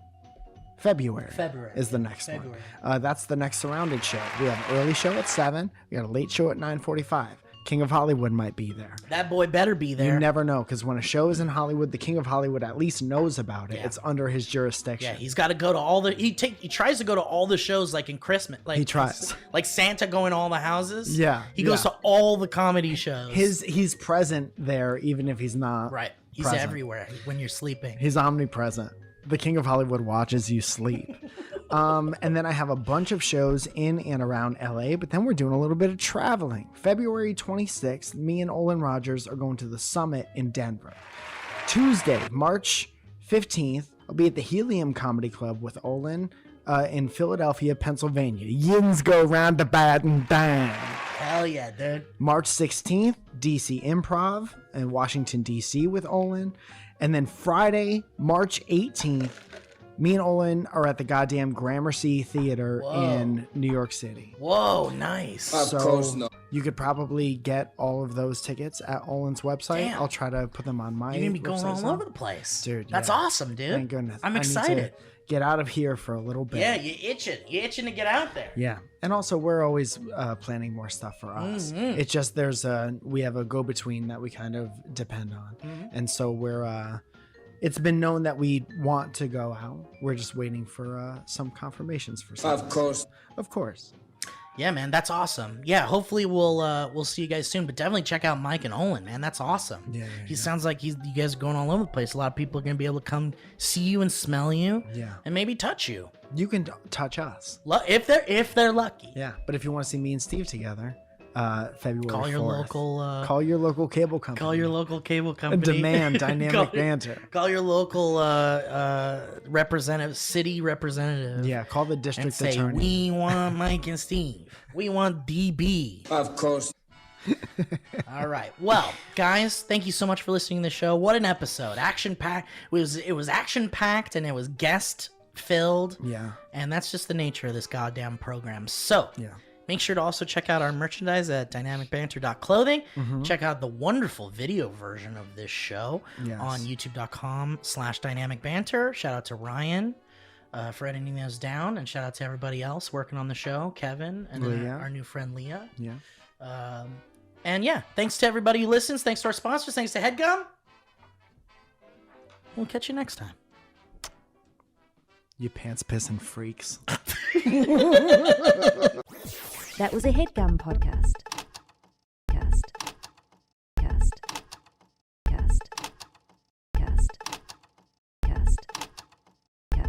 February is the next one. That's the next Surrounded show. We have an early show at 7. We got a late show at 9:45. King of Hollywood might be there. That boy better be there. You never know, because when a show is in Hollywood, the King of Hollywood at least knows about it. Yeah. It's under his jurisdiction. Yeah, he's got to go to all the. He tries to go to all the shows, like in Christmas. Like he tries, like Santa going to all the houses. Yeah, he goes to all the comedy shows. He's present there, even if he's not. Right, he's present. Everywhere when you're sleeping. He's omnipresent. The King of Hollywood watches you sleep. And then I have a bunch of shows in and around LA, but then we're doing a little bit of traveling. February 26th, me and Olin Rogers are going to the Summit in Denver. Tuesday, March 15th, I'll be at the Helium Comedy Club with Olin in Philadelphia, Pennsylvania. Yins go round the bad and bang. Hell yeah, dude. March 16th, DC Improv in Washington, D.C. with Olin. And then Friday, March 18th, me and Olin are at the goddamn Gramercy Theater in New York City. Whoa, nice. So you could probably get all of those tickets at Olin's website. Damn. I'll try to put them on my You're going to be website going all over the place. Dude, that's awesome, dude. Thank goodness. I'm excited. I need to get out of here for a little bit. Yeah, you're itching. You're itching to get out there. Yeah. And also, we're always planning more stuff for us. Mm-hmm. It's just we have a go-between that we kind of depend on. Mm-hmm. And so we're... it's been known that we want to go out. We're just waiting for some confirmations for something. Of course. Yeah, man, that's awesome. Yeah, hopefully we'll see you guys soon. But definitely check out Mike and Olin, man. That's awesome. Yeah. He sounds like you guys are going all over the place. A lot of people are gonna be able to come see you and smell you. Yeah. And maybe touch you. You can touch us If they're lucky. Yeah, but if you want to see me and Steve together, February 4th. Call your local cable company. Call your local cable company. Demand dynamic banter. Call your local city representative. Yeah, call the district and say, attorney. We want Mike and Steve. We want DB. Of course. All right. Well, guys, thank you so much for listening to the show. What an episode. Action packed. It was action packed and it was guest filled. Yeah. And that's just the nature of this goddamn program. So, make sure to also check out our merchandise at dynamicbanter.clothing. Mm-hmm. Check out the wonderful video version of this show on youtube.com/dynamicbanter. Shout out to Ryan for editing those down, and shout out to everybody else working on the show, Kevin, and our new friend Leah. Yeah. And thanks to everybody who listens. Thanks to our sponsors. Thanks to HeadGum. We'll catch you next time. You pants pissing freaks. That was a HeadGum podcast.